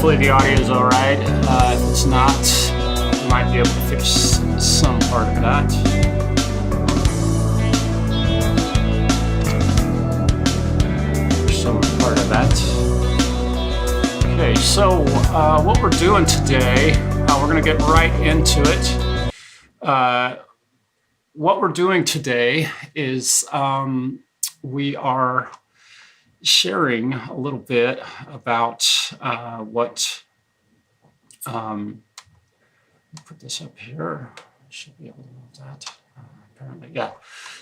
Hopefully the audio is all right. If it's not, we might be able to fix some part of that. Okay, so what we're doing today, we're going to get right into it. What we're doing today is we are sharing a little bit about what, put this up here, should be able to move that, apparently, yeah.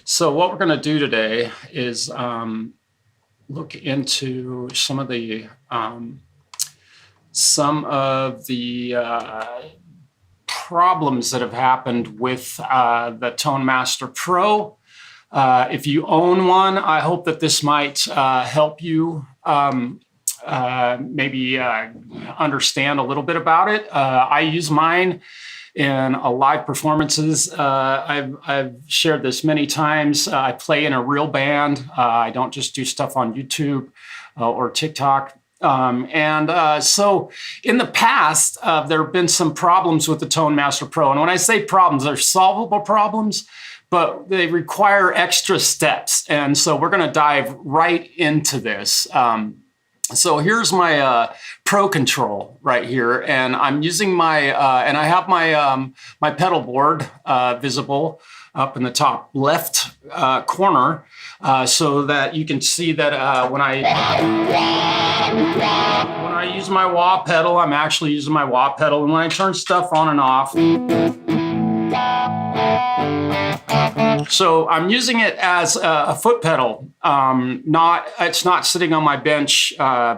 So what we're going to do today is look into some of the problems that have happened with the Tone Master Pro. If you own one, I hope that this might help you maybe understand a little bit about it. I use mine in live performances. I've shared this many times. I play in a real band. I don't just do stuff on YouTube or TikTok. So in the past, there have been some problems with the Tone Master Pro. And when I say problems, they're solvable problems, but they require extra steps. And so we're going to dive right into this. So here's my Pro control right here, and I'm using my, and I have my, my pedal board visible up in the top left corner, so that you can see that when I use my wah pedal, I'm actually using my wah pedal, and when I turn stuff on and off, so I'm using it as a foot pedal. It's not sitting on my bench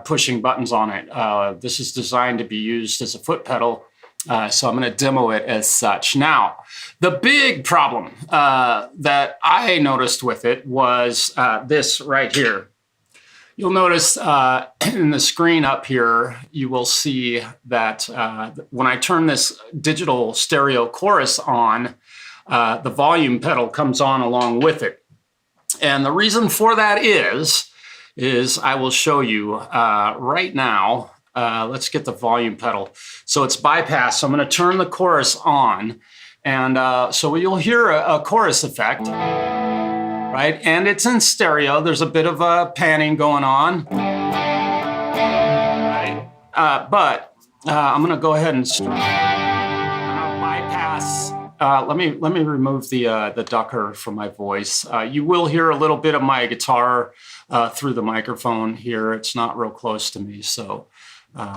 pushing buttons on it. This is designed to be used as a foot pedal. So I'm going to demo it as such. Now, the big problem that I noticed with it was this right here. You'll notice in the screen up here, you will see that when I turn this digital stereo chorus on, the volume pedal comes on along with it. And the reason for that is I will show you right now. Let's get the volume pedal. So it's bypass. So I'm going to turn the chorus on. And so you'll hear a chorus effect, right? And it's in stereo. There's a bit of a panning going on, right? But I'm going to go ahead and bypass. Let me remove the ducker from my voice. You will hear a little bit of my guitar through the microphone here. It's not real close to me, so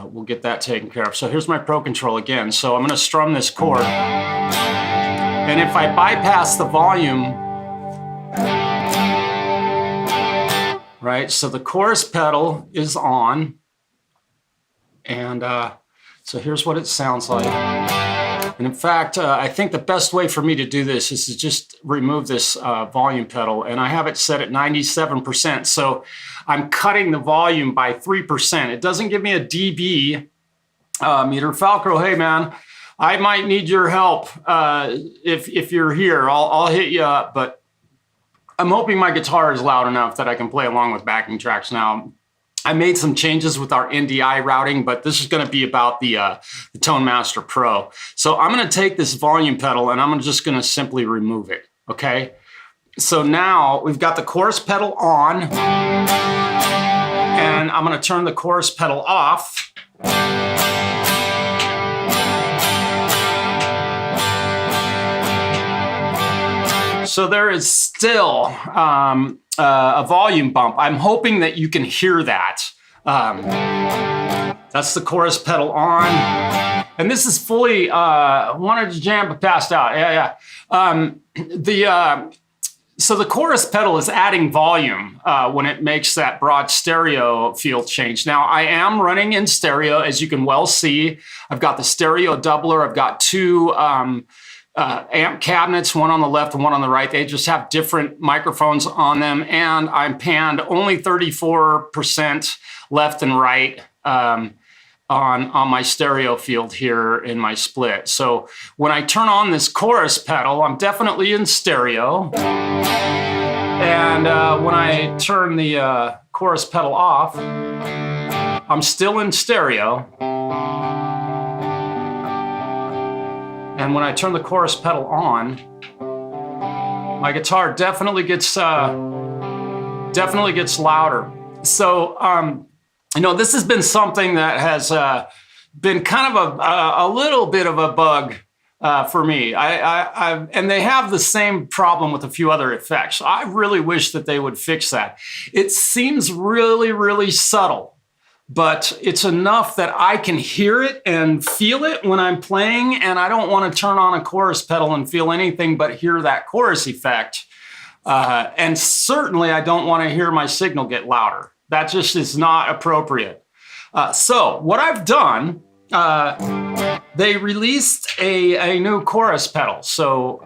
we'll get that taken care of. So here's my Pro control again. So I'm going to strum this chord, and if I bypass the volume, right? So the chorus pedal is on, and so here's what it sounds like. And in fact, I think the best way for me to do this is to just remove this volume pedal, and I have it set at 97%. So I'm cutting the volume by 3%. It doesn't give me a dB meter. Falco, hey man, I might need your help if you're here. I'll hit you up, but I'm hoping my guitar is loud enough that I can play along with backing tracks now. I made some changes with our NDI routing, but this is going to be about the Tone Master Pro. So I'm going to take this volume pedal and I'm just going to simply remove it, okay? So now we've got the chorus pedal on, and I'm going to turn the chorus pedal off. So there is still a volume bump. I'm hoping that you can hear that. That's the chorus pedal on. And this is fully, wanted to jam but passed out. Yeah. So the chorus pedal is adding volume when it makes that broad stereo field change. Now I am running in stereo, as you can well see. I've got the stereo doubler. I've got two amp cabinets, one on the left and one on the right. They just have different microphones on them, and I'm panned only 34% left and right on my stereo field here in my split. So when I turn on this chorus pedal, I'm definitely in stereo. And when I turn the chorus pedal off, I'm still in stereo. And when I turn the chorus pedal on, my guitar definitely gets louder. So, you know, this has been something that has been kind of a little bit of a bug for me. And they have the same problem with a few other effects. I really wish that they would fix that. It seems really, really subtle, but it's enough that I can hear it and feel it when I'm playing, and I don't want to turn on a chorus pedal and feel anything but hear that chorus effect. And certainly I don't want to hear my signal get louder. That just is not appropriate. So what I've done, they released a new chorus pedal. So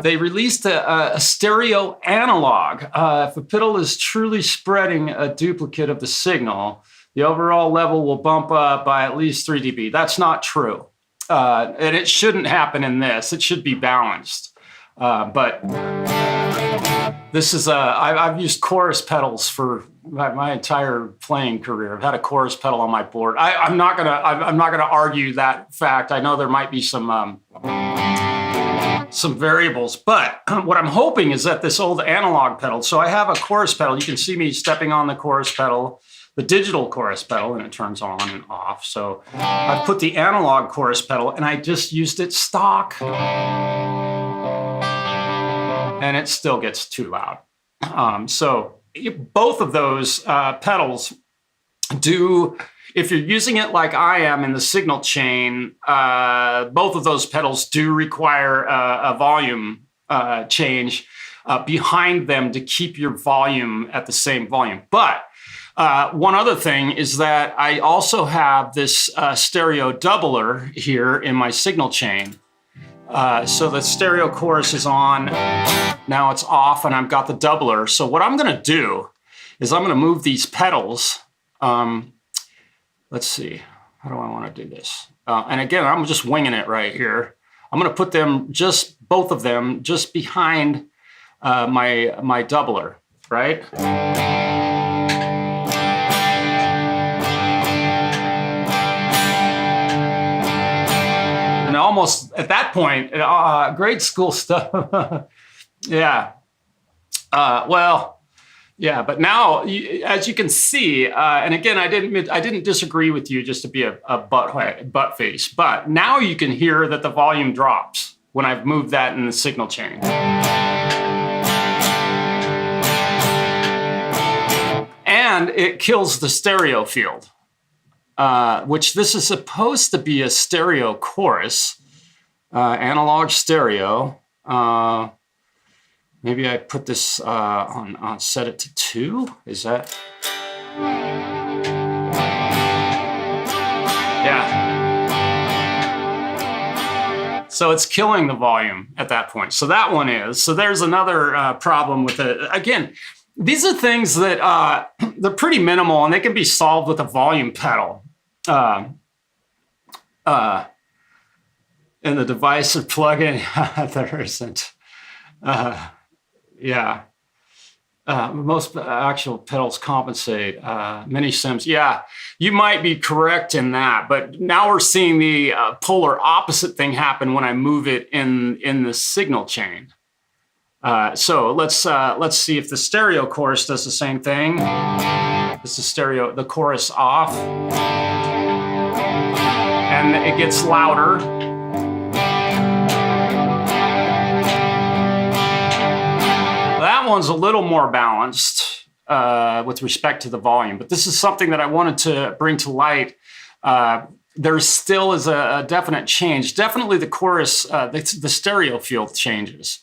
they released a stereo analog. If a pedal is truly spreading a duplicate of the signal, the overall level will bump up by at least 3 dB. That's not true. And it shouldn't happen in this. It should be balanced. But this is I've used chorus pedals for my entire playing career. I've had a chorus pedal on my board. I'm not gonna argue that fact. I know there might be some variables, but what I'm hoping is that this old analog pedal. So I have a chorus pedal. You can see me stepping on the chorus pedal, the digital chorus pedal, and it turns on and off. So I put the analog chorus pedal, and I just used it stock. And it still gets too loud. So both of those pedals do, if you're using it like I am in the signal chain, both of those pedals do require a volume change behind them to keep your volume at the same volume. But one other thing is that I also have this stereo doubler here in my signal chain. So the stereo chorus is on, now it's off, and I've got the doubler. So what I'm gonna do is I'm gonna move these pedals. Let's see, how do I wanna do this? And again, I'm just winging it right here. I'm gonna put them, both of them, just behind my doubler, right? And almost at that point, grade school stuff. Yeah. Well, yeah. But now, as you can see, and again, I didn't disagree with you just to be a butt face. But now you can hear that the volume drops when I've moved that in the signal chain. And it kills the stereo field. Which this is supposed to be a stereo chorus, analog stereo. Maybe I put this on set it to 2. Is that? Yeah. So it's killing the volume at that point. So that one is. So there's another problem with it. Again, these are things that they're pretty minimal, and they can be solved with a volume pedal. In the device or plugin, there isn't. Yeah. Most actual pedals compensate. Mini sims, yeah, you might be correct in that, but now we're seeing the polar opposite thing happen when I move it in the signal chain. So let's see if the stereo chorus does the same thing. This is the chorus off. And it gets louder. That one's a little more balanced with respect to the volume, but this is something that I wanted to bring to light. There still is a definite change. Definitely the chorus, the stereo field changes.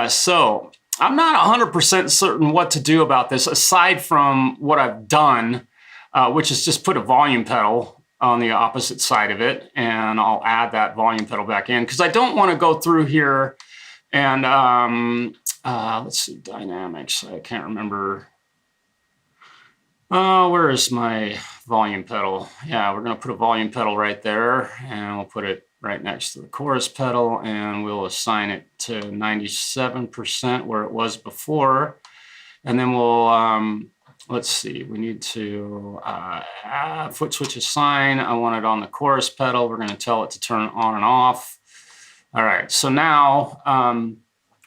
So I'm not 100% certain what to do about this, aside from what I've done, which is just put a volume pedal on the opposite side of it, and I'll add that volume pedal back in, because I don't want to go through here and let's see, dynamics. I can't remember. Where is my volume pedal? Yeah, we're going to put a volume pedal right there, and we'll put it right next to the chorus pedal, and we'll assign it to 97% where it was before. And then we'll let's see, we need to foot switch assign. I want it on the chorus pedal. We're going to tell it to turn on and off. All right, so now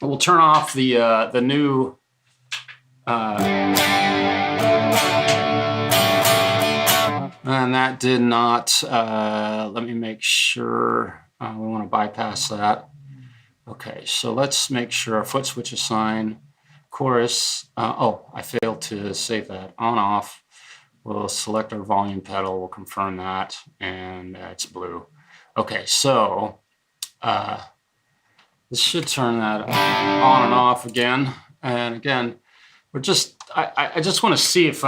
we'll turn off the new and that did not, let me make sure, we want to bypass that. Okay, so let's make sure our foot switch assign, chorus, oh, I failed to save that, on off. We'll select our volume pedal, we'll confirm that, and it's blue. Okay, so this should turn that on and off again. And again, we're just, I just want to see if,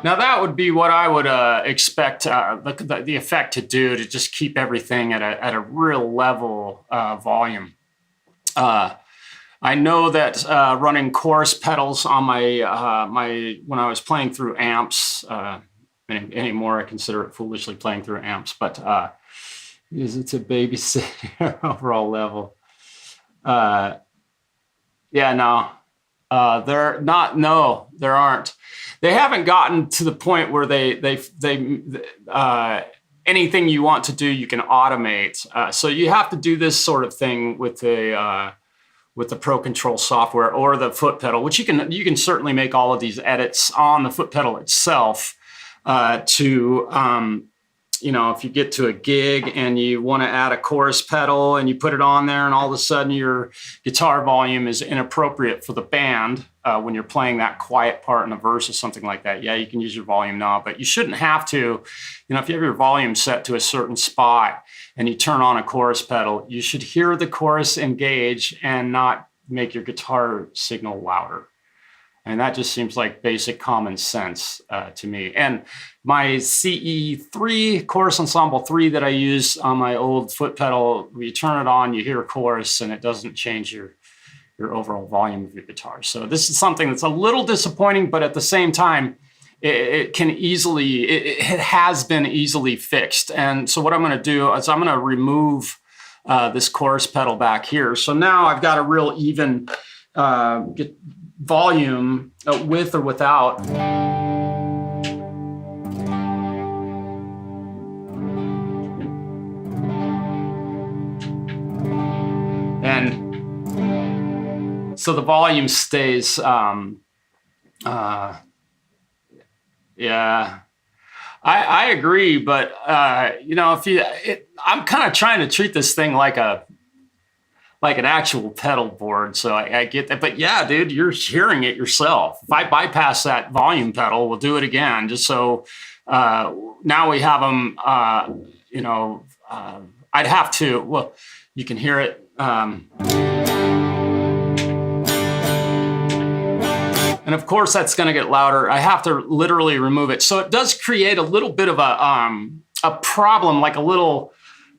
now that would be what I would expect the effect to do, to just keep everything at a real level volume. I know that running chorus pedals on my when I was playing through amps, anymore I consider it foolishly playing through amps, but because it's a babysit overall level. Yeah, no, they're not. No, there aren't. They haven't gotten to the point where anything you want to do, you can automate. So you have to do this sort of thing with the Pro Control software or the foot pedal, which you can certainly make all of these edits on the foot pedal itself. You know, if you get to a gig and you want to add a chorus pedal and you put it on there, and all of a sudden your guitar volume is inappropriate for the band when you're playing that quiet part in the verse or something like that, yeah, you can use your volume knob, but you shouldn't have to. You know, if you have your volume set to a certain spot and you turn on a chorus pedal, you should hear the chorus engage and not make your guitar signal louder. And that just seems like basic common sense to me. And my CE3, Chorus Ensemble 3 that I use on my old foot pedal, when you turn it on, you hear a chorus and it doesn't change your overall volume of your guitar. So this is something that's a little disappointing, but at the same time, it has been easily fixed. And so what I'm gonna do is I'm gonna remove this chorus pedal back here. So now I've got a real even volume with or without. And so the volume stays, yeah, I agree, but you know, I'm kind of trying to treat this thing like an actual pedal board, so I get that. But yeah, dude, you're hearing it yourself. If I bypass that volume pedal, we'll do it again, just so now we have them. You know, I'd have to. Well, you can hear it. And of course, that's going to get louder. I have to literally remove it. So it does create a little bit of a problem, like a little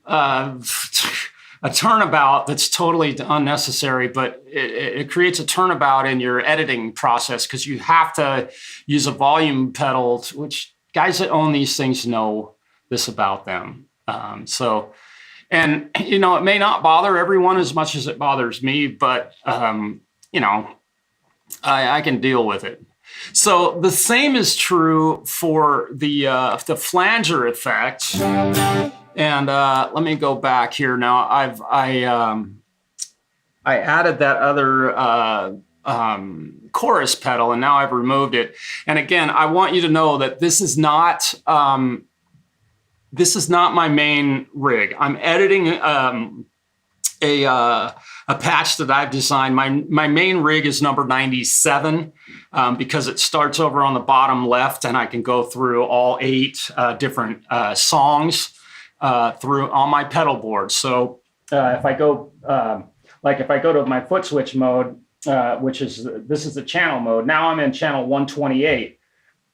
a turnabout that's totally unnecessary, but it creates a turnabout in your editing process because you have to use a volume pedal, which guys that own these things know this about them. And you know, it may not bother everyone as much as it bothers me, but you know, I can deal with it. So the same is true for the flanger effect. And let me go back here now. I added that other chorus pedal, and now I've removed it. And again, I want you to know that this is not my main rig. I'm editing a patch that I've designed. My main rig is number 97 because it starts over on the bottom left, and I can go through all 8 different songs through on my pedal board. So if I go if I go to my foot switch mode, which is this is the channel mode. Now I'm in channel 128,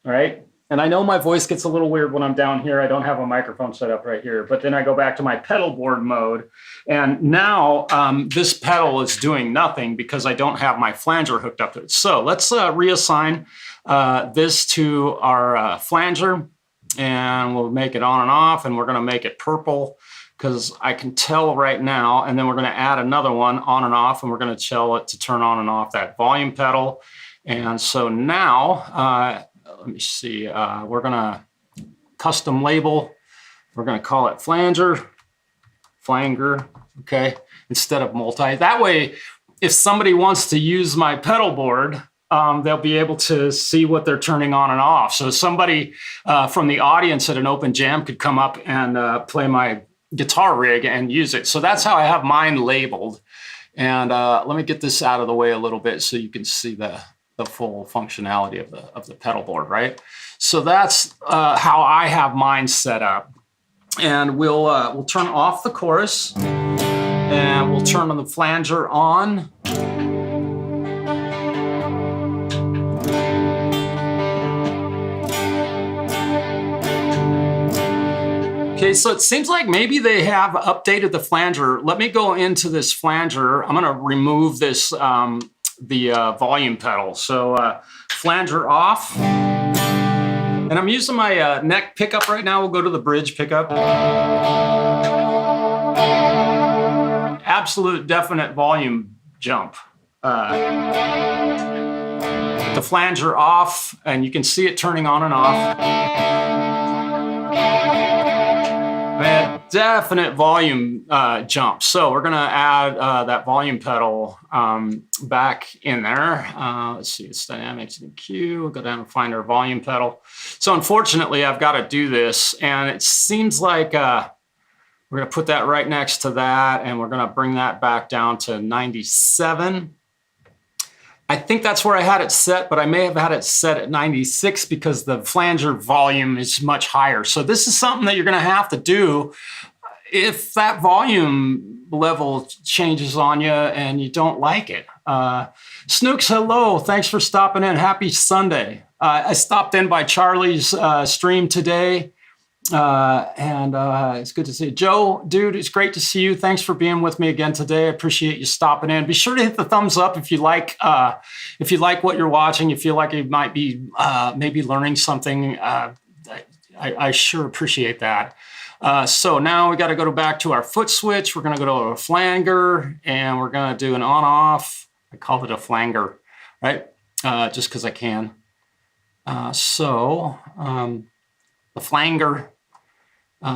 right? And I know my voice gets a little weird when I'm down here. I don't have a microphone set up right here, but then I go back to my pedal board mode. And now this pedal is doing nothing because I don't have my flanger hooked up to it. So let's reassign this to our flanger, and we'll make it on and off, and we're gonna make it purple because I can tell right now, and then we're going to add another one on and off, and we're going to tell it to turn on and off that volume pedal. And so now, let me see, we're going to custom label. We're going to call it flanger, okay, instead of multi. That way, if somebody wants to use my pedal board, they'll be able to see what they're turning on and off. So somebody from the audience at an open jam could come up and play my guitar rig and use it. So that's how I have mine labeled. And let me get this out of the way a little bit so you can see the full functionality of the pedal board, right? So that's how I have mine set up. And we'll turn off the chorus, and we'll turn on the flanger on. Okay, so it seems like maybe they have updated the flanger. Let me go into this flanger. I'm gonna remove this, the volume pedal. So flanger off. And I'm using my neck pickup right now. We'll go to the bridge pickup. Absolute definite volume jump. The flanger off, and you can see it turning on and off. Man, definite volume jump. So we're gonna add that volume pedal back in there. Let's see, it's dynamics and EQ. We'll go down and find our volume pedal. So unfortunately, I've got to do this, and it seems like we're gonna put that right next to that, and we're gonna bring that back down to 97. I think that's where I had it set, but I may have had it set at 96 because the flanger volume is much higher. So this is something that you're gonna have to do if that volume level changes on you and you don't like it. Snooks, hello, thanks for stopping in. Happy Sunday. I stopped in by Charlie's stream today. It's good to see you. Joe, dude, it's great to see you. Thanks for being with me again today. I appreciate you stopping in. Be sure to hit the thumbs up if you like what you're watching. You feel like you might be maybe learning something. I sure appreciate that. So now we got to go back to our foot switch. We're going to go to a flanger, and we're going to do an on-off. I call it a flanger, right? Just because I can. The flanger.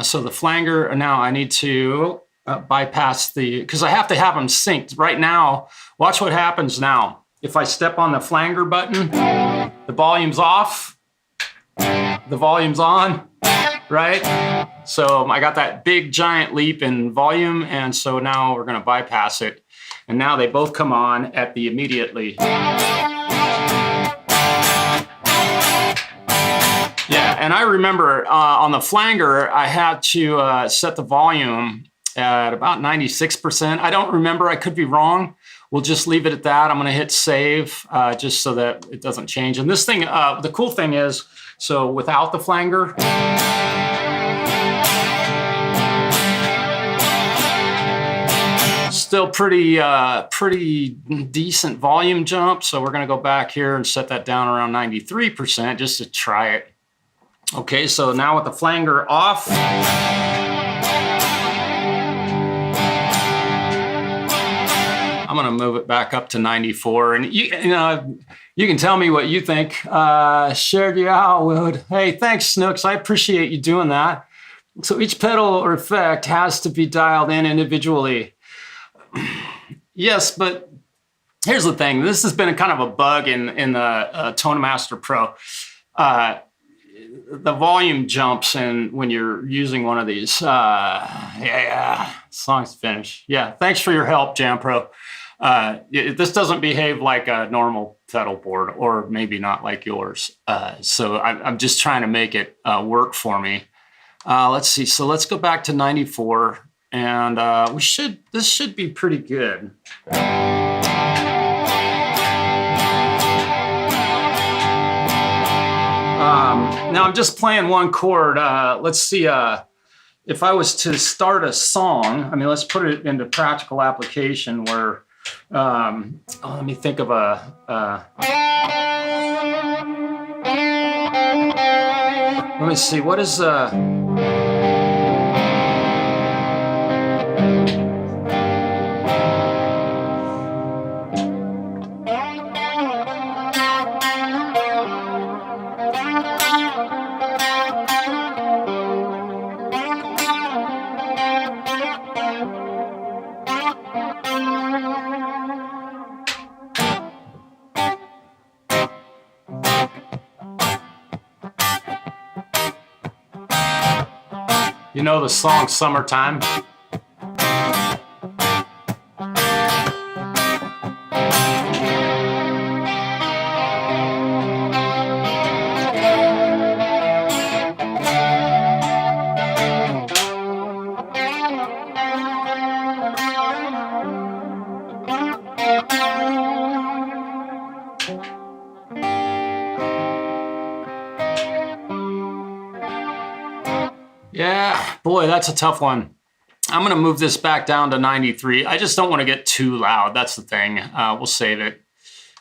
So the flanger, now I need to bypass because I have to have them synced. Right now, watch what happens now. If I step on the flanger button, the volume's off, the volume's on, right? So I got that big giant leap in volume, and so now we're gonna bypass it. And now they both come on at the immediately. Yeah, and I remember on the flanger, I had to set the volume at about 96%. I don't remember, I could be wrong. We'll just leave it at that. I'm gonna hit save just so that it doesn't change. And this thing, the cool thing is, so without the flanger, still pretty decent volume jump. So we're gonna go back here and set that down around 93% just to try it. Okay, so now with the flanger off, I'm gonna move it back up to 94. And you can tell me what you think. Shared you out, Wood. Hey, thanks, Snooks. I appreciate you doing that. So each pedal or effect has to be dialed in individually. Yes, but here's the thing. This has been a kind of a bug in the ToneMaster Pro. The volume jumps and when you're using one of these. Song's finished. Yeah, thanks for your help, JamPro. This doesn't behave like a normal pedal board, or maybe not like yours. So I'm just trying to make it work for me. Let's see. So let's go back to 94, and this should be pretty good. Now I'm just playing one chord. Let's see, if I was to start a song, I mean, let's put it into practical application where, let me think of let me see, what is, You know the song Summertime? Yeah, boy, that's a tough one. I'm gonna move this back down to 93. I just don't want to get too loud. That's the thing. We'll save it,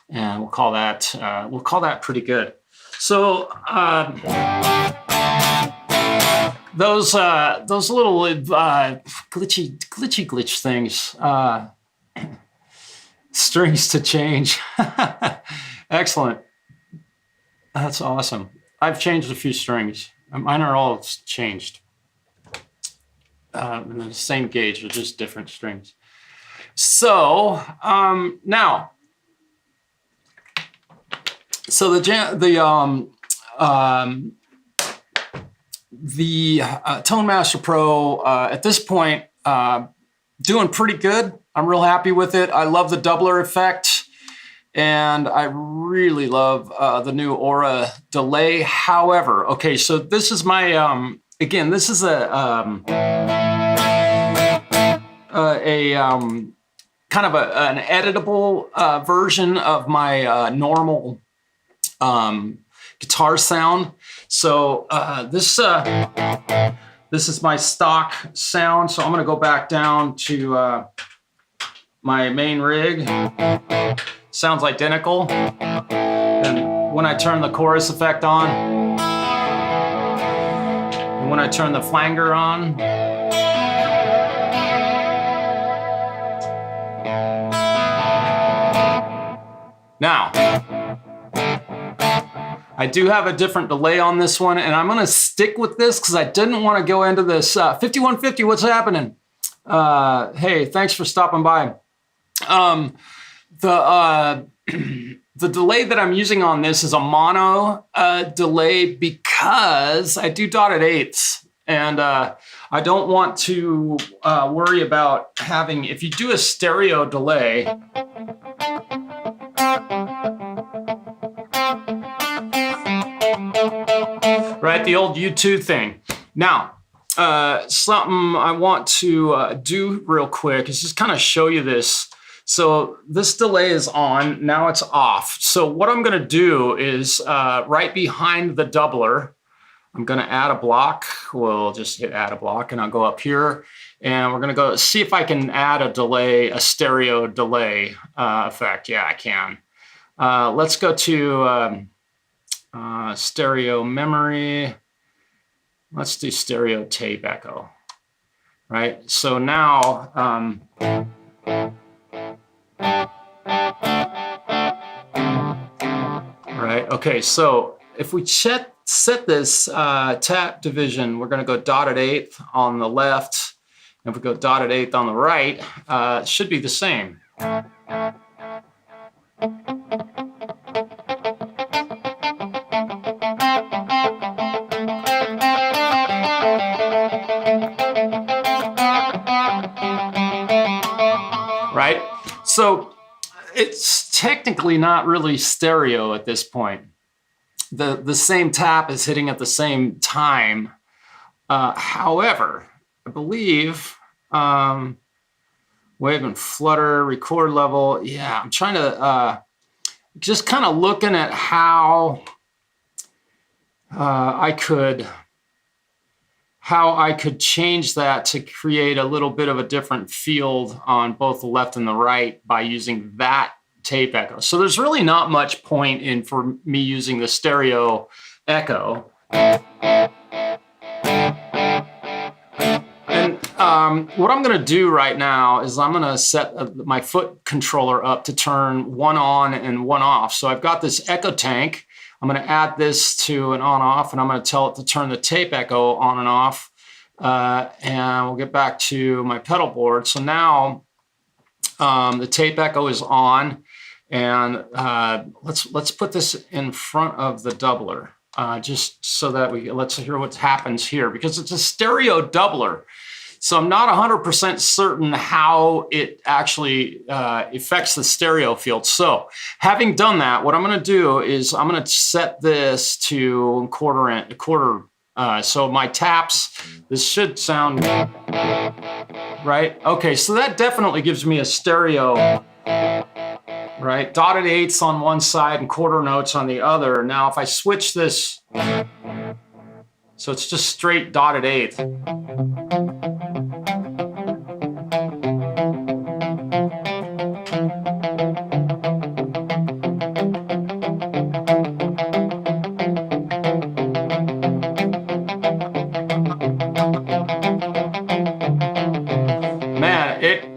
and we'll call that pretty good. So those little glitch things, strings to change. Excellent. That's awesome. I've changed a few strings. Mine are all changed. In the same gauge, they're just different strings. So now, so the Tone Master Pro at this point doing pretty good. I'm real happy with it. I love the doubler effect, and I really love the new Aura delay. However, okay, so this is my again, this is a kind of an editable version of my normal guitar sound. So this is my stock sound. So I'm going to go back down to my main rig. Sounds identical. And when I turn the chorus effect on, and when I turn the flanger on, now, I do have a different delay on this one, and I'm gonna stick with this because I didn't want to go into this. 5150, what's happening? Hey, thanks for stopping by. The delay that I'm using on this is a mono delay because I do dotted eighths, and I don't want to worry about having, if you do a stereo delay, right, the old U2 thing. Now, something I want to do real quick is just kind of show you this. So this delay is on, now it's off. So what I'm gonna do is right behind the doubler, I'm gonna add a block. We'll just hit add a block, and I'll go up here, and we're gonna go see if I can add a delay, a stereo delay effect. Yeah, I can. Let's go to stereo memory. Let's do stereo tape echo, right? So now, right, okay, so if we set this tap division, we're gonna go dotted eighth on the left, and if we go dotted eighth on the right, it should be the same. Right? So it's technically not really stereo at this point. The same tap is hitting at the same time. However, I believe wave and flutter, record level. Yeah, I'm trying to just kind of looking at how I could change that to create a little bit of a different field on both the left and the right by using that tape echo. So there's really not much point in for me using the stereo echo. And what I'm gonna do right now is I'm gonna set my foot controller up to turn one on and one off. So I've got this echo tank. I'm gonna add this to an on off, and I'm gonna tell it to turn the tape echo on and off. And we'll get back to my pedal board. So now the tape echo is on, and let's put this in front of the doubler, just so that let's hear what happens here, because it's a stereo doubler. So I'm not 100% certain how it actually affects the stereo field. So having done that, what I'm going to do is I'm going to set this to quarter. So my taps, this should sound right. Okay, so that definitely gives me a stereo, right? Dotted eighths on one side and quarter notes on the other. Now if I switch this, so it's just straight dotted eighth.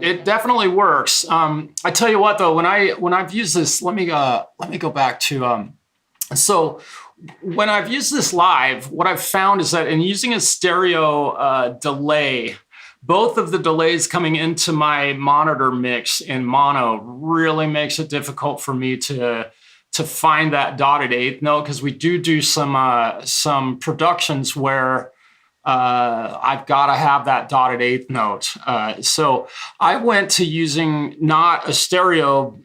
It definitely works. I tell you what, though, when I've used this, let me go back to so when I've used this live, what I've found is that in using a stereo delay, both of the delays coming into my monitor mix in mono really makes it difficult for me to find that dotted eighth note, because we do some productions where I've got to have that dotted eighth note. So I went to using not a stereo.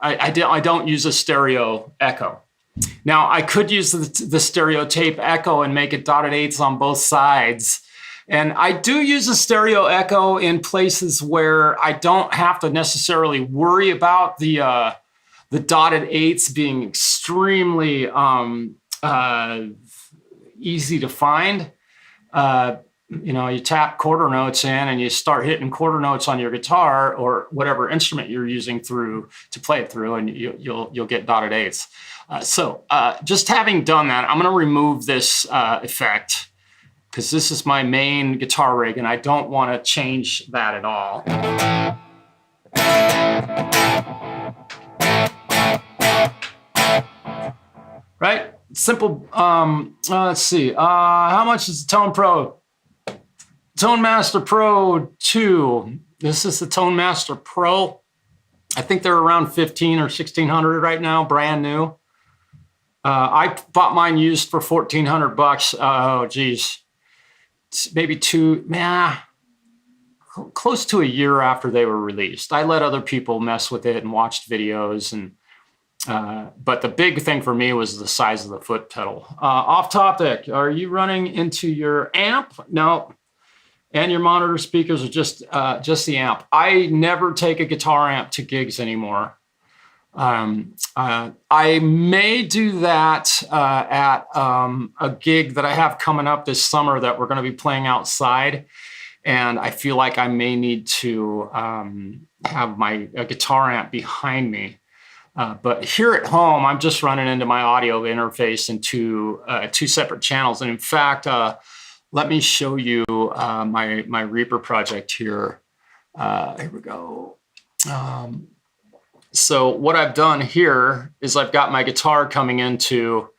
I don't use a stereo echo. Now I could use the stereo tape echo and make it dotted eighths on both sides. And I do use a stereo echo in places where I don't have to necessarily worry about the dotted eighths being extremely easy to find. You know, you tap quarter notes in and you start hitting quarter notes on your guitar or whatever instrument you're using to play it through, and you'll get dotted eighths. So just having done that, I'm going to remove this effect, because this is my main guitar rig and I don't want to change that at all. Right? Simple. Let's see. How much is the Tone Pro? Tone Master Pro 2. This is the Tone Master Pro. I think they're around $1,500 or $1,600 right now, brand new. I bought mine used for $1,400. Oh, geez. Maybe close to a year after they were released. I let other people mess with it and watched videos, and but the big thing for me was the size of the foot pedal. Off topic, are you running into your amp? No. And your monitor speakers are just the amp. I never take a guitar amp to gigs anymore. I may do that at a gig that I have coming up this summer that we're going to be playing outside. And I feel like I may need to have a guitar amp behind me. But here at home, I'm just running into my audio interface into two separate channels. And in fact, let me show you my Reaper project here. Here we go. So what I've done here is I've got my guitar coming into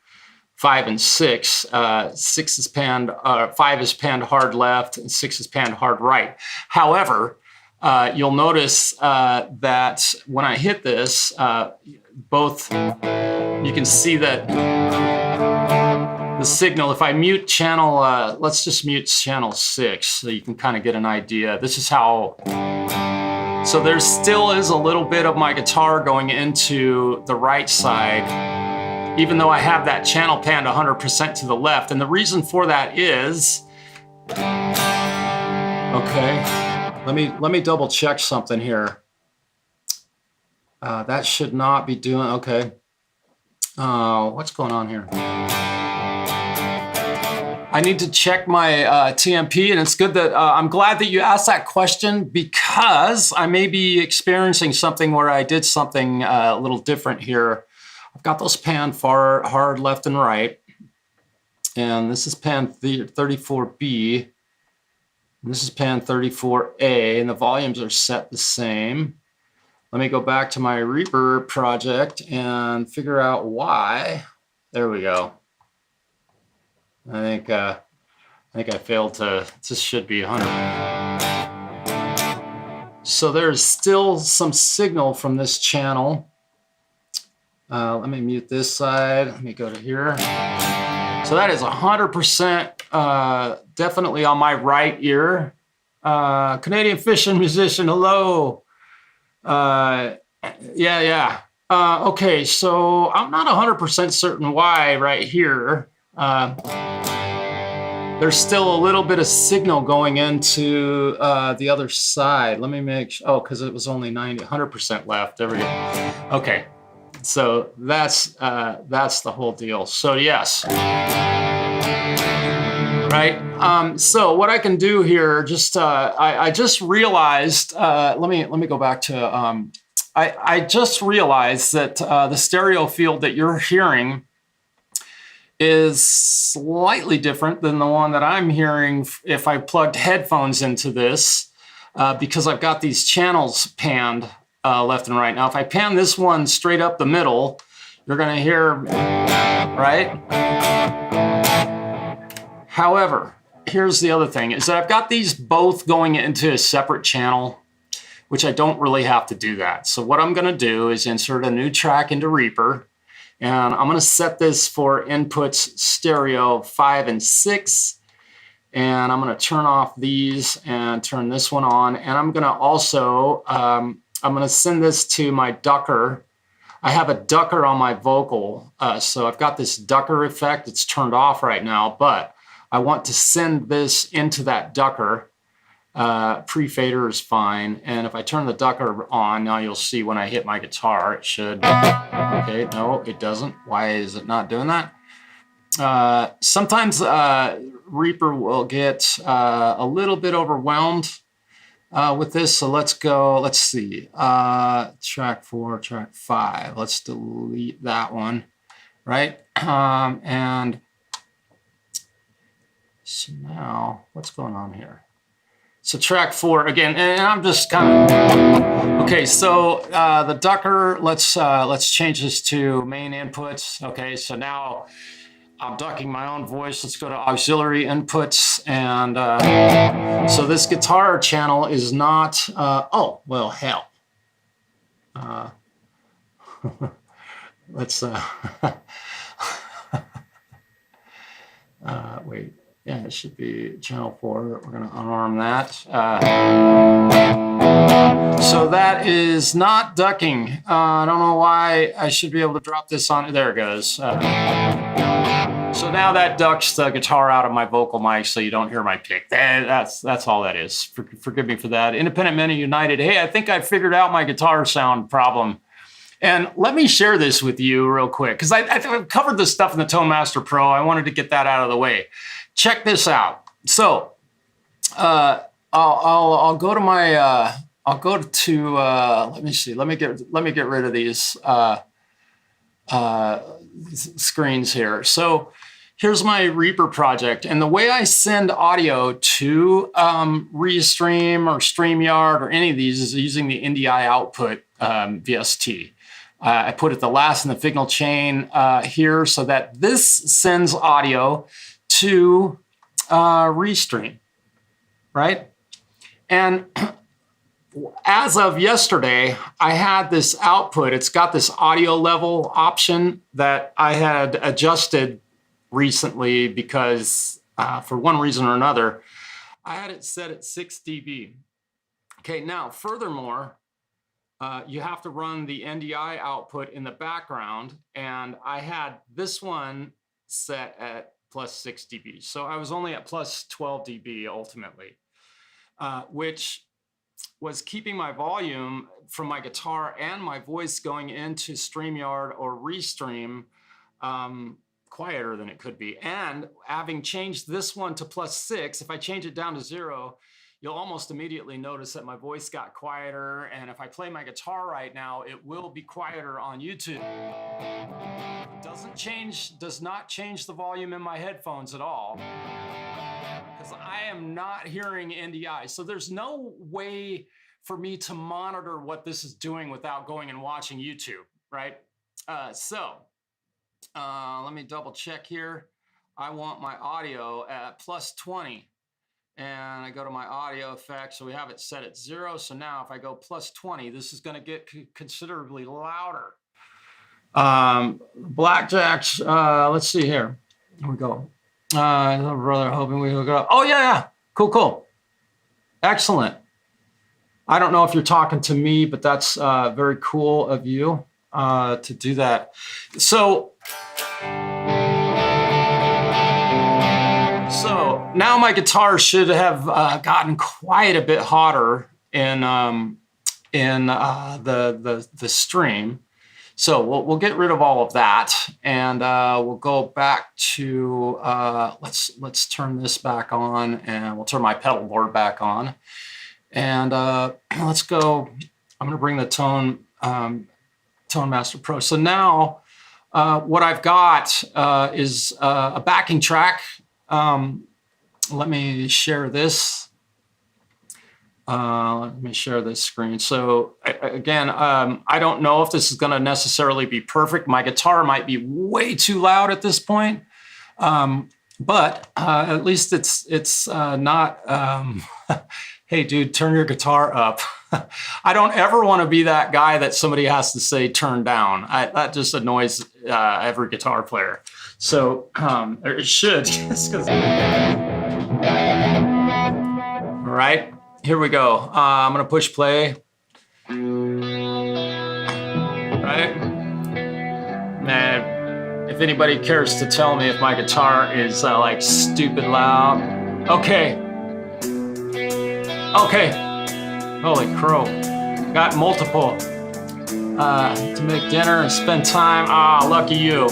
5 and 6. 6 is panned, 5 is panned hard left, and 6 is panned hard right. However, you'll notice that when I hit this, you can see that the signal, if I mute channel, let's just mute channel 6 so you can kind of get an idea. This is how, so there still is a little bit of my guitar going into the right side, even though I have that channel panned 100% to the left. And the reason for that is, okay, let me double check something here. That should not be doing, okay. What's going on here? I need to check my TMP, and it's good that I'm glad that you asked that question, because I may be experiencing something where I did something a little different here. I've got those panned hard left and right, and this is pan 34B. This is pan 34A, and the volumes are set the same. Let me go back to my Reaper project and figure out why. There we go. I think I failed to. This should be 100. So there's still some signal from this channel. Let me mute this side. Let me go to here. So that is 100% definitely on my right ear. Canadian fishing musician, hello. Yeah. Okay, so I'm not 100% certain why right here. There's still a little bit of signal going into the other side. Let me make sure. Oh, because it was only 100% left. There we go. Okay. So that's the whole deal. So yes, right. So what I can do here, just I just realized. Let me go back to. I just realized that the stereo field that you're hearing is slightly different than the one that I'm hearing if I plugged headphones into this, because I've got these channels panned. Left and right. Now, if I pan this one straight up the middle, you're going to hear, right? However, here's the other thing, is that I've got these both going into a separate channel, which I don't really have to do that. So what I'm going to do is insert a new track into Reaper, and I'm going to set this for inputs stereo 5 and 6. And I'm going to turn off these and turn this one on. And I'm going to also, I'm going to send this to my ducker. I have a ducker on my vocal, so I've got this ducker effect. It's turned off right now, but I want to send this into that ducker. Pre-fader is fine, and if I turn the ducker on, now you'll see when I hit my guitar, it should. Okay, no, it doesn't. Why is it not doing that? Sometimes Reaper will get a little bit overwhelmed with this, so let's go, let's see, track 4, track 5, let's delete that one, right? And so now, what's going on here? So track 4, again, and I'm just kind of, okay, so the ducker, let's change this to main inputs. Okay, so now I'm ducking my own voice. Let's go to auxiliary inputs. And so this guitar channel is not, oh, well, hell. Let's, wait, yeah, it should be channel 4. We're going to unarm that. So that is not ducking. I don't know why. I should be able to drop this on. There it goes. So now that ducks the guitar out of my vocal mic so you don't hear my pick. That's all that is. Forgive me for that. Independent Men United. Hey, I think I figured out my guitar sound problem. And let me share this with you real quick, because I've covered this stuff in the Tone Master Pro. I wanted to get that out of the way. Check this out. So I'll go to my let me see. Let me get rid of these screens here. So here's my Reaper project, and the way I send audio to Restream or StreamYard or any of these is using the NDI output VST. I put it the last in the Signal chain here so that this sends audio to Restream, right? And as of yesterday, I had this output. It's got this audio level option that I had adjusted recently because for one reason or another, I had it set at 6 dB. Okay, now furthermore, you have to run the NDI output in the background, and I had this one set at plus 6 dB. So I was only at plus 12 dB ultimately, which was keeping my volume from my guitar and my voice going into StreamYard or Restream quieter than it could be. And having changed this one to plus 6, if I change it down to 0, you'll almost immediately notice that my voice got quieter. And if I play my guitar right now, it will be quieter on YouTube. Does not change the volume in my headphones at all, I am not hearing NDI. So there's no way for me to monitor what this is doing without going and watching YouTube, right? Let me double check here. I want my audio at +20. And I go to my audio effects. So we have it set at 0. So now if I go +20, this is going to get considerably louder. Blackjacks, let's see here. Here we go. Brother, hoping we hook it up. Oh, yeah. Cool. Excellent. I don't know if you're talking to me, but that's very cool of you to do that. So now my guitar should have gotten quite a bit hotter in the stream. So we'll get rid of all of that, and we'll go back to let's turn this back on, and we'll turn my pedal board back on, and let's go. I'm going to bring the Tone Master Pro. So now what I've got is a backing track. Let me share this. Let me share this screen. So again, I don't know if this is going to necessarily be perfect. My guitar might be way too loud at this point, but at least it's not. Hey, dude, turn your guitar up. I don't ever want to be that guy that somebody has to say turn down. That just annoys every guitar player. So it should. All right. Here we go. I'm gonna push play. Right? Man, if anybody cares to tell me if my guitar is like stupid loud. Okay. Holy crow. Got multiple to make dinner and spend time. Ah, lucky you.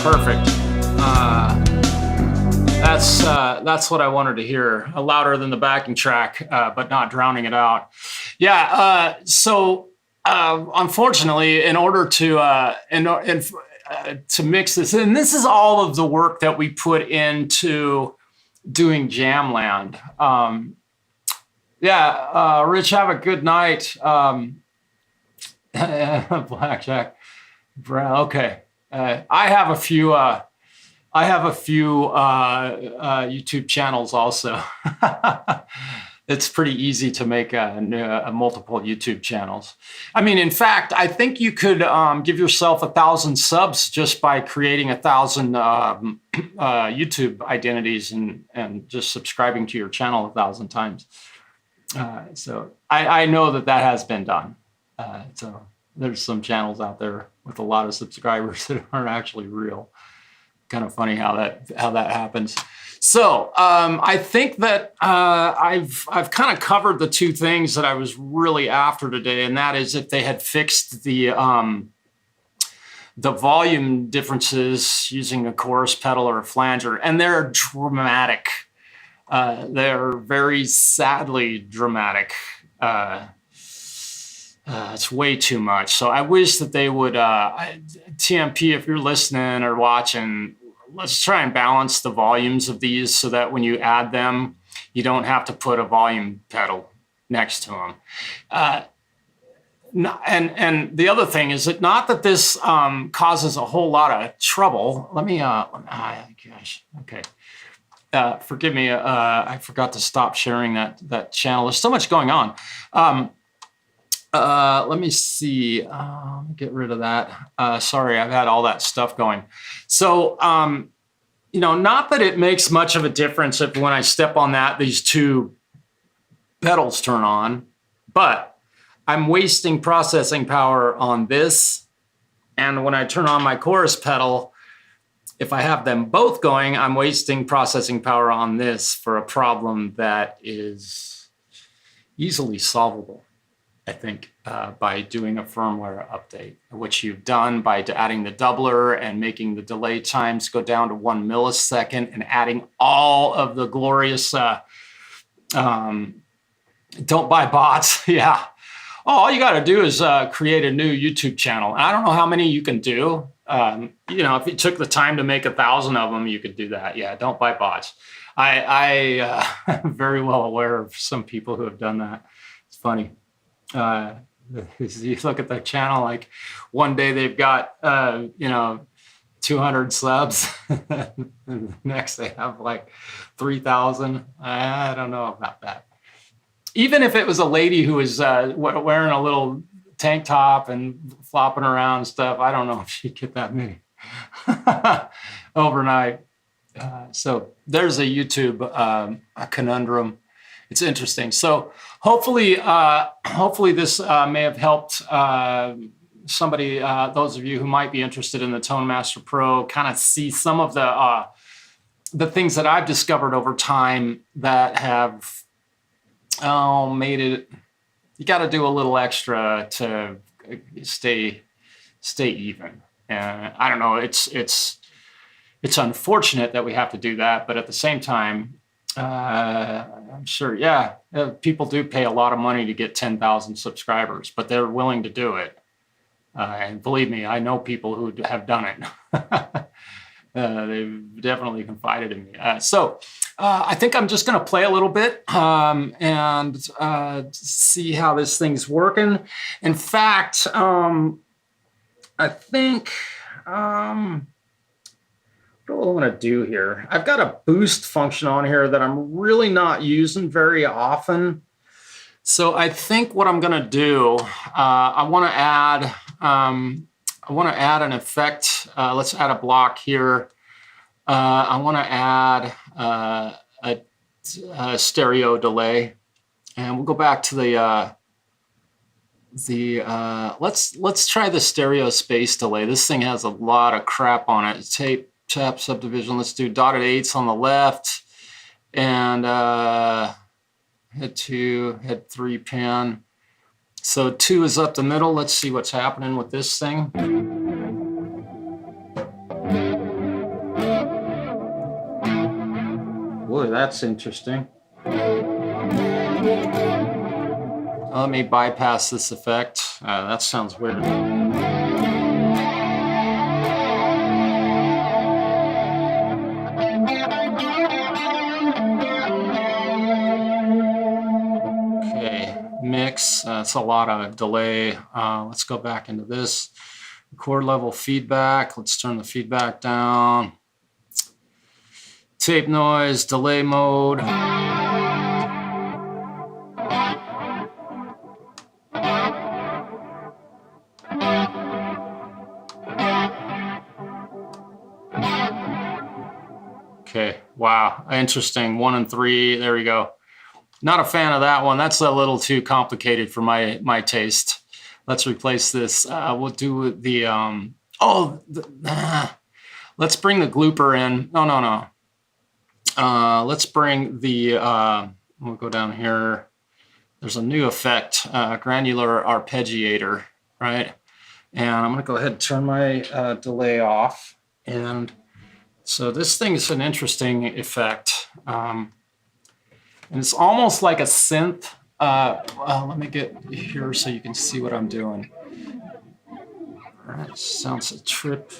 Perfect. That's what I wanted to hear. Louder than the backing track, but not drowning it out. Yeah. So unfortunately, in order to mix this, and this is all of the work that we put into doing Jamland. Rich, have a good night. Blackjack. Okay. I have a few YouTube channels also. It's pretty easy to make multiple YouTube channels. I mean, in fact, I think you could give yourself 1,000 subs just by creating 1,000 YouTube identities and just subscribing to your channel 1,000 times. So I know that has been done. So there's some channels out there with a lot of subscribers that aren't actually real. Kind of funny how that happens. So I think that I've kind of covered the two things that I was really after today, and that is if they had fixed the volume differences using a chorus pedal or a flanger, and they're dramatic. They're very sadly dramatic. It's way too much. So I wish that they would, TMP, if you're listening or watching, let's try and balance the volumes of these so that when you add them, you don't have to put a volume pedal next to them. And the other thing is that not that this causes a whole lot of trouble. Let me, gosh, okay. Forgive me, I forgot to stop sharing that channel. There's so much going on. Let me see, get rid of that. Sorry, I've had all that stuff going. So, you know, not that it makes much of a difference if when I step on that, these two pedals turn on, but I'm wasting processing power on this. And when I turn on my chorus pedal, if I have them both going, I'm wasting processing power on this for a problem that is easily solvable, I think, by doing a firmware update, which you've done by adding the doubler and making the delay times go down to 1 millisecond and adding all of the glorious, don't buy bots. Yeah. All you got to do is create a new YouTube channel. And I don't know how many you can do. You know, if you took the time to make 1,000 of them, you could do that. Yeah, don't buy bots. I am very well aware of some people who have done that. It's funny. You look at the channel, like one day they've got, you know, 200 subs. And the next they have like 3,000. I don't know about that. Even if it was a lady who was wearing a little tank top and flopping around and stuff, I don't know if she'd get that many overnight. So there's a YouTube a conundrum. It's interesting. So hopefully this may have helped somebody, those of you who might be interested in the Tone Master Pro, kind of see some of the things that I've discovered over time that have made it. You got to do a little extra to stay even. And I don't know. It's unfortunate that we have to do that, but at the same time, I'm sure, yeah, people do pay a lot of money to get 10,000 subscribers, but they're willing to do it. And believe me, I know people who have done it. They've definitely confided in me. So I think I'm just going to play a little bit and see how this thing's working. In fact, I think, what do I want to do here? I've got a boost function on here that I'm really not using very often. So I think what I'm going to do, I want to add an effect. Let's add a block here. I want to add a stereo delay, and we'll go back to let's try the stereo space delay. This thing has a lot of crap on it. Tap subdivision. Let's do dotted eights on the left, and head 2, head 3 pan. So 2 is up the middle. Let's see what's happening with this thing. Boy, that's interesting. Let me bypass this effect. That sounds weird. Mix, it's a lot of delay. Let's go back into this. Chord level feedback, let's turn the feedback down. Tape noise, delay mode. Okay, wow, interesting. 1 and 3, there we go. Not a fan of that one. That's a little too complicated for my taste. Let's replace this. We'll do the, let's bring the glooper in. No. Let's bring the, we'll go down here. There's a new effect, granular arpeggiator, right? And I'm gonna go ahead and turn my delay off. And so this thing is an interesting effect. And it's almost like a synth. Let me get here so you can see what I'm doing. All right, sounds a trip.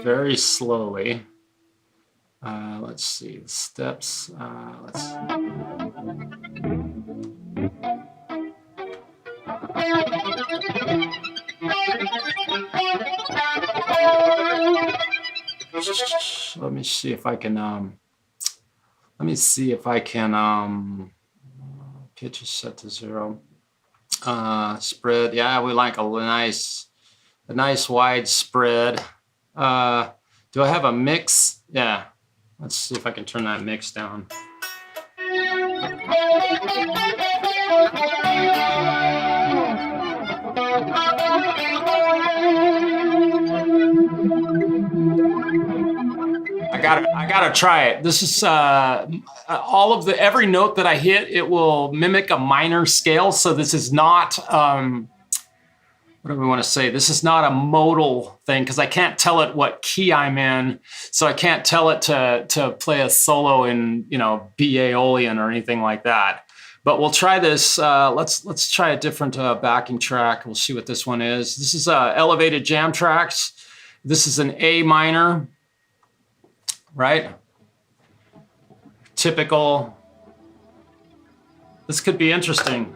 Very slowly. Let's see the steps. Let's. Let me see if I can. Let me see if I can. Pitch is set to 0. Spread. Yeah, we like a nice wide spread. Do I have a mix? Yeah. Let's see if I can turn that mix down. I gotta try it. This is every note that I hit, it will mimic a minor scale. So this is not, what do we want to say? This is not a modal thing because I can't tell it what key I'm in. So I can't tell it to play a solo in, you know, B Aeolian or anything like that. But we'll try this. Let's try a different backing track. We'll see what this one is. This is elevated jam tracks. This is an A minor, right? Typical. This could be interesting.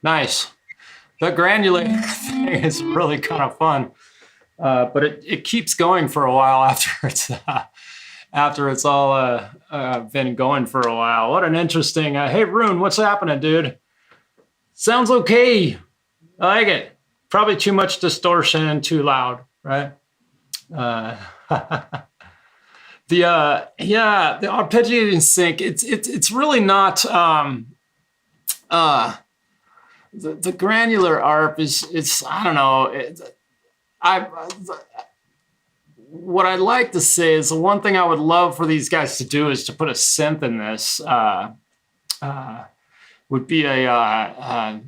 Nice. The granulator thing is really kind of fun, but it keeps going for a while after it's all been going for a while. What an interesting. Hey, Rune, what's happening, dude? Sounds okay. I like it. Probably too much distortion and too loud, right? The arpeggiating sync. It's really not. The granular ARP is I don't know. What I'd like to say is the one thing I would love for these guys to do is to put a synth in this. Would be yeah,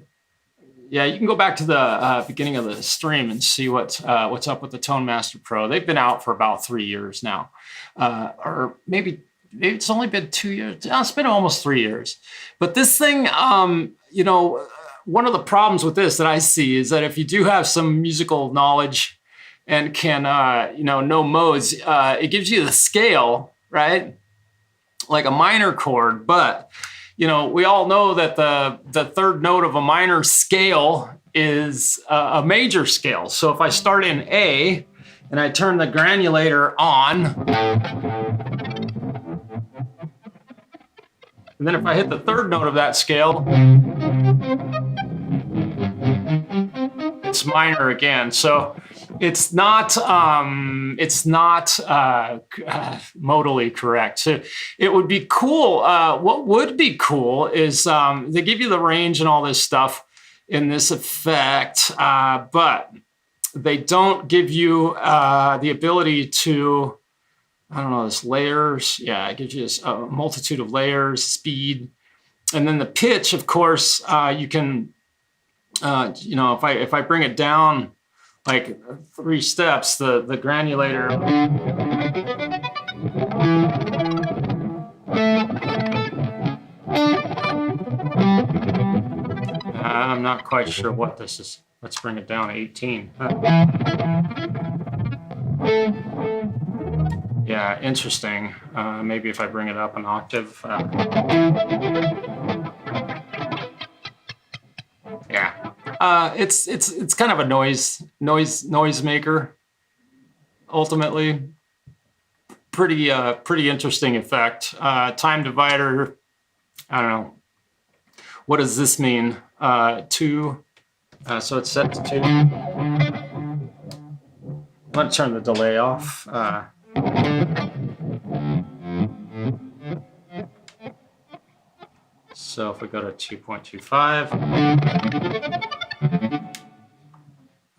you can go back to the beginning of the stream and see what's up with the Tone Master Pro. They've been out for about 3 years now, or maybe it's only been 2 years. It's been almost 3 years. But this thing, you know, one of the problems with this that I see is that if you do have some musical knowledge and can, you know modes, it gives you the scale, right? Like a minor chord, but you know, we all know that the third note of a minor scale is a major scale. So if I start in A and I turn the granulator on, and then if I hit the third note of that scale, it's minor again. So it's not modally correct. So it would be cool. What would be cool is they give you the range and all this stuff in this effect, but they don't give you the ability to, I don't know, this layers. Yeah, it gives you this multitude of layers, speed, and then the pitch. Of course, you can, you know, if I bring it down like 3 steps, the granulator. I'm not quite sure what this is. Let's bring it down to 18. Yeah, interesting. Maybe if I bring it up an octave. Yeah. It's kind of a noise maker. Ultimately, pretty interesting effect. Time divider. I don't know. What does this mean? 2. So it's set to 2. Let's turn the delay off. So if we go to 2.25.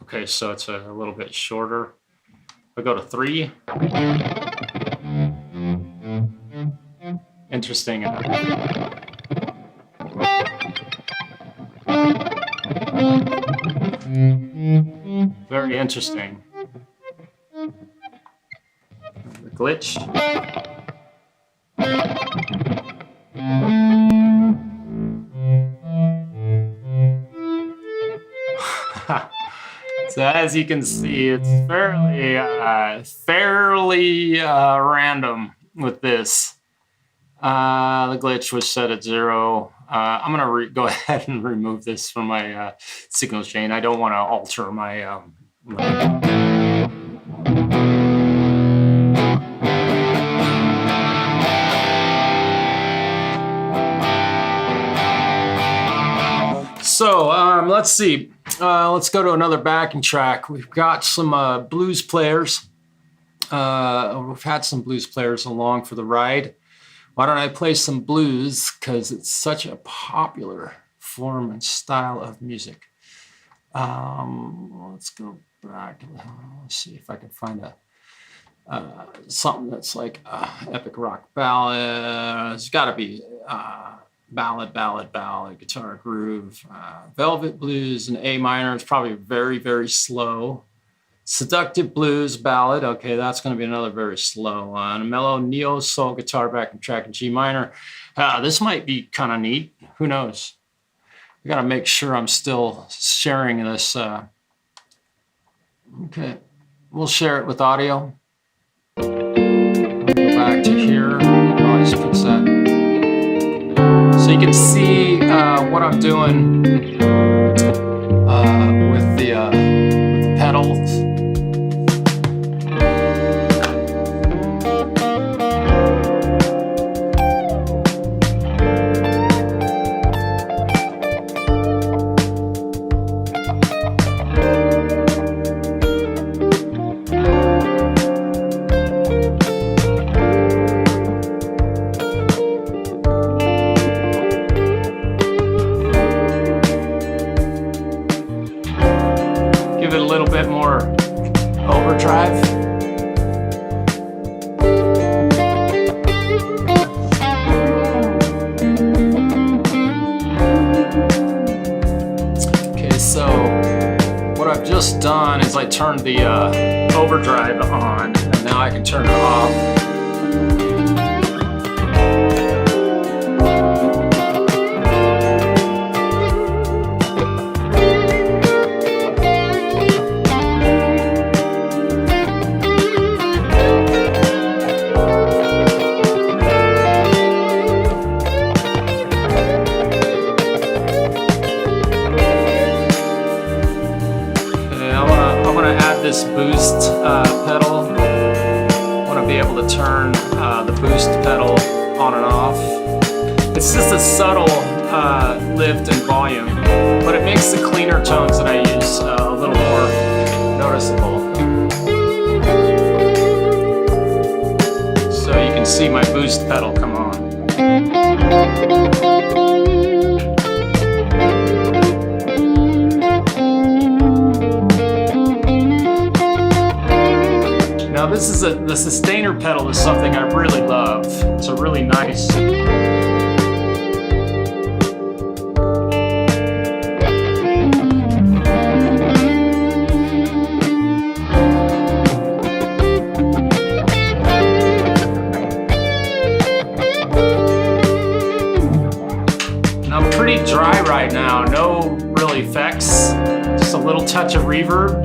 Okay, so it's a little bit shorter. We go to 3. Interesting. Very interesting. The glitch. So as you can see, it's fairly random with this. The glitch was set at 0. I'm gonna go ahead and remove this from my signal chain. I don't want to alter my. So let's see. Let's go to another backing track. We've got some blues players. We've had some blues players along for the ride. Why don't I play some blues? Because it's such a popular form and style of music. Let's go back. Let's see if I can find something that's like epic rock ballad. It's got to be ballad, guitar groove. Velvet blues in A minor is probably very, very slow. Seductive Blues Ballad. Okay, that's going to be another very slow one. A mellow neo-soul guitar backing track in G minor. This might be kind of neat. Who knows? I got to make sure I'm still sharing this. Okay, we'll share it with audio. Go back to here. I'll just fix that. So you can see what I'm doing with the pedals. Give it a little bit more overdrive. Okay, so what I've just done is I turned the overdrive on, and now I can turn it off. This boost pedal. I want to be able to turn the boost pedal on and off. It's just a subtle lift in volume, but it makes the cleaner tones that I use a little more noticeable. So you can see my boost pedal come on. Now this is the sustainer pedal is something I really love. It's a really nice. And I'm pretty dry right now, no real effects, just a little touch of reverb.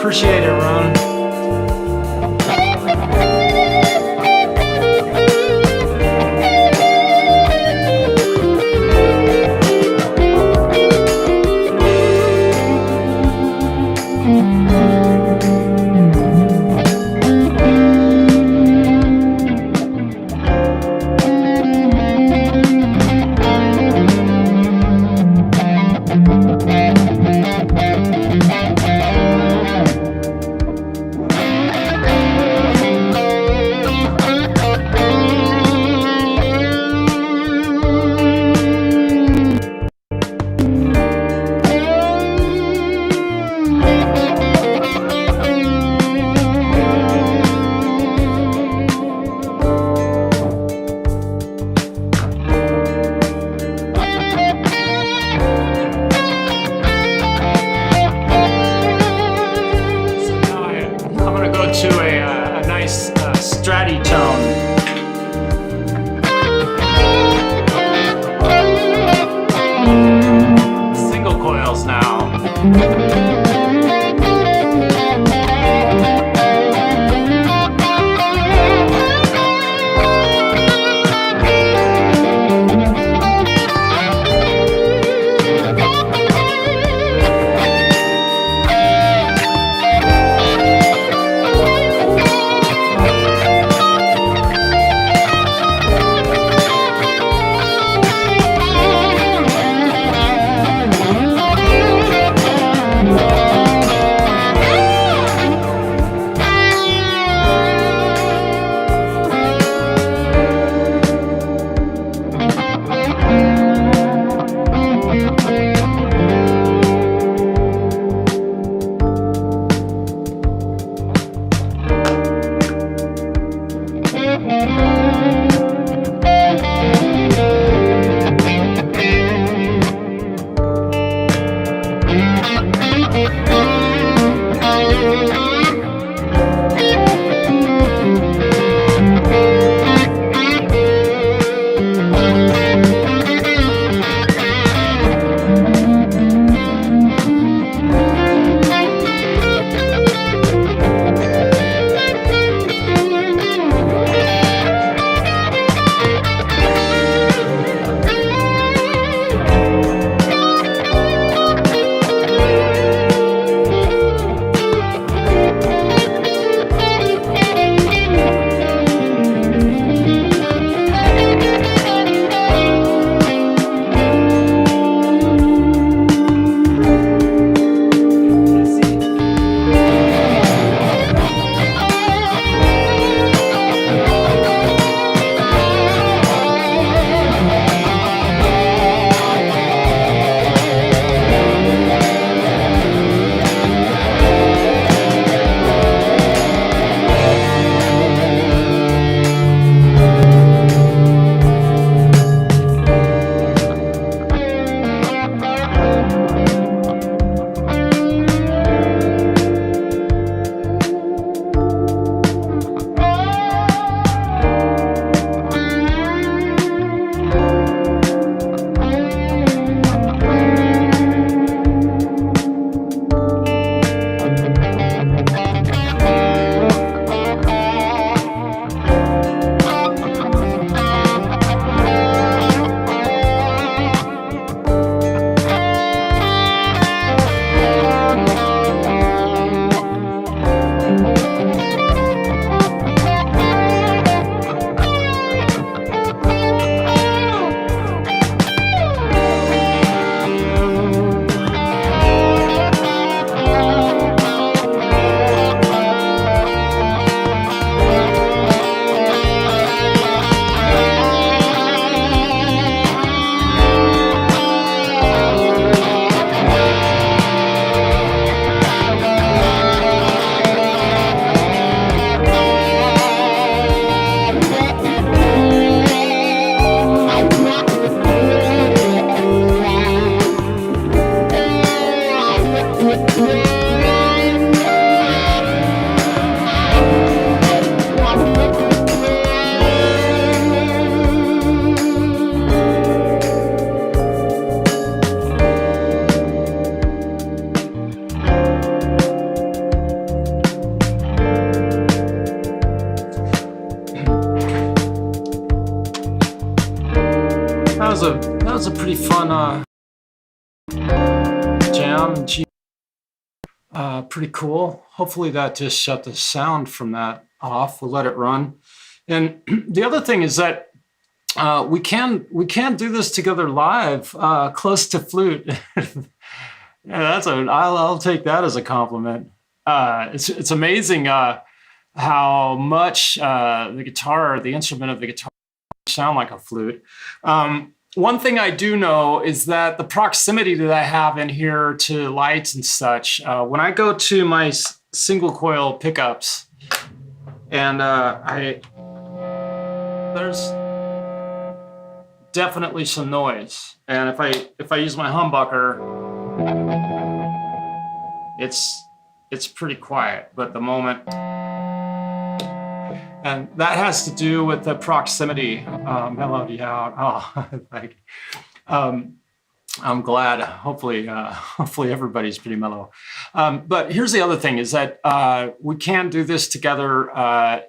Appreciate it, Ron. Single coils now. That was a pretty fun jam. Pretty cool. Hopefully that just shut the sound from that off. We'll let it run. And the other thing is that we can do this together live, close to flute. Yeah, I'll take that as a compliment. It's amazing how much the instrument of the guitar sound like a flute. One thing I do know is that the proximity that I have in here to lights and such, when I go to my single coil pickups, and there's definitely some noise. And if I use my humbucker, it's pretty quiet. But the moment, and that has to do with the proximity melody out. Oh, like, I'm glad. Hopefully, hopefully everybody's pretty mellow. But here's the other thing: is that we can do this together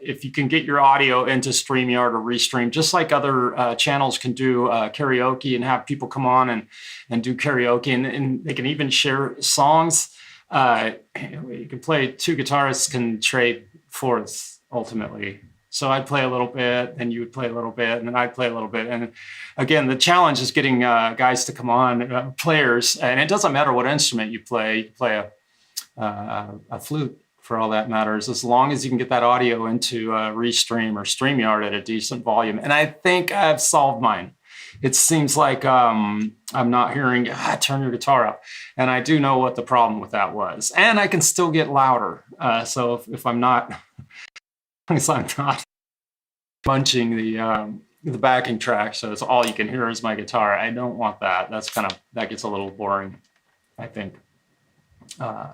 if you can get your audio into StreamYard or Restream, just like other channels can do karaoke and have people come on and do karaoke, and they can even share songs. You can play. Two guitarists can trade fourths ultimately. So I'd play a little bit, and you would play a little bit, and then I'd play a little bit. And again, the challenge is getting guys to come on, players, and it doesn't matter what instrument you play. You can play a flute for all that matters, as long as you can get that audio into Restream or StreamYard at a decent volume. And I think I've solved mine. It seems like I'm not hearing, turn your guitar up. And I do know what the problem with that was. And I can still get louder. So if I'm not... as I'm not munching the backing track, so it's all you can hear is my guitar. I don't want that. That gets a little boring, I think. Yeah.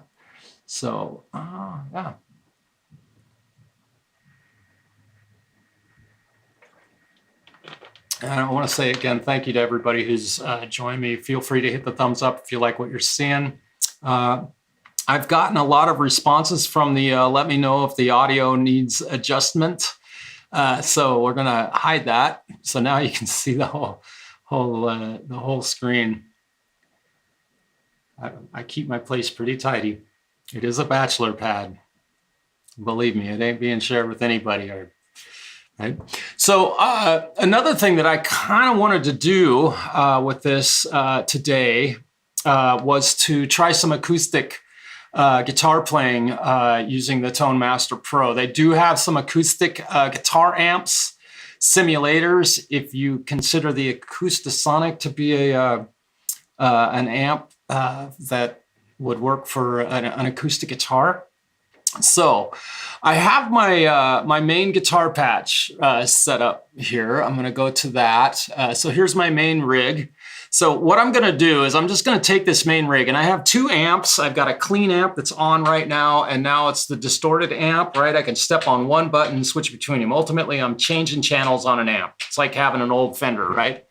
And I want to say again, thank you to everybody who's joined me. Feel free to hit the thumbs up if you like what you're seeing. I've gotten a lot of responses from the let me know if the audio needs adjustment. So we're gonna hide that. So now you can see the whole screen. I keep my place pretty tidy. It is a bachelor pad. Believe me, it ain't being shared with anybody. Right? So another thing that I kind of wanted to do with this today was to try some acoustic guitar playing using the Tone Master Pro. They do have some acoustic guitar amps, simulators. If you consider the Acoustasonic to be an amp that would work for an acoustic guitar. So I have my main guitar patch set up here. I'm going to go to that. So here's my main rig. So what I'm going to do is I'm just going to take this main rig, and I have two amps. I've got a clean amp that's on right now, and now it's the distorted amp, right? I can step on one button and switch between them. Ultimately, I'm changing channels on an amp. It's like having an old Fender, right?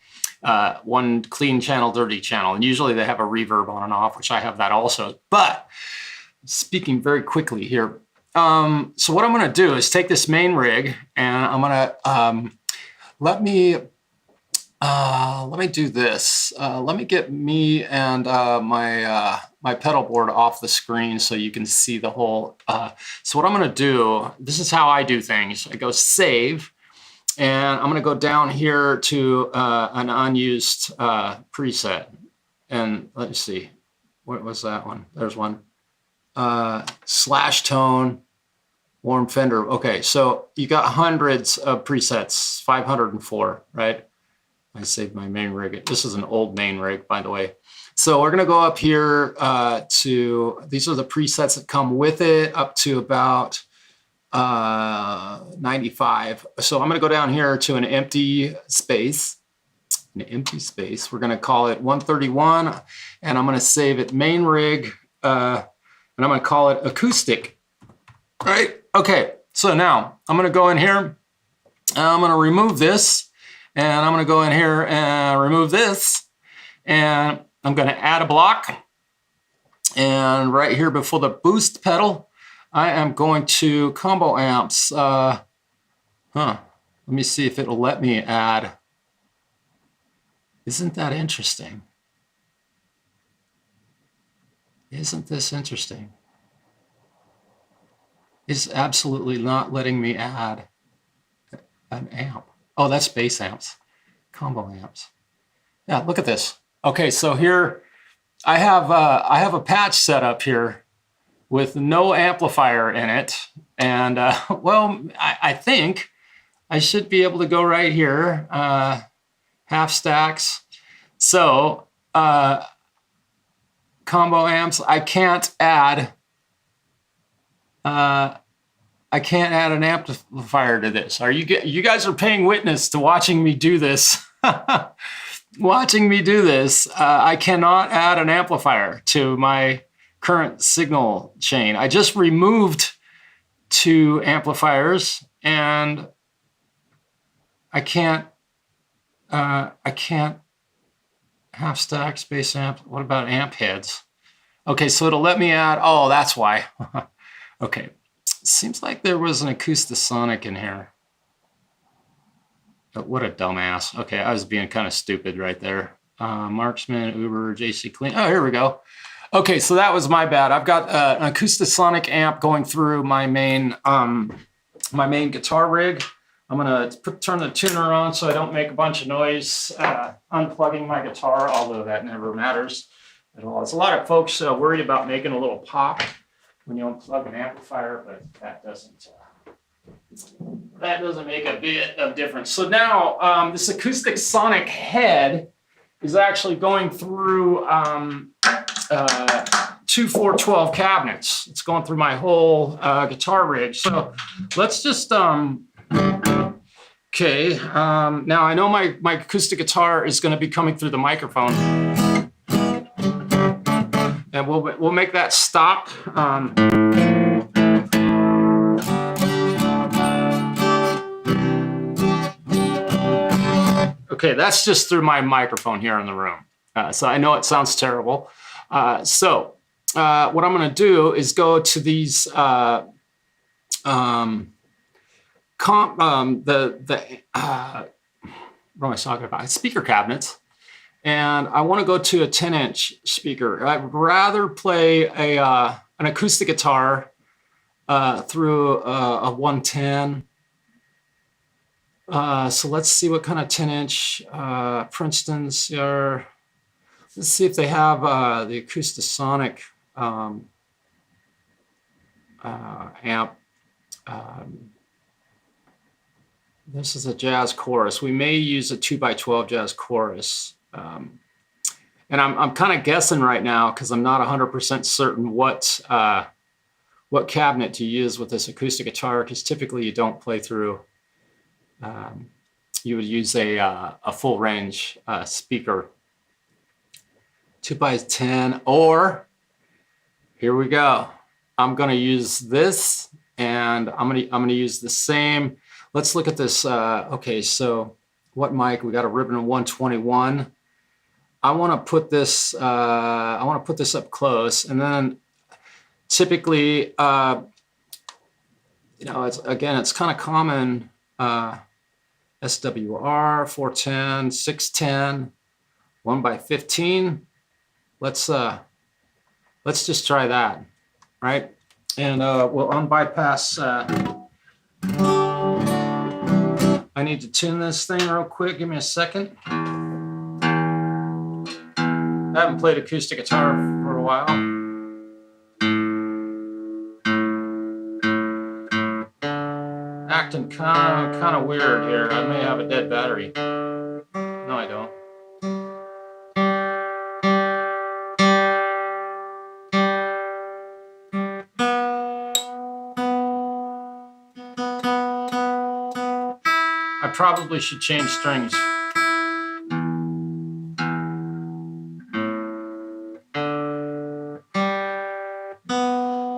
One clean channel, dirty channel. And usually they have a reverb on and off, which I have that also. But speaking very quickly here, so what I'm going to do is take this main rig, and I'm going to let me do this. Let me get me and my pedal board off the screen so you can see the whole. So what I'm going to do, this is how I do things. I go save, and I'm going to go down here to an unused preset. And let's see, what was that one? There's one. Slash tone, warm Fender. Okay, so you got hundreds of presets, 504, right? I saved my main rig. This is an old main rig, by the way. So we're going to go up here to, these are the presets that come with it, up to about 95. So I'm going to go down here to an empty space. We're going to call it 131, and I'm going to save it main rig, and I'm going to call it acoustic. All right? Okay, so now I'm going to go in here, and I'm going to remove this. And I'm going to go in here and remove this. And I'm going to add a block. And right here before the boost pedal, I am going to combo amps. Let me see if it'll let me add. Isn't that interesting? Isn't this interesting? It's absolutely not letting me add an amp. Oh, that's bass amps, combo amps. Yeah, look at this. Okay, so here I have a patch set up here with no amplifier in it, and well, I think I should be able to go right here, half stacks. So combo amps, I can't add an amplifier to this. You guys are paying witness to watching me do this. Watching me do this, I cannot add an amplifier to my current signal chain. I just removed two amplifiers, and I can't half stack space amp. What about amp heads? Okay, so it'll let me add, oh, that's why. Okay, seems like there was an Acoustasonic in here. But what a dumbass. Okay, I was being kind of stupid right there. Marksman, Uber, JC Clean. Oh, here we go. Okay, so that was my bad. I've got an Acoustasonic amp going through my main guitar rig. I'm gonna turn the tuner on so I don't make a bunch of noise unplugging my guitar, although that never matters at all. There's a lot of folks worried about making a little pop when you unplug an amplifier, but that doesn't make a bit of difference. So now this Acoustasonic head is actually going through 2 412 cabinets. It's going through my whole guitar rig. So let's just okay, now I know my acoustic guitar is going to be coming through the microphone, and we'll make that stop. Okay, that's just through my microphone here in the room. So I know it sounds terrible. So what I'm going to do is go to these what am I talking about? Speaker cabinets, and I want to go to a 10-inch speaker. I'd rather play an acoustic guitar through a 110. So let's see what kind of 10-inch Princeton's are. Let's see if they have the Acoustasonic amp. This is a jazz chorus. We may use a 2x12 jazz chorus. And I'm kind of guessing right now because I'm not 100% certain what cabinet to use with this acoustic guitar, because typically you don't play through. You would use a full range speaker. 2x10, or here we go. I'm going to use this, and I'm going to use the same. Let's look at this. Okay, so what mic? We got a Ribbon 121. I want to put this. I want to put this up close, and then typically, you know, it's kind of common. SWR 410, 610, 1x15. Let's just try that, right? And we'll unbypass. I need to tune this thing real quick. Give me a second. I haven't played acoustic guitar for a while. Acting kind of weird here. I may have a dead battery. No, I don't. I probably should change strings.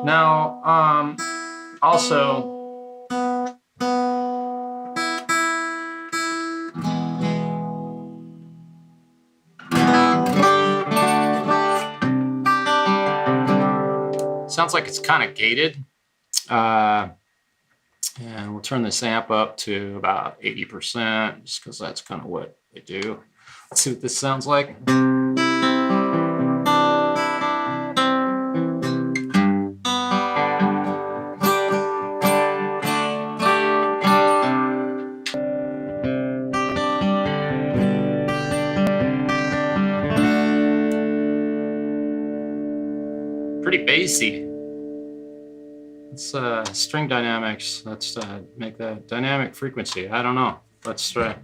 Now, also, sounds like it's kind of gated. And we'll turn this amp up to about 80%, just because that's kind of what they do. Let's see what this sounds like. Pretty bassy. Let's string dynamics. Let's make that dynamic frequency. I don't know. Let's try.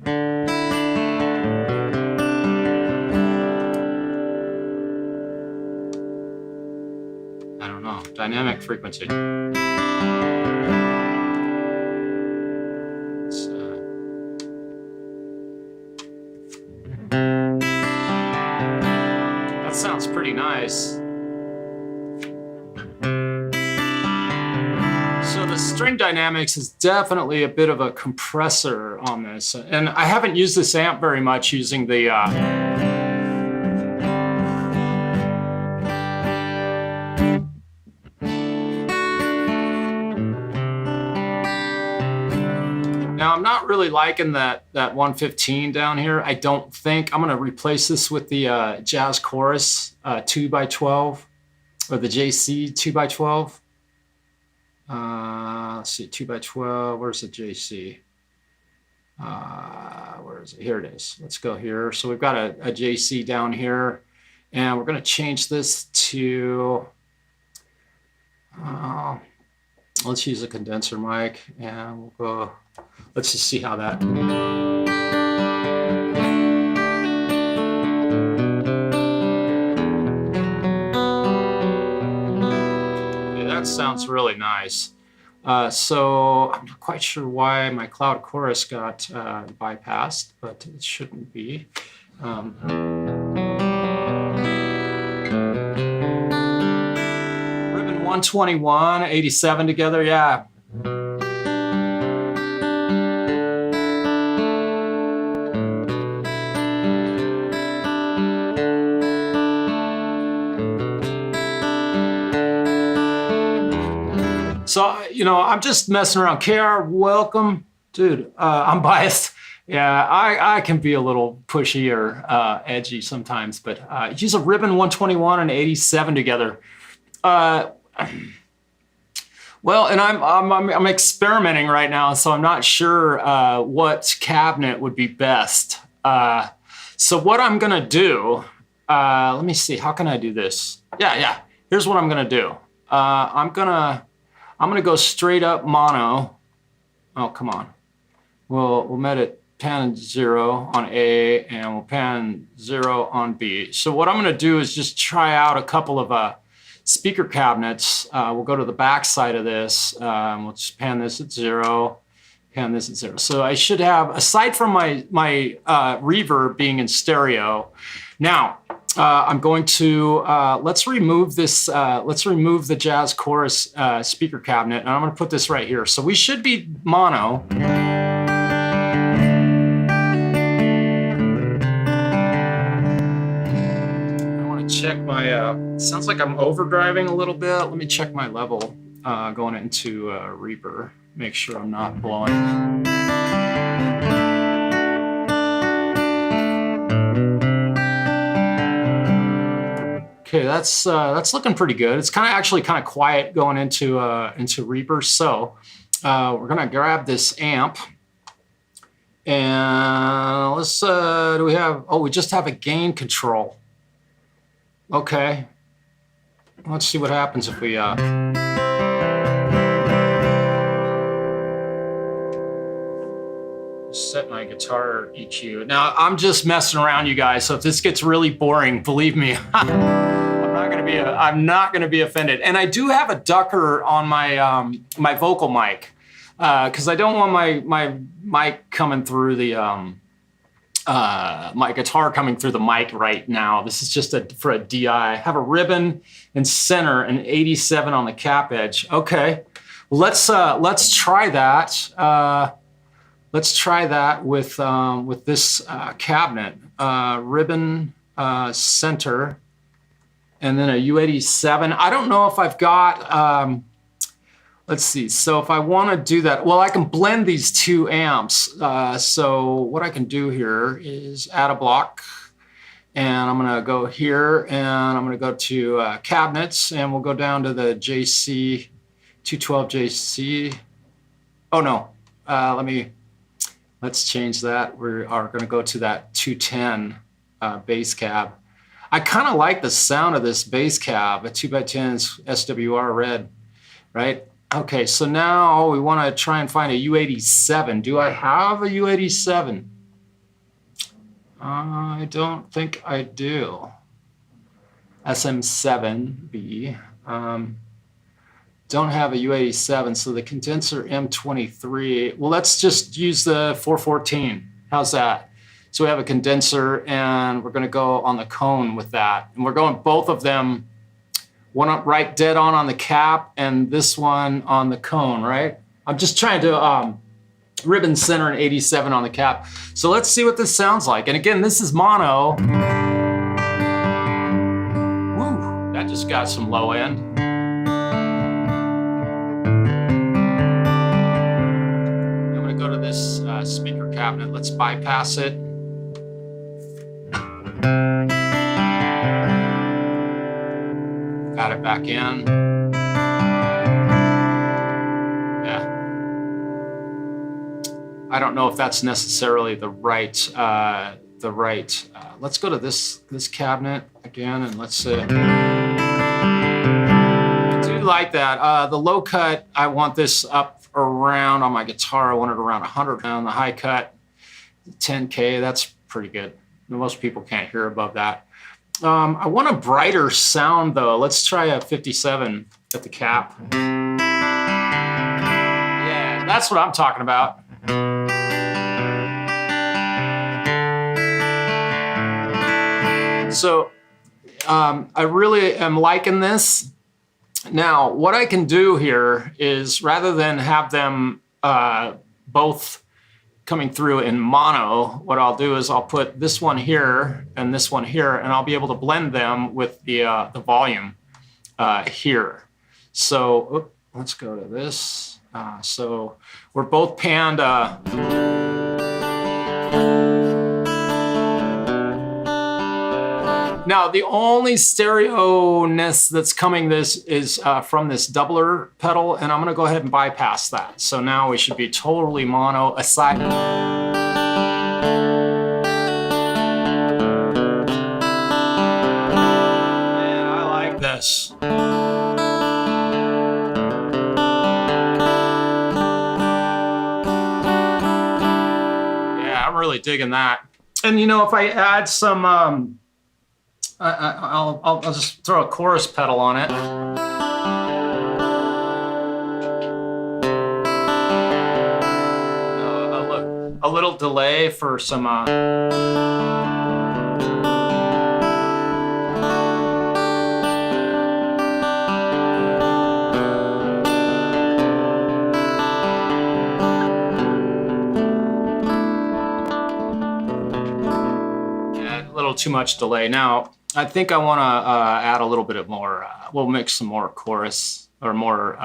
I don't know. Dynamic frequency. That sounds pretty nice. So the string dynamics is definitely a bit of a compressor on this, and I haven't used this amp very much using the Now I'm not really liking that 115 down here. I don't think. I'm gonna replace this with the Jazz Chorus 2x12, or the JC 2x12. Let's see, 2x12, where's the JC? Where is it? Here it is. Let's go here. So we've got a JC down here, and we're gonna change this to, let's use a condenser mic, and we'll go, let's just see how that. Okay, that sounds really nice. So I'm not quite sure why my cloud chorus got bypassed, but it shouldn't be. Ribbon 121, 87 together, yeah. So, you know, I'm just messing around. KR, welcome. Dude, I'm biased. Yeah, I can be a little pushy or edgy sometimes, but use a Ribbon 121 and 87 together. Well, and I'm experimenting right now, so I'm not sure what cabinet would be best. So what I'm gonna do, let me see, how can I do this? Yeah, here's what I'm gonna do. I'm gonna go straight up mono. Oh, come on. We'll met it pan 0 on A, and we'll pan 0 on B. So what I'm gonna do is just try out a couple of speaker cabinets. We'll go to the back side of this. We'll just pan this at 0, pan this at 0. So I should have, aside from my reverb being in stereo, now, I'm going to, let's remove this, let's remove the Jazz Chorus speaker cabinet, and I'm gonna put this right here. So we should be mono. I wanna check my, sounds like I'm overdriving a little bit. Let me check my level going into Reaper, make sure I'm not blowing. Okay, that's looking pretty good. It's actually kind of quiet going into Reaper. So we're gonna grab this amp, and let's do we have? Oh, we just have a gain control. Okay, let's see what happens if we. Set my guitar EQ. Now I'm just messing around, you guys. So if this gets really boring, believe me, I'm not gonna be offended. And I do have a ducker on my my vocal mic because I don't want my mic coming through the my guitar coming through the mic right now. This is just for a DI. I have a ribbon in center and 87 on the cap edge. Okay, well, let's try that. Let's try that with this cabinet, ribbon center, and then a U87. I don't know if I've got, let's see. So if I want to do that, well, I can blend these two amps. So what I can do here is add a block, and I'm gonna go here, and I'm gonna go to cabinets, and we'll go down to the JC 212 JC. Oh no, let's change that. We are going to go to that 210 bass cab. I kind of like the sound of this bass cab, a 2x10 SWR red, right? Okay, so now we want to try and find a U87. Do I have a U87? I don't think I do. SM7B. Don't have a U87, so the condenser M23. Well, let's just use the 414. How's that? So we have a condenser, and we're gonna go on the cone with that. And we're going both of them, one up right dead on the cap, and this one on the cone, right? I'm just trying to ribbon center and 87 on the cap. So let's see what this sounds like. And again, this is mono. Woo, that just got some low end. Go to this cabinet. Let's bypass it. Got it back in. Yeah. I don't know if that's necessarily the right, let's go to this cabinet again, and let's I do like that. The low cut, I want this up around, on my guitar, I want it around 100. On the high cut, 10K, that's pretty good. Most people can't hear above that. I want a brighter sound though. Let's try a 57 at the cap. Yeah, that's what I'm talking about. So I really am liking this. Now, what I can do here is, rather than have them both coming through in mono, what I'll do is I'll put this one here and this one here, and I'll be able to blend them with the volume here. So let's go to this. So we're both panned. Now, the only stereo-ness that's coming this is from this doubler pedal, and I'm gonna go ahead and bypass that. So now we should be totally mono aside. Man, I like this. Yeah, I'm really digging that. And you know, if I add some, I'll just throw a chorus pedal on it. A little delay for some. Yeah, a little too much delay. Now, I think I want to add a little bit of more, we'll mix some more chorus or more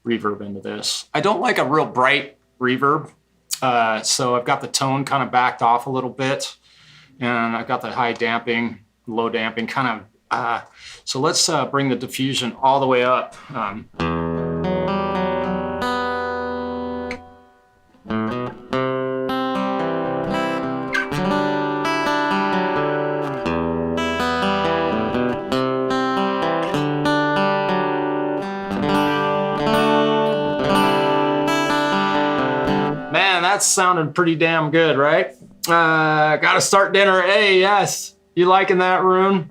reverb into this. I don't like a real bright reverb, so I've got the tone kind of backed off a little bit, and I've got the high damping, low damping kind of, so let's bring the diffusion all the way up. That's sounding pretty damn good, right? Gotta start dinner. Hey, yes. You liking that, Rune?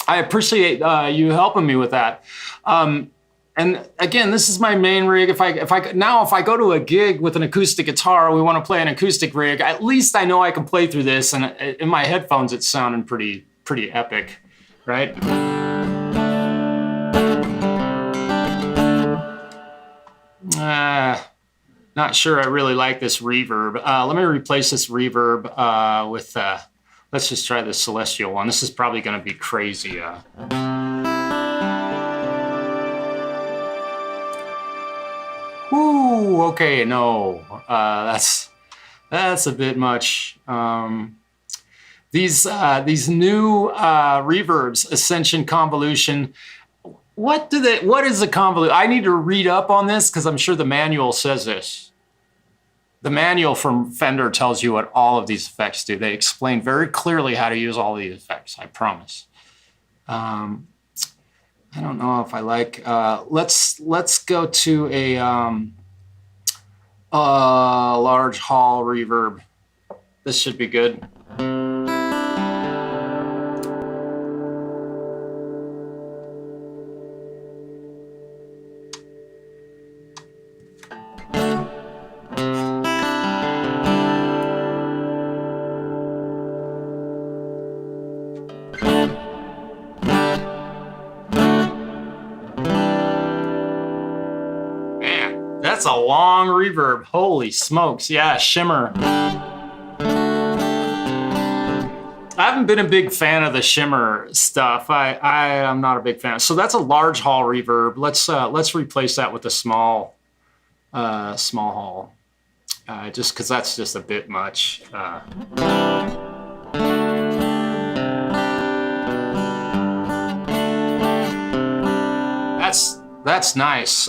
I appreciate you helping me with that. And again, this is my main rig. If I go to a gig with an acoustic guitar, we want to play an acoustic rig, at least I know I can play through this, and in my headphones it's sounding pretty epic, right? Not sure I really like this reverb. Let me replace this reverb with, let's just try the Celestial one. This is probably gonna be crazy. Ooh, okay, no, that's a bit much. These new reverbs, Ascension Convolution, what is a convolution? I need to read up on this because I'm sure the manual says this. The manual from Fender tells you what all of these effects do. They explain very clearly how to use all these effects, I promise. I don't know if I like, let's go to a large hall reverb. This should be good. That's a long reverb. Holy smokes. Yeah, shimmer. I haven't been a big fan of the shimmer stuff. I'm not a big fan. So that's a large hall reverb. Let's replace that with a small hall. just because that's just a bit much. That's nice.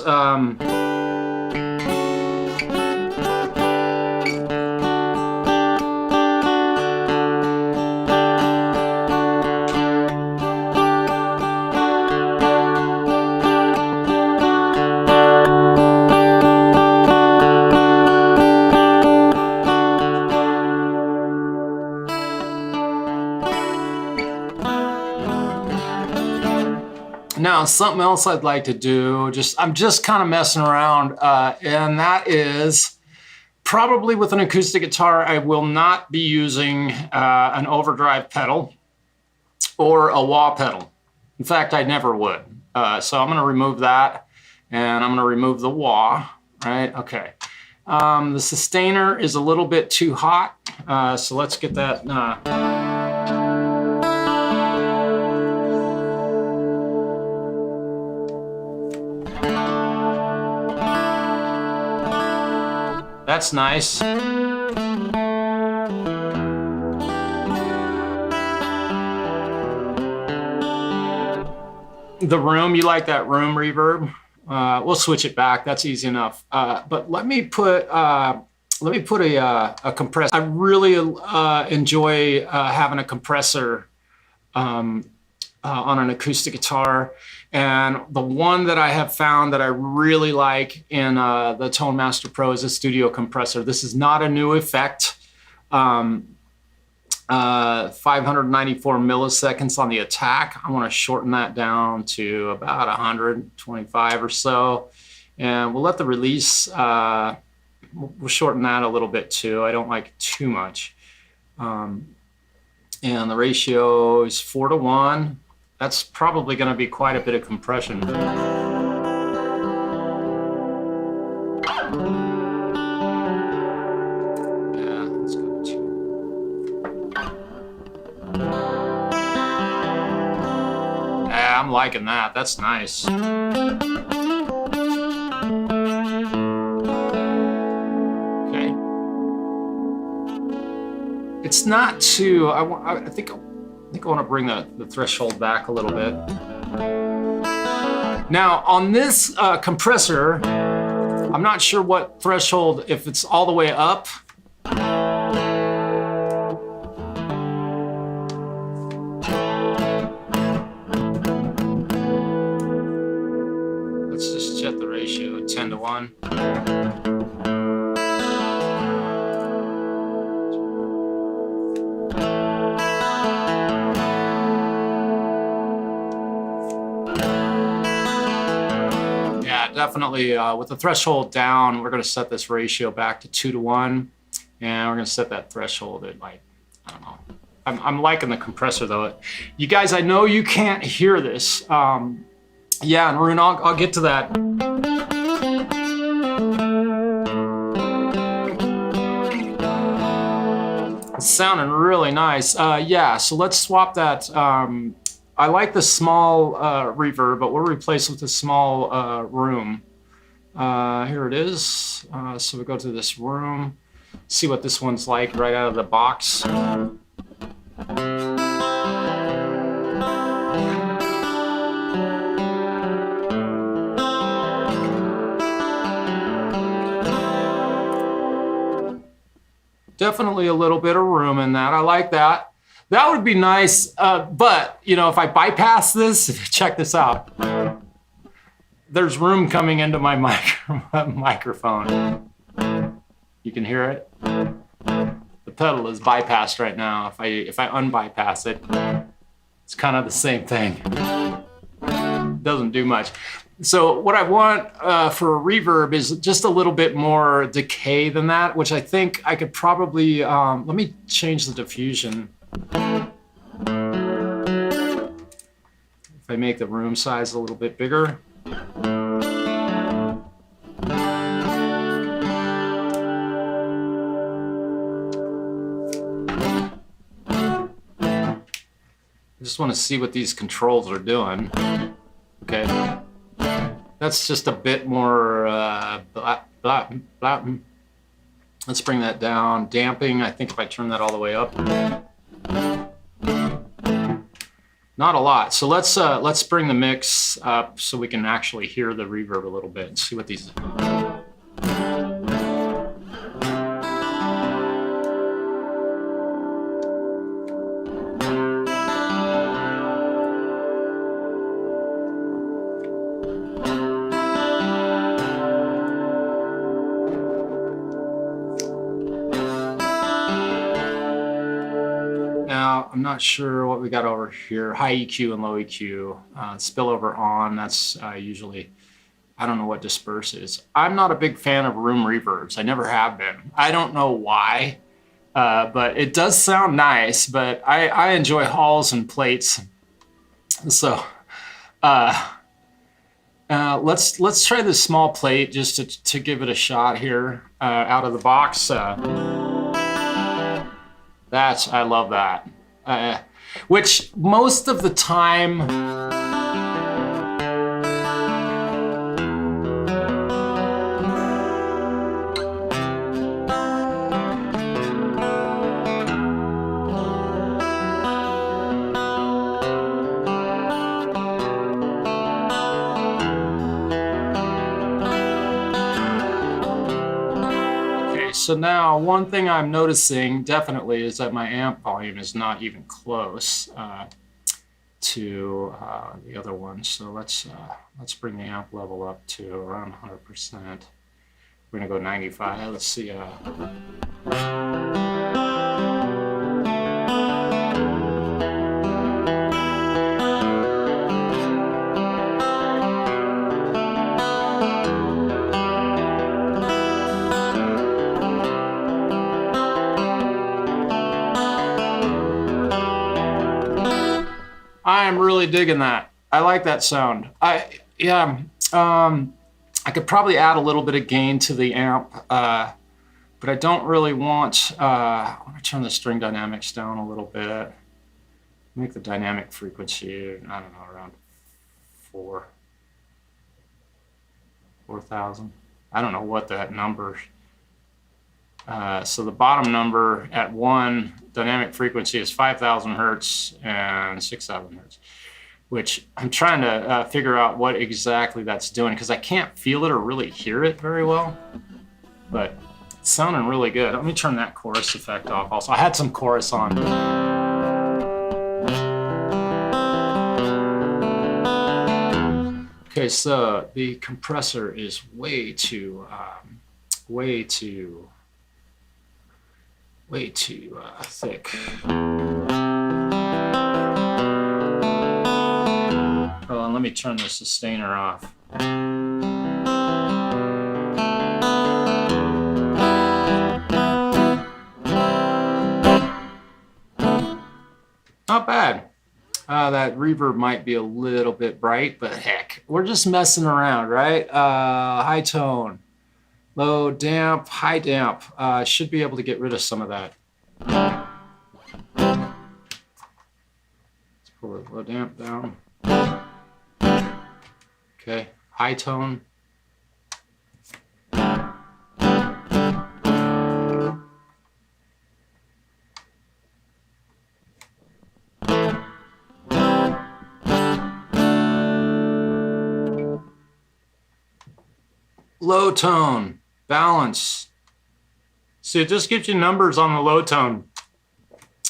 Now, something else I'd like to do, I'm just kind of messing around, and that is probably with an acoustic guitar, I will not be using an overdrive pedal or a wah pedal. In fact, I never would. So I'm going to remove that, and I'm going to remove the wah, right? Okay. The sustainer is a little bit too hot, so let's get that. That's nice. The room, you like that room reverb? We'll switch it back. That's easy enough. But let me put a compressor. I really enjoy having a compressor on an acoustic guitar. And the one that I have found that I really like in the Tone Master Pro is a studio compressor. This is not a new effect. 594 milliseconds on the attack. I want to shorten that down to about 125 or so. And we'll let the release, we'll shorten that a little bit too. I don't like it too much. And the ratio is 4:1. That's probably going to be quite a bit of compression. Yeah, let's go to. Yeah, I'm liking that. That's nice. Okay. It's not too. I think I want to bring the threshold back a little bit. Now, on this compressor, I'm not sure what threshold, if it's all the way up. Let's just check the ratio, 10:1. Definitely, with the threshold down, we're going to set this ratio back to 2:1, and we're going to set that threshold at, like, I don't know. I'm liking the compressor though. You guys, I know you can't hear this. Yeah, and Rune, I'll get to that. It's sounding really nice. Yeah, so let's swap that. I like the small reverb, but we'll replace it with a small room. Here it is. So we go to this room, see what this one's like right out of the box. Definitely a little bit of room in that. I like that. That would be nice, but you know, if I bypass this, check this out. There's room coming into my microphone. You can hear it. The pedal is bypassed right now. If I unbypass it, it's kind of the same thing. Doesn't do much. So what I want for a reverb is just a little bit more decay than that, which I think I could probably, let me change the diffusion. If I make the room size a little bit bigger. I just want to see what these controls are doing. Okay. That's just a bit more Let's bring that down. Damping, I think if I turn that all the way up. Not a lot. So let's bring the mix up so we can actually hear the reverb a little bit and see what these. Now, I'm not sure what we got over here. High EQ and low EQ. Spillover on, that's usually, I don't know what disperse is. I'm not a big fan of room reverbs. I never have been. I don't know why, but it does sound nice, but I enjoy halls and plates. So let's try this small plate just to give it a shot here out of the box. I love that. Which most of the time, so now one thing I'm noticing definitely is that my amp volume is not even close to the other one. So let's bring the amp level up to around 100%. We're gonna go 95. Let's see. I'm really digging that. I like that sound. I could probably add a little bit of gain to the amp, but I don't really want. I want to turn the string dynamics down a little bit. Make the dynamic frequency, I don't know, around 4,000. I don't know what that number. So the bottom number at 1 dynamic frequency is 5,000 hertz and 6,000 hertz, which I'm trying to figure out what exactly that's doing because I can't feel it or really hear it very well, but it's sounding really good. Let me turn that chorus effect off also. I had some chorus on. Okay, so the compressor is way too thick. Oh, and let me turn the sustainer off. Not bad. That reverb might be a little bit bright, but heck, we're just messing around, right? High tone. Low damp, high damp. Should be able to get rid of some of that. Let's pull the low damp down. Okay, high tone. Low tone, balance. See, it just gives you numbers on the low tone,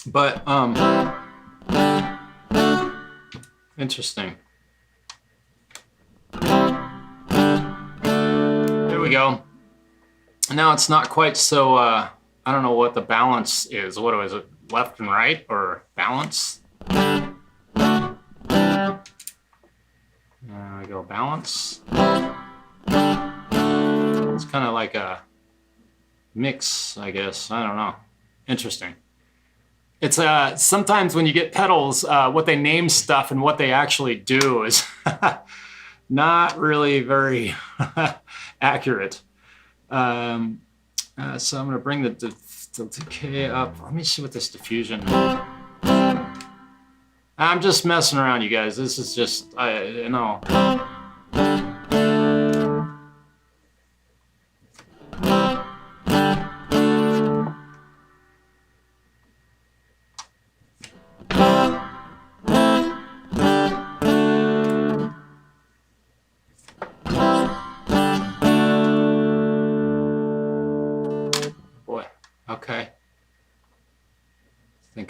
but interesting. There we go. Now it's not quite so, I don't know what the balance is. What is it, left and right or balance? There we go, balance. It's kind of like a mix, I guess. I don't know. Interesting. It's sometimes when you get pedals, what they name stuff and what they actually do is not really very accurate. So I'm going to bring the decay up. Let me see what this diffusion. I'm just messing around, you guys. This is just, you know.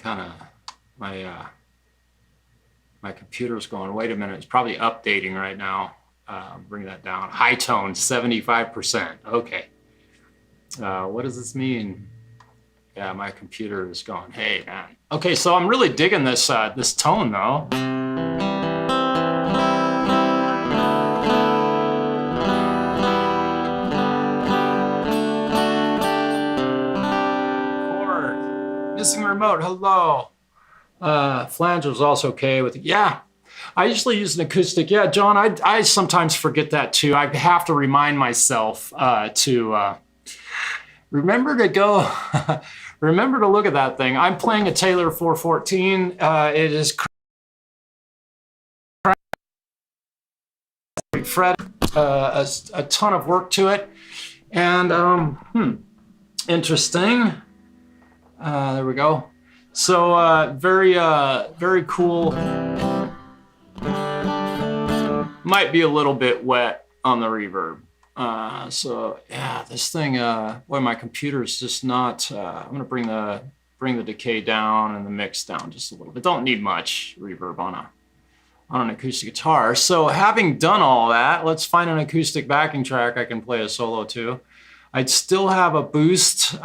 kind of my computer's going, wait a minute, it's probably updating right now. Bring that down. High tone, 75%. Okay. What does this mean? Yeah, my computer is going, hey, man. Okay, so I'm really digging this this tone, though. Chord. Missing remote, hello. Flanger is also okay with it. Yeah, I usually use an acoustic. Yeah, John, I sometimes forget that too. I have to remind myself to remember to go, remember to look at that thing. I'm playing a Taylor 414. It is fretted, a ton of work to it. And interesting. There we go. So very cool. Might be a little bit wet on the reverb. So yeah, this thing, boy, my computer's just not, I'm gonna bring the decay down and the mix down just a little bit. Don't need much reverb on an acoustic guitar. So having done all that, let's find an acoustic backing track I can play a solo to. I'd still have a boost,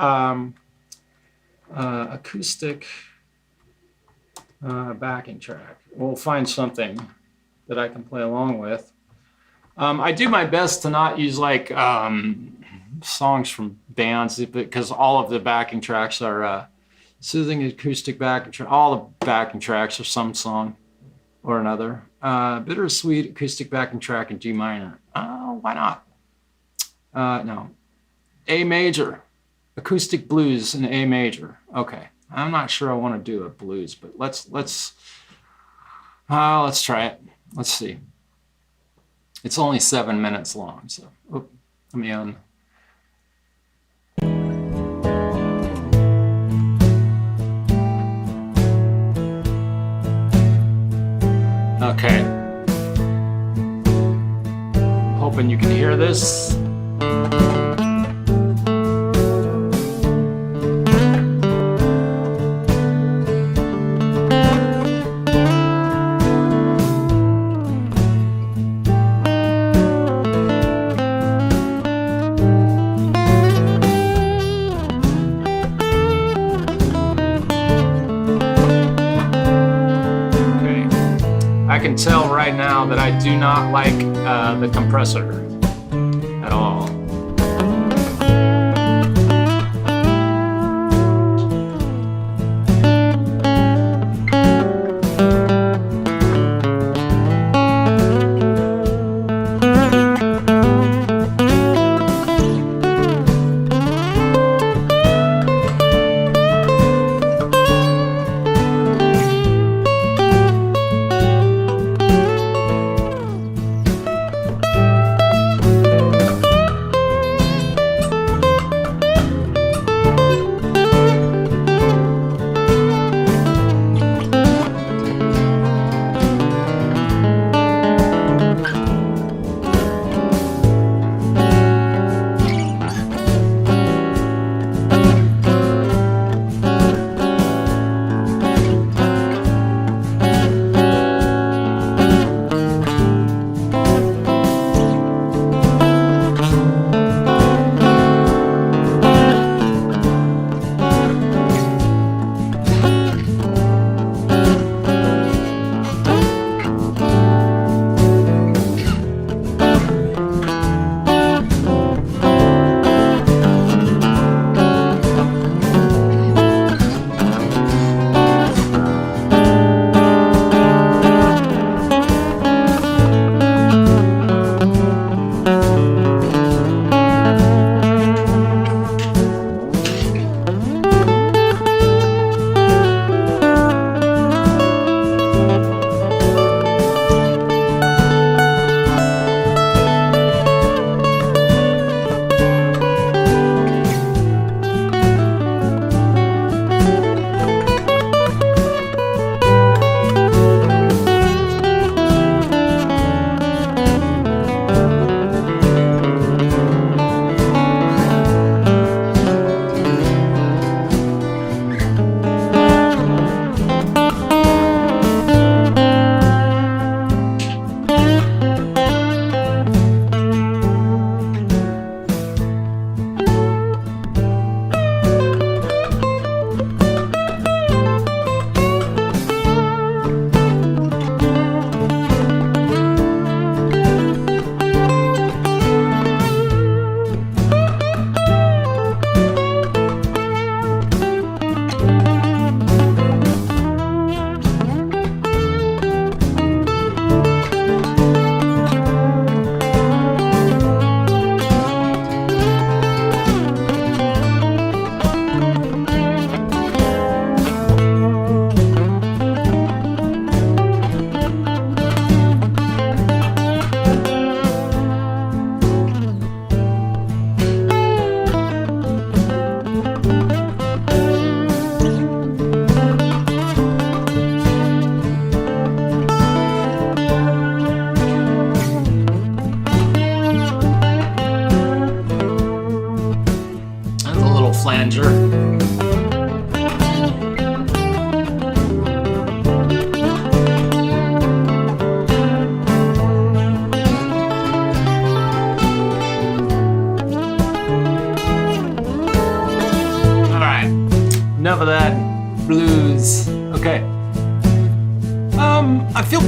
acoustic backing track. We'll find something that I can play along with. I do my best to not use like songs from bands because all of the backing tracks are soothing acoustic backing track. All the backing tracks are some song or another. Bittersweet acoustic backing track in G minor. Why not? No. A major. Acoustic blues in A major. Okay. I'm not sure I want to do a blues, but let's try it. Let's see. It's only 7 minutes long, so let me Okay. Hoping you can hear this. I can tell right now that I do not like the compressor at all.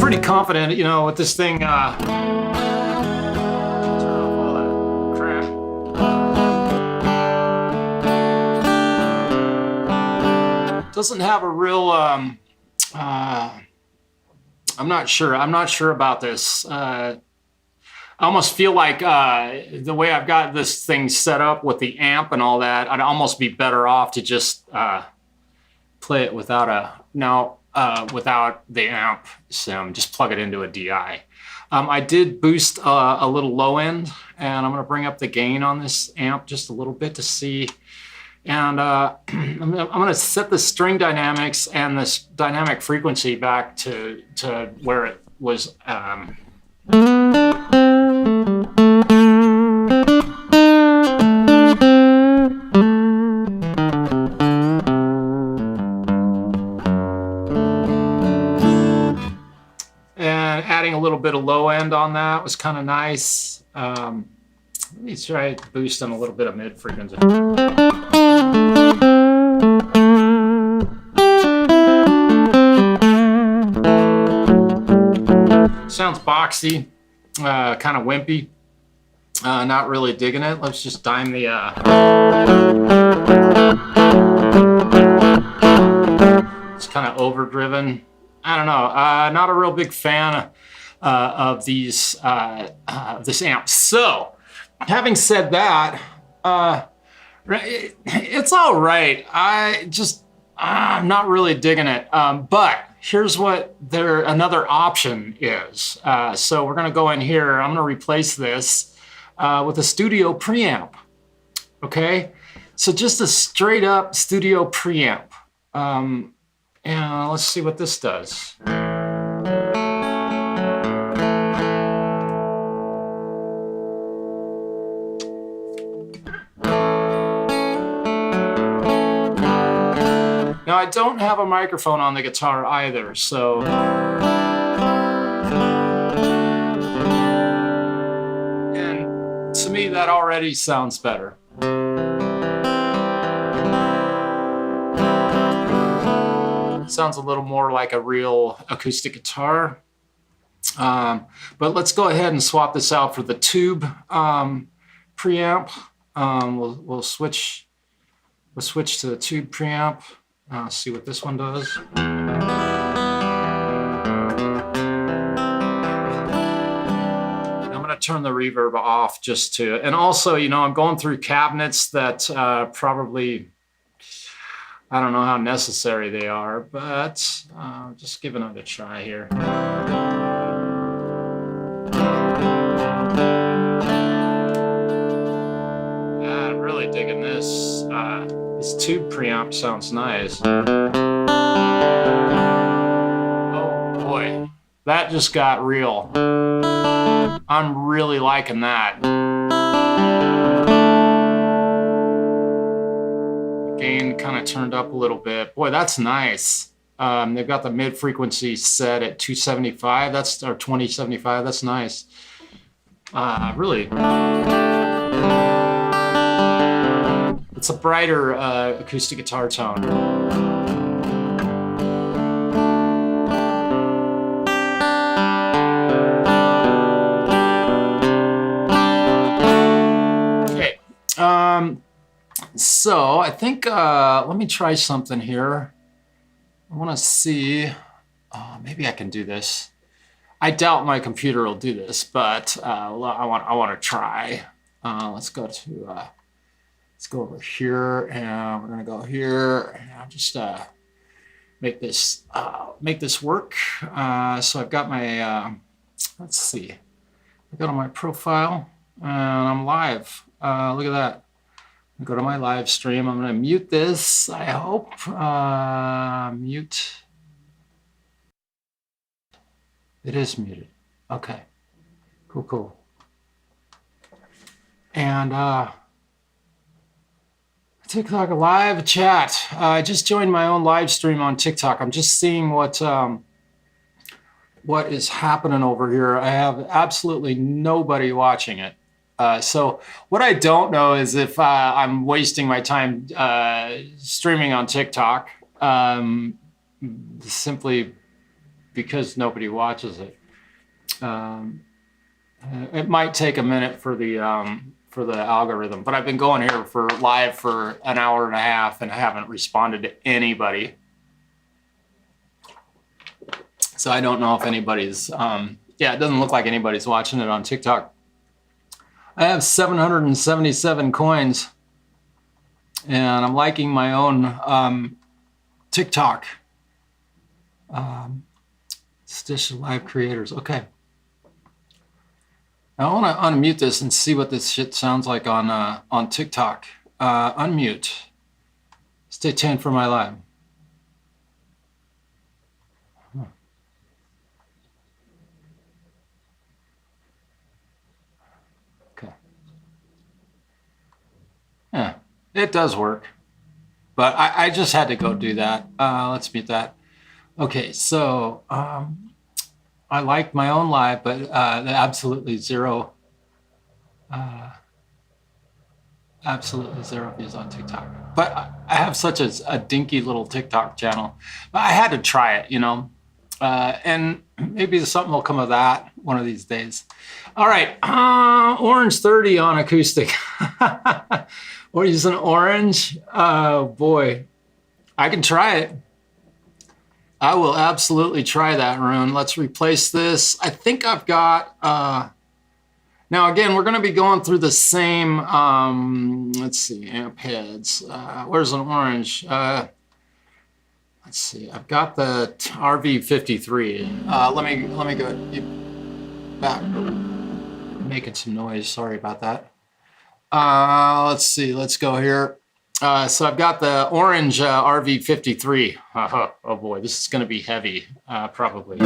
pretty confident, you know, with this thing. Turn off all that crap. Doesn't have a real. I'm not sure. I'm not sure about this. I almost feel like the way I've got this thing set up with the amp and all that, I'd almost be better off to just play it without without the amp sim. Just plug it into a DI. I did boost a little low end, and I'm going to bring up the gain on this amp just a little bit to see. And I'm going to set the string dynamics and this dynamic frequency back to where it was. And adding a little bit of low end on that was kind of nice. Let me try boosting a little bit of mid frequency. Sounds boxy, kind of wimpy. Not really digging it. Let's just dime the. It's kind of overdriven. I don't know. Not a real big fan of these this amp. So, having said that, it's all right. I'm not really digging it. But here's what another option is. So we're gonna go in here. I'm gonna replace this with a studio preamp. Okay, so just a straight up studio preamp. And let's see what this does. Now, I don't have a microphone on the guitar either, so. And to me, that already sounds better. Sounds a little more like a real acoustic guitar. But let's go ahead and swap this out for the tube preamp. We'll switch to the tube preamp. See what this one does. I'm gonna turn the reverb off just to, and also, you know, I'm going through cabinets that probably, I don't know how necessary they are, but just giving it a try here. I'm really digging this. This tube preamp sounds nice. Oh boy, that just got real. I'm really liking that. Gain kind of turned up a little bit. Boy, that's nice. They've got the mid frequency set at 275. Or 2075. That's nice. Really. It's a brighter acoustic guitar tone. Okay. So I think, let me try something here. I want to see, maybe I can do this. I doubt my computer will do this, but I want to try. Let's go over here, and we're gonna go here, and I'll just make this work. So I've got my, let's see, I go to my profile, and I'm live. Look at that. I go to my live stream. I'm gonna mute this, I hope. Mute. It is muted. Okay. Cool. And TikTok live chat. I just joined my own live stream on TikTok. I'm just seeing what is happening over here. I have absolutely nobody watching it. So what I don't know is if I'm wasting my time streaming on TikTok simply because nobody watches it. It might take a minute for the algorithm, but I've been going here for live for an hour and a half and I haven't responded to anybody. So I don't know if anybody's, yeah, it doesn't look like anybody's watching it on TikTok. I have 777 coins and I'm liking my own TikTok. Stitch Live Creators, okay. Now I want to unmute this and see what this shit sounds like on TikTok. Unmute. Stay tuned for my live. Okay. Yeah, it does work. But I just had to go do that. Let's mute that. Okay, so I like my own live, but absolutely zero views on TikTok. But I have such a dinky little TikTok channel. I had to try it, you know, and maybe something will come of that one of these days. All right, Orange 30 on acoustic. We're using Orange. Oh boy, I can try it. I will absolutely try that, Rune. Let's replace this. I think I've got, now again, we're gonna be going through the same, let's see, amp heads. Where's an Orange? Let's see, I've got the RV53. Let me go back, making some noise, sorry about that. Let's see, let's go here. So I've got the Orange RV53. Oh boy, this is going to be heavy, probably.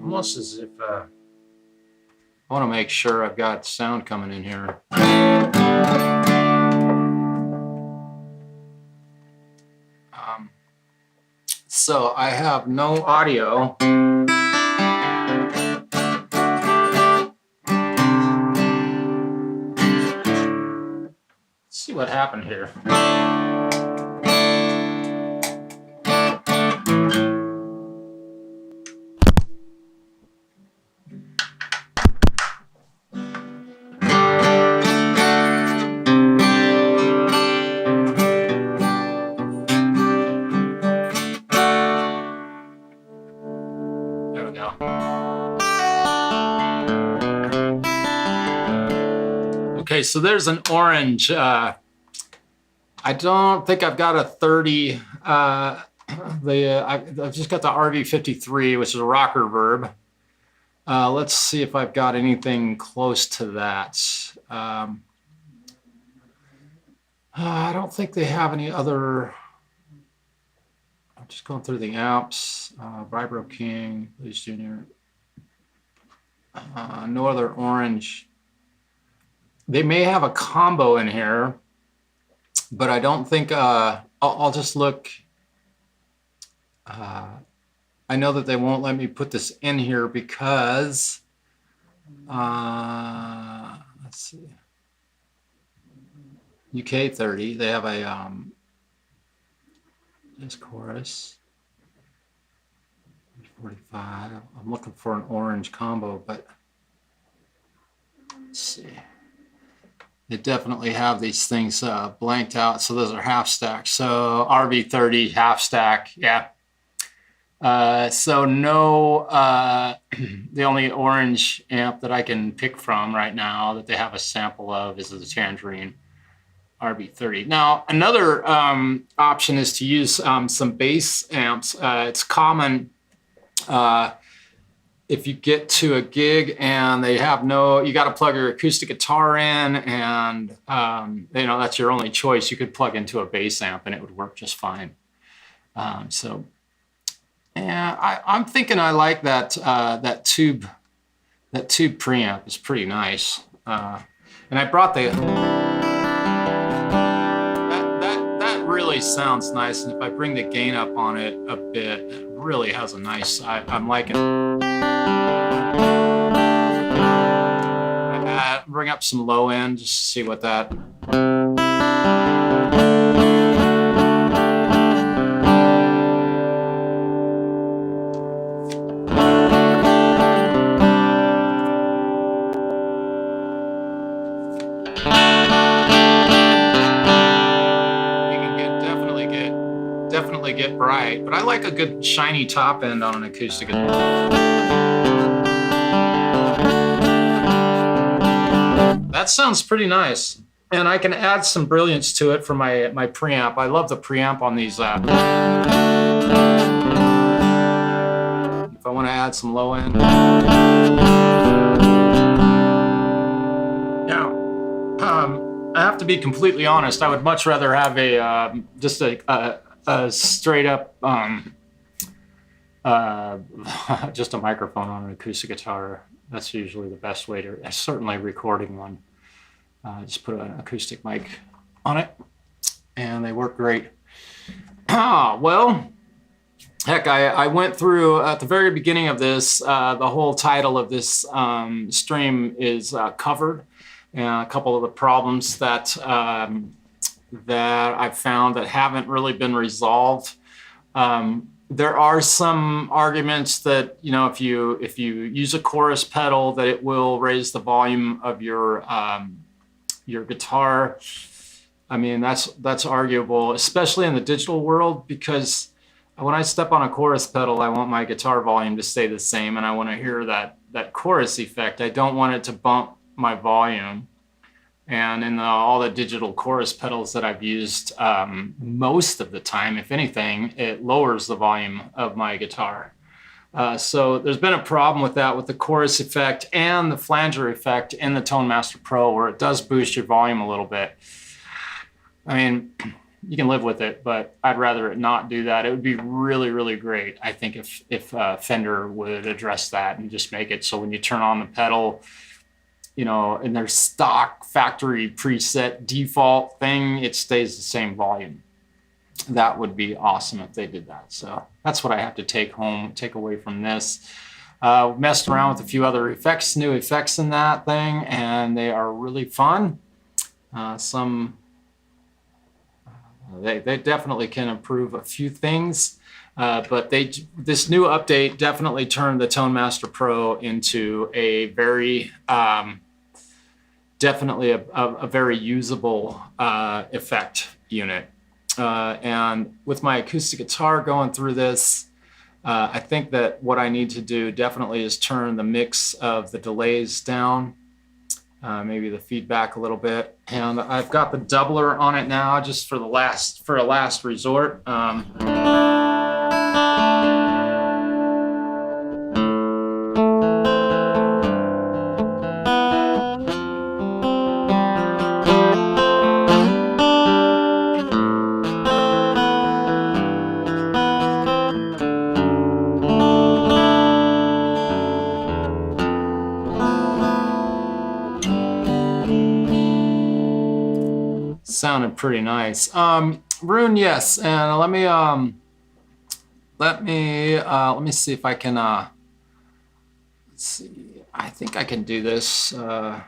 Almost as if I want to make sure I've got sound coming in here. So I have no audio. Let's see what happened here. Okay, so there's an Orange. I don't think I've got a 30. I've just got the RV53, which is a rocker verb. Let's see if I've got anything close to that. I don't think they have any other. I'm just going through the amps. Vibro King, Blues Jr. No other Orange. They may have a combo in here, but I don't think, I'll just look. I know that they won't let me put this in here because, let's see, UK 30, they have a, this chorus, 45, I'm looking for an Orange combo, but let's see. They definitely have these things blanked out. So those are half stack. So RV30 half stack, yeah. So no, the only Orange amp that I can pick from right now that they have a sample of is the Tangerine RV30. Now another option is to use some bass amps. It's common if you get to a gig and they have no, you got to plug your acoustic guitar in and, you know, that's your only choice. You could plug into a bass amp and it would work just fine. So, yeah, I'm thinking I like that, that tube preamp is pretty nice. And I brought the, that really sounds nice. And if I bring the gain up on it a bit, it really has a nice, I'm liking it. bring up some low end just to see what that. Definitely get bright, but I like a good shiny top end on an acoustic guitar. That sounds pretty nice. And I can add some brilliance to it for my preamp. I love the preamp on these. If I want to add some low end. Now, I have to be completely honest. I would much rather have a just a straight up just a microphone on an acoustic guitar. That's usually the best way to, certainly recording one. Just put an acoustic mic on it and they work great. Well, heck, I went through at the very beginning of this, the whole title of this stream is covered, and a couple of the problems that that I've found that haven't really been resolved. There are some arguments that, you know, if you use a chorus pedal, that it will raise the volume of your guitar. I mean, that's arguable, especially in the digital world, because when I step on a chorus pedal, I want my guitar volume to stay the same, and I want to hear that chorus effect. I don't want it to bump my volume. And in all the digital chorus pedals that I've used, most of the time, if anything, it lowers the volume of my guitar. So there's been a problem with that, with the chorus effect and the flanger effect in the Tone Master Pro, where it does boost your volume a little bit. I mean, you can live with it, but I'd rather it not do that. It would be really, really great, I think, if Fender would address that and just make it so when you turn on the pedal, you know, in their stock factory preset default thing, it stays the same volume. That would be awesome if they did that. So that's what I have to take away from this. Messed around with a few other effects, new effects in that thing, and they are really fun. They definitely can improve a few things. But this new update definitely turned the Tone Master Pro into a very, definitely a very usable effect unit. And with my acoustic guitar going through this, I think that what I need to do definitely is turn the mix of the delays down, maybe the feedback a little bit. And I've got the doubler on it now, just for a last resort. Sounded pretty nice. Rune, yes, and let me see if I can. Let's see. I think I can do this. No,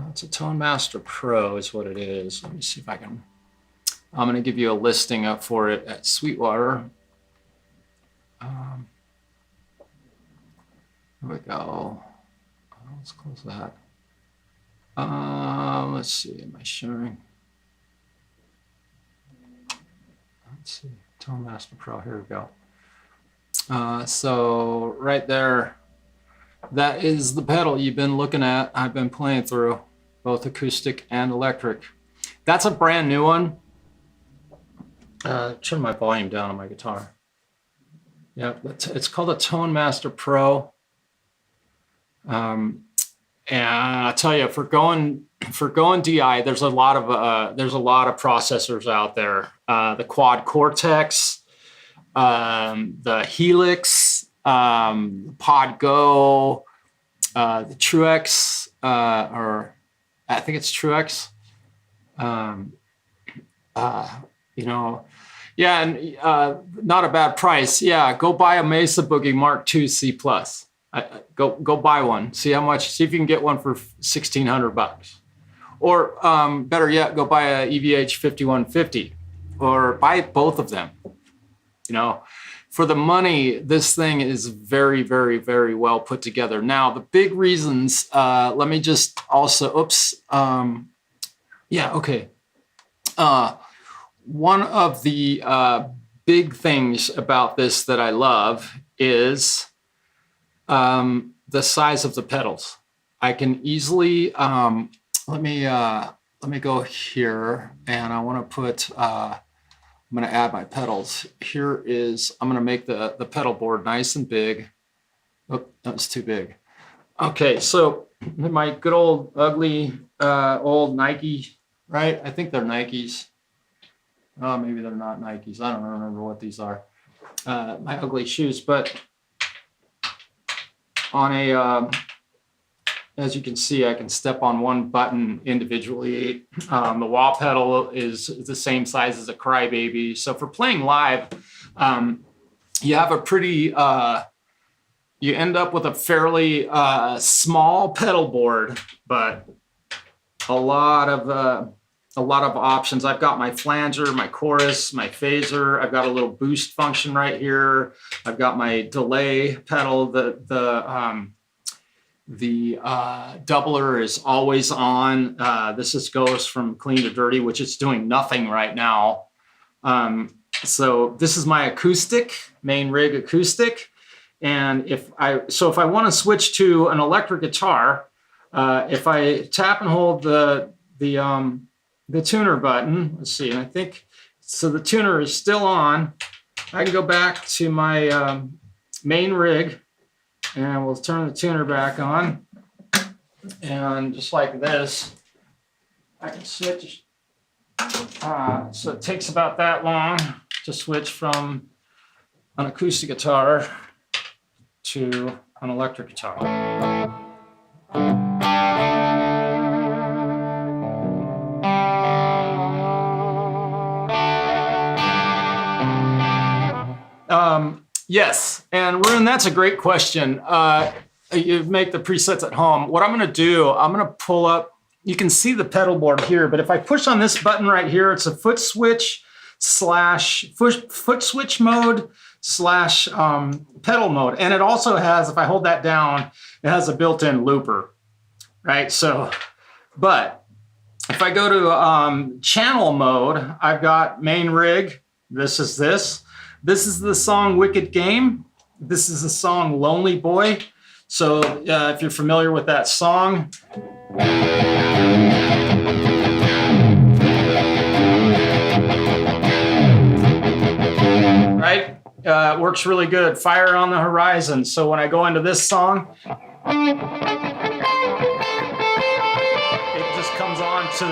it's a Tone Master Pro, is what it is. Let me see if I can. I'm going to give you a listing up for it at Sweetwater. Here we go. Let's close that. Let's see, am I sharing? Let's see, Tone Master Pro, here we go. So right there, that is the pedal you've been looking at. I've been playing through, both acoustic and electric. That's a brand new one. Turn my volume down on my guitar. Yeah, it's called a Tone Master Pro. And I'll tell you, for going DI, there's a lot of processors out there. The Quad Cortex, the Helix, Pod Go, the Truex, or I think it's Truex. You know, yeah, and not a bad price. Yeah, go buy a Mesa Boogie Mark II C+. Go buy one. See how much. See if you can get one for $1,600. Or better yet, go buy a EVH 5150, or buy both of them. You know, for the money, this thing is very, very, very well put together. Now, the big reasons. Let me just also. Oops. Yeah. Okay. One of the big things about this that I love is the size of the pedals. I can easily, let me go here, and I want to put, I'm going to add my pedals. Here is, I'm going to make the pedal board nice and big. Oh, that's too big. Okay, so my good old ugly old Nike, right? I think they're Nikes. Oh, maybe they're not Nikes. I don't remember what these are. My ugly shoes, but on a, as you can see, I can step on one button individually. The wah pedal is the same size as a Crybaby. So for playing live, you have a pretty, you end up with a fairly small pedal board, but a lot of options. I've got my flanger, my chorus, my phaser. I've got a little boost function right here. I've got my delay pedal. The doubler is always on. This goes from clean to dirty, which is doing nothing right now. So this is my acoustic, main rig acoustic. And if I want to switch to an electric guitar, if I tap and hold the tuner button, let's see, and I think, so the tuner is still on. I can go back to my main rig, and we'll turn the tuner back on. And just like this, I can switch. So it takes about that long to switch from an acoustic guitar to an electric guitar. Yes, and Rune, that's a great question. You make the presets at home. What I'm going to do, I'm going to pull up. You can see the pedal board here, but if I push on this button right here, it's a foot switch mode slash pedal mode. And it also has, if I hold that down, it has a built-in looper, right? So, but if I go to channel mode, I've got main rig. This is the song Wicked Game. This is the song Lonely Boy. So if you're familiar with that song. Right? It works really good. Fire on the Horizon. So when I go into this song, it just comes on to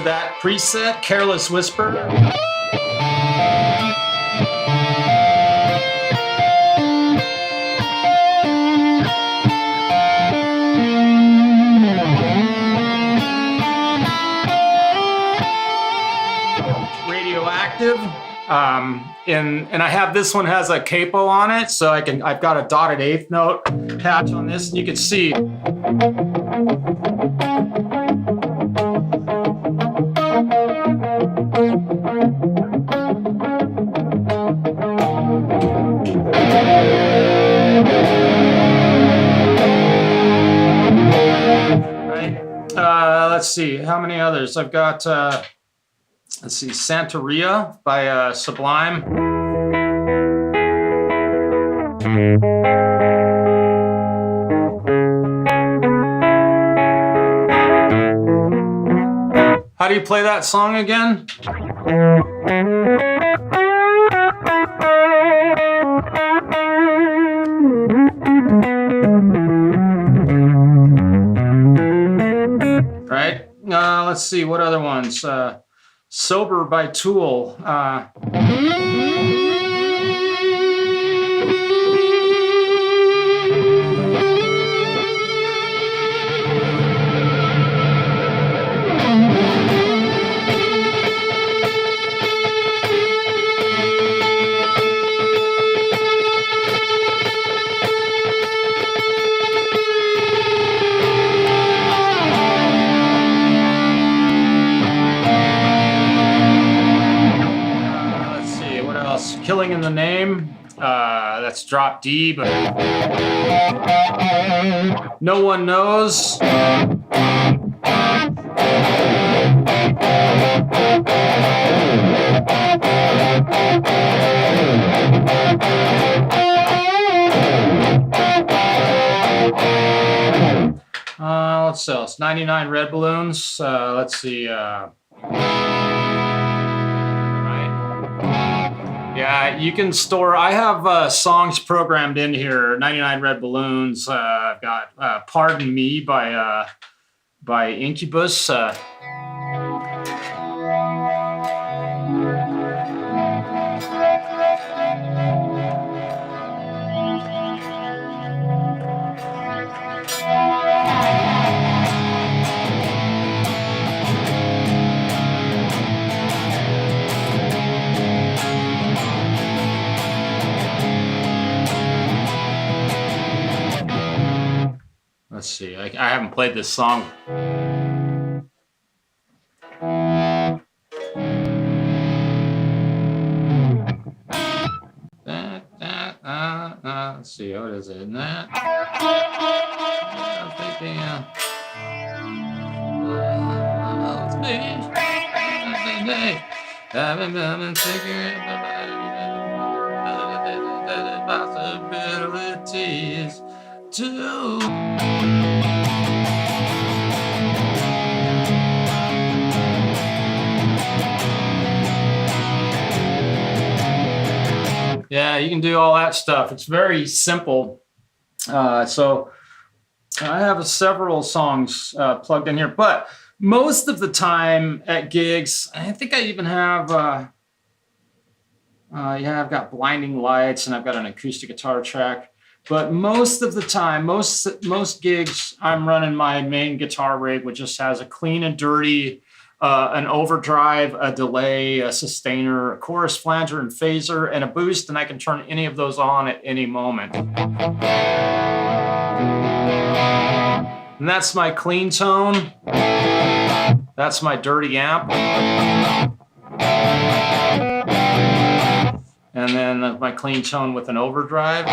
that preset, Careless Whisper. Radioactive. And I have, this one has a capo on it, so I've got a dotted eighth note patch on this, and you can see. Right. Let's see, how many others? I've got, let's see, Santeria by Sublime. How do you play that song again? Right? Let's see, what other ones? Sober by Tool. drop D, but no one knows. Let's see, it's 99 red balloons. Let's see. Right. Yeah, you can store. I have songs programmed in here. 99 red balloons. I've got "Pardon Me" by Incubus. Let's see, I haven't played this song. Let's see, what is it? Possibilities too. Yeah, you can do all that stuff. It's very simple. So I have several songs plugged in here, but most of the time at gigs, I think I even have, yeah, I've got blinding lights and I've got an acoustic guitar track. But most of the time, most gigs, I'm running my main guitar rig, which just has a clean and dirty, an overdrive, a delay, a sustainer, a chorus, flanger, and phaser, and a boost, and I can turn any of those on at any moment. And that's my clean tone. That's my dirty amp. And then my clean tone with an overdrive.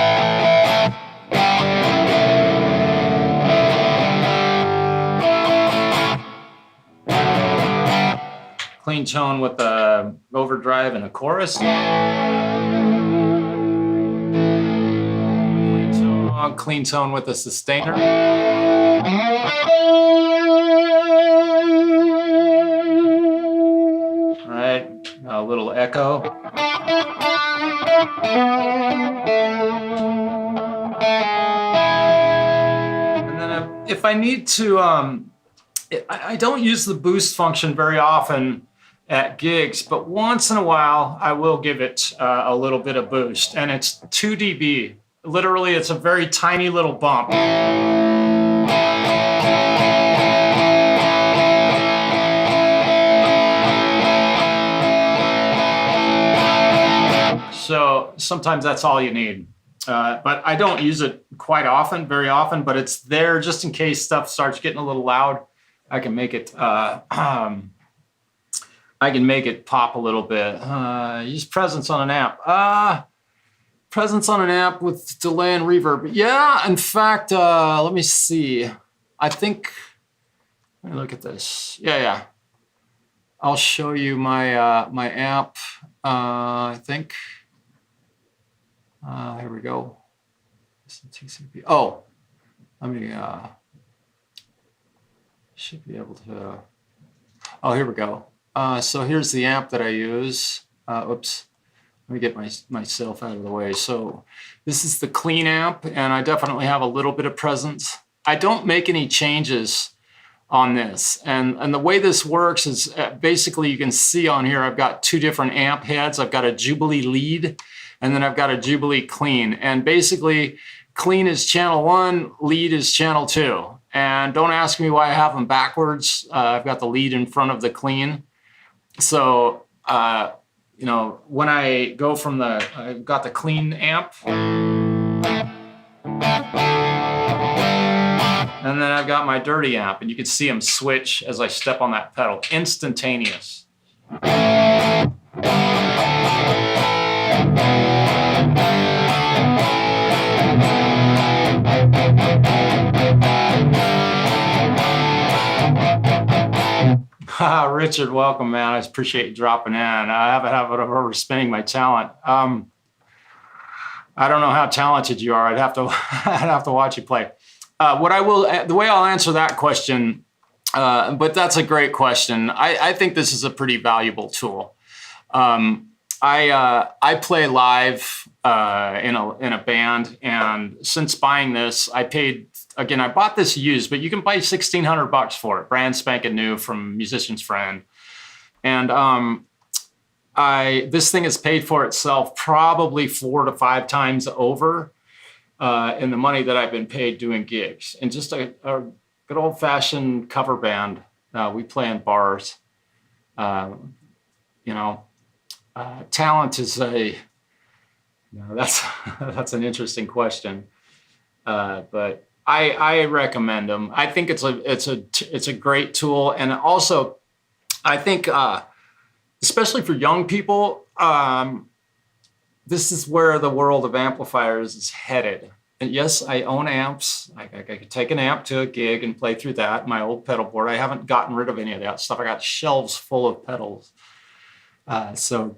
Clean tone with a overdrive and a chorus. Clean tone with a sustainer. All right, a little echo. And then if I need to, I don't use the boost function very often at gigs, but once in a while I will give it a little bit of boost, and it's 2 dB. Literally, it's a very tiny little bump. So sometimes that's all you need. But I don't use it quite often, very often, but it's there just in case stuff starts getting a little loud. I can make it pop a little bit. Use presence on an amp. Presence on an amp with delay and reverb. Yeah, in fact, let me see. I think, let me look at this. Yeah. I'll show you my my amp, I think. Here we go. Oh, let me, should be able to, oh, here we go. So here's the amp that I use. Oops, let me get myself out of the way. So this is the clean amp, and I definitely have a little bit of presence. I don't make any changes on this. And the way this works is basically you can see on here, I've got 2 different amp heads. I've got a Jubilee lead, and then I've got a Jubilee clean. And basically clean is channel 1, lead is channel 2. And don't ask me why I have them backwards. I've got the lead in front of the clean. So, you know, when I go from I've got the clean amp. And then I've got my dirty amp, and you can see them switch as I step on that pedal. Instantaneous. Richard, welcome, man. I appreciate you dropping in. I have a habit of overspending my talent. I don't know how talented you are. I'd have to, I'd have to watch you play. The way I'll answer that question, but that's a great question. I think this is a pretty valuable tool. I play live in a band, and since buying this, I paid. Again, I bought this used, but you can buy $1,600 for it, brand spanking new from Musician's Friend. And this thing has paid for itself probably 4 to 5 times over in the money that I've been paid doing gigs. And just a good old-fashioned cover band. We play in bars. Talent is that's an interesting question, but I recommend them. I think it's a great tool, and also I think especially for young people, this is where the world of amplifiers is headed. And yes, I own amps. I could take an amp to a gig and play through that. My old pedal board. I haven't gotten rid of any of that stuff. I got shelves full of pedals. So,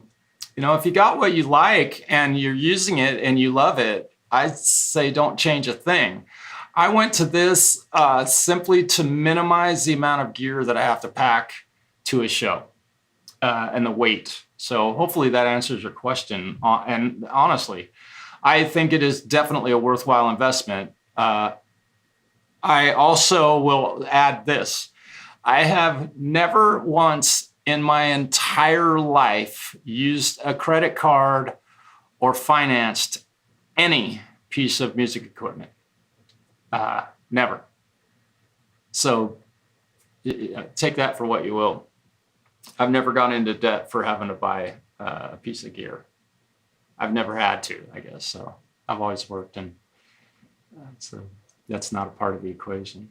if you got what you like and you're using it and you love it, I'd say don't change a thing. I went to this simply to minimize the amount of gear that I have to pack to a show and the weight. So hopefully that answers your question. And honestly, I think it is definitely a worthwhile investment. I also will add this. I have never once in my entire life used a credit card or financed any piece of music equipment. Never. So take that for what you will. I've never gone into debt for having to buy a piece of gear. I've never had to, I guess. So I've always worked, and so that's not a part of the equation.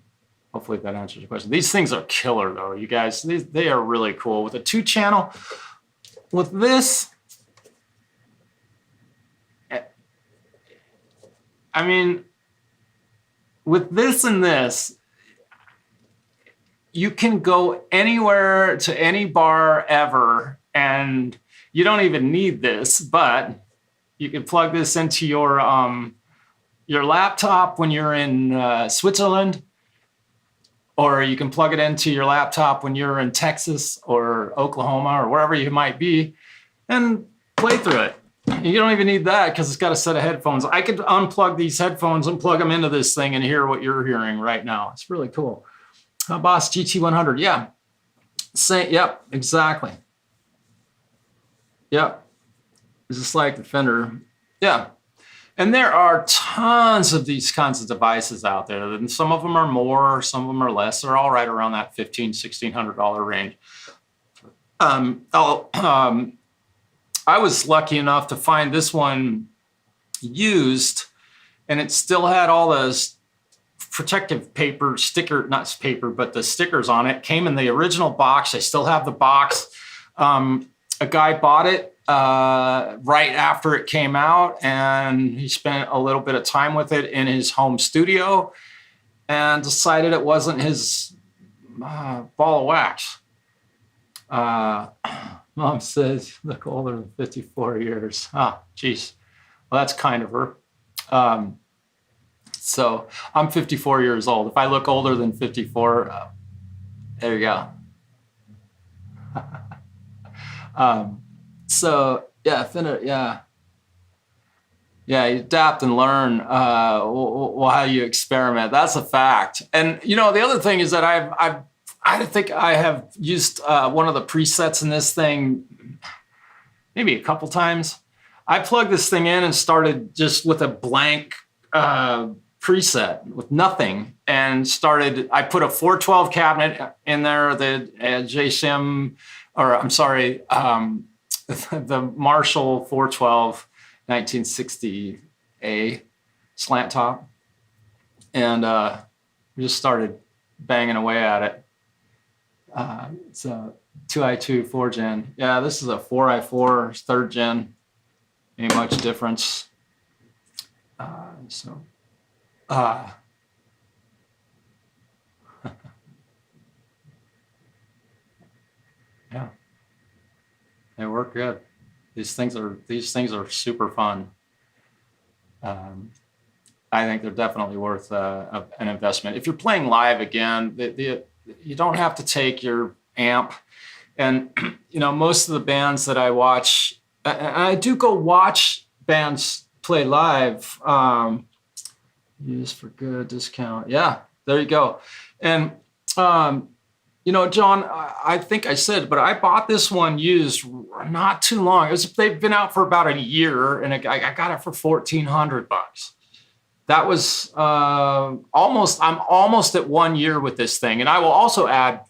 Hopefully that answers your question. These things are killer, though, you guys. They are really cool. With a 2-channel, with this, I mean, with this and this, you can go anywhere to any bar ever, and you don't even need this, but you can plug this into your laptop when you're in Switzerland, or you can plug it into your laptop when you're in Texas or Oklahoma or wherever you might be and play through it. You don't even need that because it's got a set of headphones. I could unplug these headphones and plug them into this thing and hear what you're hearing right now. It's really cool. Boss GT100, yeah. Yep, exactly. Yep. It's just like the Fender. Yeah. And there are tons of these kinds of devices out there. And some of them are more, some of them are less. They're all right around that $1,500, $1,600 range. I was lucky enough to find this one used, and it still had all those protective paper sticker, not paper, but the stickers on it. Came in the original box. I still have the box. A guy bought it right after it came out, and he spent a little bit of time with it in his home studio and decided it wasn't his ball of wax. Mom says, look older than 54 years. Ah, geez. Well, that's kind of her. So I'm 54 years old. If I look older than 54, there you go. So yeah, Fender, yeah. Yeah, you adapt and learn how you experiment. That's a fact. And the other thing is that I think I have used one of the presets in this thing maybe a couple times. I plugged this thing in and started just with a blank preset with nothing, and I put a 412 cabinet in there, the JSIM, or I'm sorry, the Marshall 412 1960A slant top, and we just started banging away at it. It's a 2i2 4 gen. Yeah, this is a 4i4 3rd gen. Ain't much difference. work good. These things are super fun. I think they're definitely worth an investment. If you're playing live again, you don't have to take your amp. And most of the bands that I watch, and I do go watch bands play live. Use for good discount. Yeah, there you go. And John, I think I said, but I bought this one used not too long. They've been out for about a year, and I got it for $1,400. That was I'm almost at 1 year with this thing. And I will also add,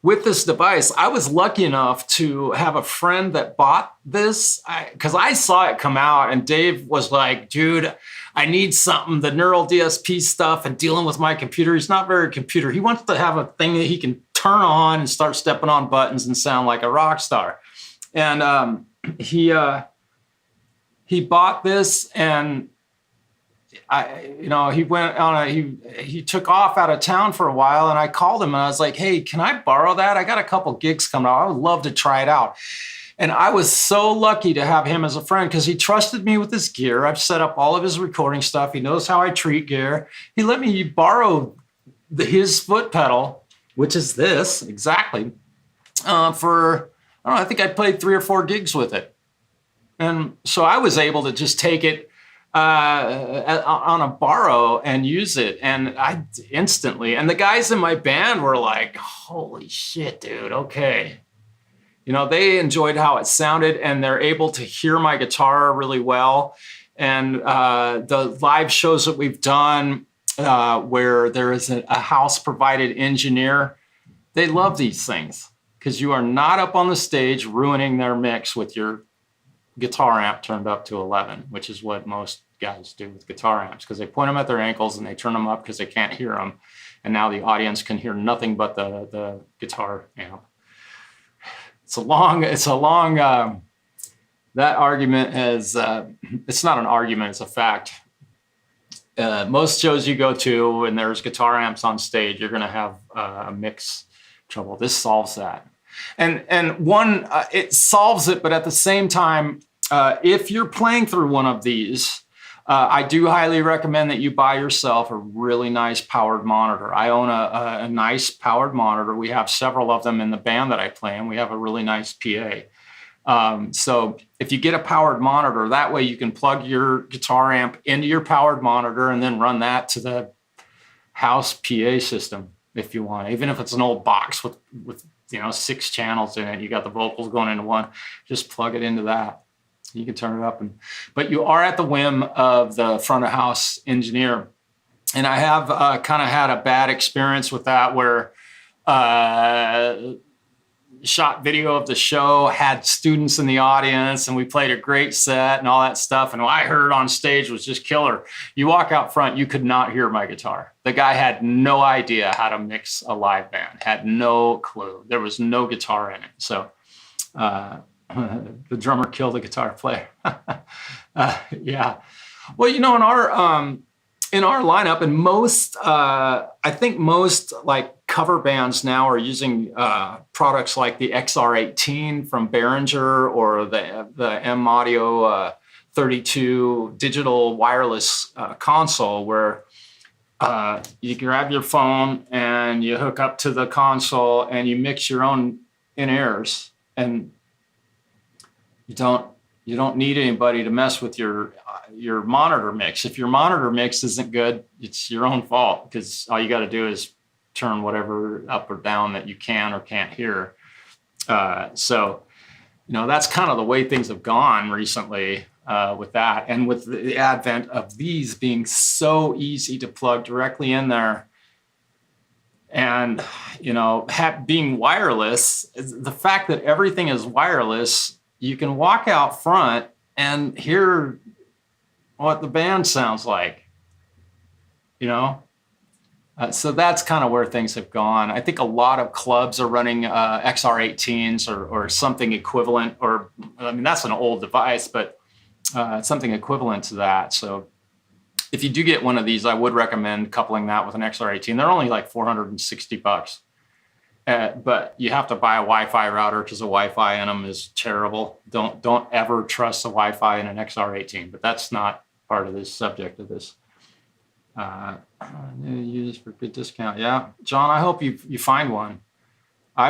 with this device, I was lucky enough to have a friend that bought this because I saw it come out, and Dave was like, dude, I need something, the neural DSP stuff and dealing with my computer. He's not very computer. He wants to have a thing that he can turn on and start stepping on buttons and sound like a rock star. And he bought this, and he went on he took off out of town for a while, and I called him and I was like, hey, can I borrow that? I got a couple gigs coming out. I would love to try it out. And I was so lucky to have him as a friend because he trusted me with his gear. I've set up all of his recording stuff. He knows how I treat gear. He let me borrow his foot pedal, which is this exactly, for, I don't know, I think I played 3 or 4 gigs with it. And so I was able to just take it on a borrow and use it, and I instantly, and the guys in my band were like, holy shit, dude, okay. They enjoyed how it sounded, and they're able to hear my guitar really well. And the live shows that we've done where there is a house provided engineer, they love these things because you are not up on the stage ruining their mix with your guitar amp turned up to 11, which is what most guys do with guitar amps, because they point them at their ankles and they turn them up because they can't hear them. And now the audience can hear nothing but the guitar amp. It's a long, that argument is, it's not an argument, it's a fact. Most shows you go to and there's guitar amps on stage, you're going to have a mix trouble. This solves that. And one, it solves it, but at the same time, if you're playing through one of these, I do highly recommend that you buy yourself a really nice powered monitor. I own a nice powered monitor. We have several of them in the band that I play in. We have a really nice PA. So if you get a powered monitor, that way you can plug your guitar amp into your powered monitor and then run that to the house PA system if you want. Even if it's an old box with 6 channels in it, you got the vocals going into one, just plug it into that. You can turn it up, but you are at the whim of the front of house engineer. And I have kind of had a bad experience with that, where shot video of the show, had students in the audience, and we played a great set and all that stuff. And what I heard on stage was just killer. You walk out front, you could not hear my guitar. The guy had no idea how to mix a live band, had no clue. There was no guitar in it. So the drummer killed the guitar player. Yeah. Well, in our lineup, and most, I think most like cover bands now are using products like the XR18 from Behringer or the M Audio 32 digital wireless console, where you grab your phone and you hook up to the console and you mix your own in-ears, and you don't need anybody to mess with your monitor mix. If your monitor mix isn't good, it's your own fault, because all you got to do is turn whatever up or down that you can or can't hear. So that's kind of the way things have gone recently with that. And with the advent of these being so easy to plug directly in there, and being wireless, the fact that everything is wireless, you can walk out front and hear what the band sounds like, so that's kind of where things have gone. I think a lot of clubs are running XR18s or something equivalent, or that's an old device, but something equivalent to that. So if you do get one of these, I would recommend coupling that with an XR18. They're only like $460. But you have to buy a Wi-Fi router because the Wi-Fi in them is terrible. Don't ever trust the Wi-Fi in an XR18. But that's not part of this subject of this. Use for good discount. Yeah, John, I hope you find one. I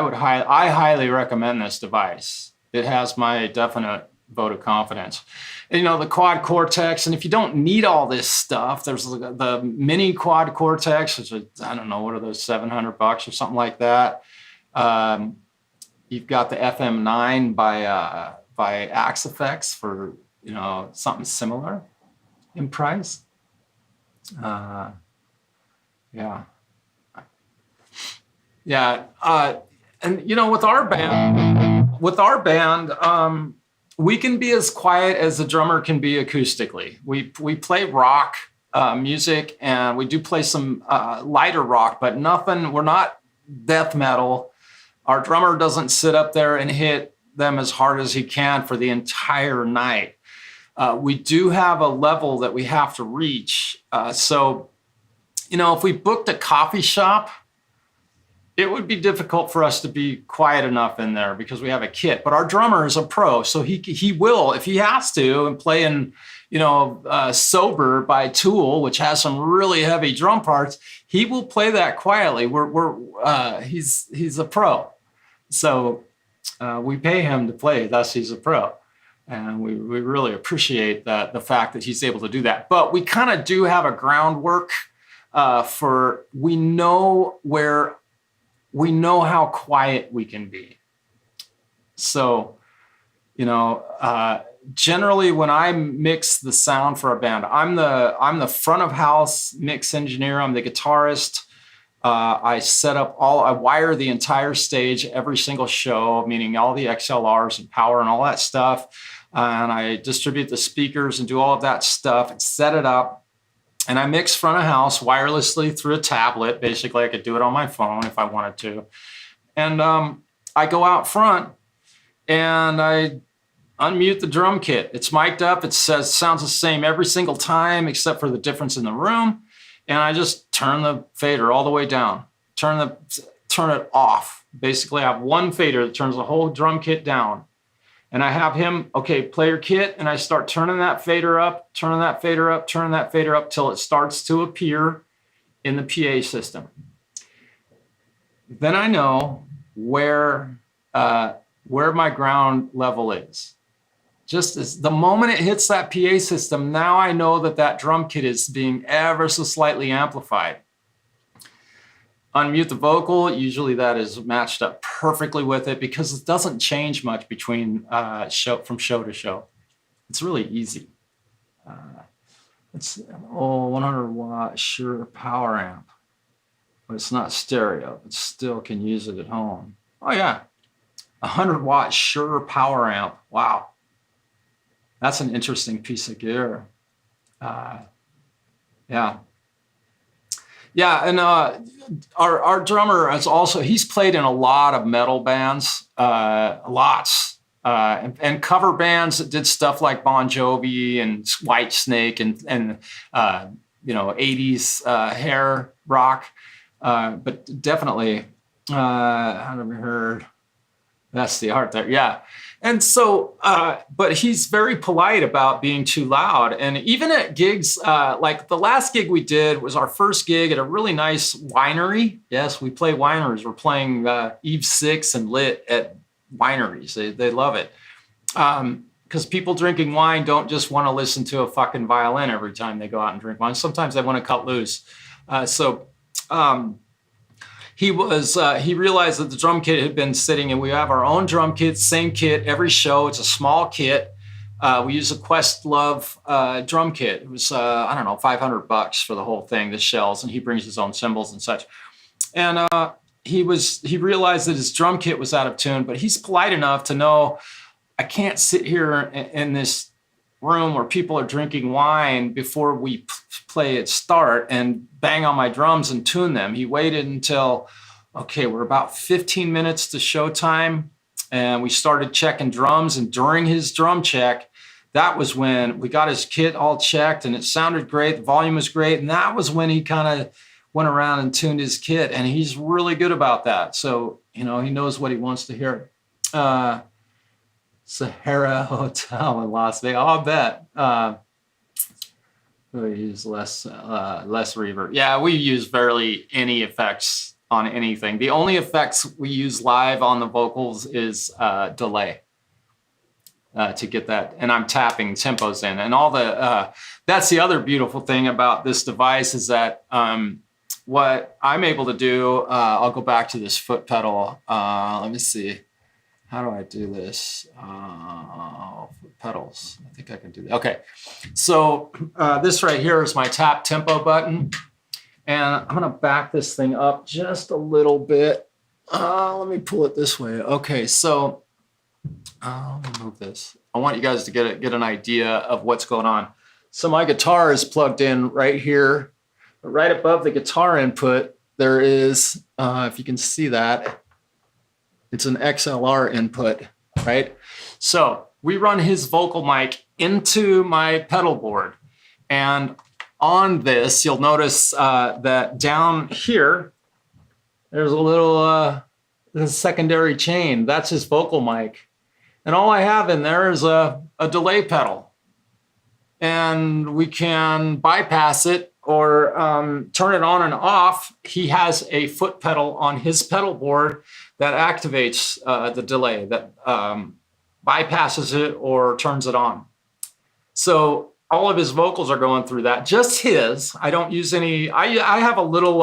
highly recommend this device. It has my definite vote of confidence. And, you know, the Quad Cortex, and if you don't need all this stuff, there's the mini Quad Cortex, which is, I don't know, what are those, $700 or something like that. You've got the FM9 by Axe Effects for, you know, something similar in price. Yeah. And you know, with our band, we can be as quiet as the drummer can be acoustically. We play rock music, and we do play some lighter rock, but nothing. We're not death metal. Our drummer doesn't sit up there and hit them as hard as he can for the entire night. We do have a level that we have to reach. So, you know, if we booked a coffee shop, it would be difficult for us to be quiet enough in there because we have a kit. But our drummer is a pro, so he will, if he has to, and play in, you know, Sober by Tool, which has some really heavy drum parts, he will play that quietly. He's a pro, so we pay him to play. Thus, he's a pro. And we really appreciate the fact that he's able to do that. But we kind of do have a groundwork we know how quiet we can be. So, you know, generally when I mix the sound for a band, I'm the front of house mix engineer. I'm the guitarist. I wire the entire stage every single show, meaning all the XLRs and power and all that stuff. And I distribute the speakers and do all of that stuff and set it up. And I mix front of house wirelessly through a tablet. Basically, I could do it on my phone if I wanted to. And I go out front and I unmute the drum kit. It's mic'd up. It sounds the same every single time except for the difference in the room. And I just turn the fader all the way down. Turn it off. Basically, I have one fader that turns the whole drum kit down. And I have him, okay, play your kit, and I start turning that fader up, turning that fader up, turning that fader up till it starts to appear in the PA system. Then I know where my ground level is. Just as the moment it hits that PA system, now I know that drum kit is being ever so slightly amplified. Unmute the vocal. Usually that is matched up perfectly with it because it doesn't change much between from show to show. It's really easy. It's 100 watt Shure power amp, but it's not stereo. It still can use it at home. Oh yeah, 100 watt Shure power amp. Wow, that's an interesting piece of gear. Yeah. Yeah, and our drummer is he's played in a lot of metal bands, lots, and cover bands that did stuff like Bon Jovi and Whitesnake and you know, 80s hair rock, but definitely, how have we heard? That's the art there, yeah. And so, but he's very polite about being too loud. And even at gigs, like the last gig we did was our first gig at a really nice winery. Yes, we play wineries. We're playing Eve 6 and Lit at wineries. They love it. Because people drinking wine don't just want to listen to a fucking violin every time they go out and drink wine. Sometimes they want to cut loose. He realized that the drum kit had been sitting, and we have our own drum kit, same kit every show. It's a small kit. We use a Questlove drum kit. It was, I don't know, $500 for the whole thing, the shells, and he brings his own cymbals and such. And he realized that his drum kit was out of tune, but he's polite enough to know I can't sit here in this room where people are drinking wine before we play at start and bang on my drums and tune them. He waited until, okay, we're about 15 minutes to showtime, and we started checking drums. And during his drum check, that was when we got his kit all checked, and it sounded great. The volume was great. And that was when he kind of went around and tuned his kit, and he's really good about that. So, you know, he knows what he wants to hear. Sahara Hotel in Las Vegas. I'll bet. We use less reverb. Yeah, we use barely any effects on anything. The only effects we use live on the vocals is delay to get that. And I'm tapping tempos in. And all the, that's the other beautiful thing about this device is that what I'm able to do, I'll go back to this foot pedal. Let me see. How do I do this? Pedals. I think I can do that. Okay. So this right here is my tap tempo button. And I'm going to back this thing up just a little bit. Let me pull it this way. Okay. So let me move this. I want you guys to get an idea of what's going on. So my guitar is plugged in right here. Right above the guitar input, there is, if you can see that, it's an XLR input, right? So we run his vocal mic into my pedal board. And on this, you'll notice that down here, there's a little secondary chain. That's his vocal mic. And all I have in there is a delay pedal. And we can bypass it or turn it on and off. He has a foot pedal on his pedal board that activates the delay, that bypasses it or turns it on. So all of his vocals are going through that, just his. I don't use any, I have a little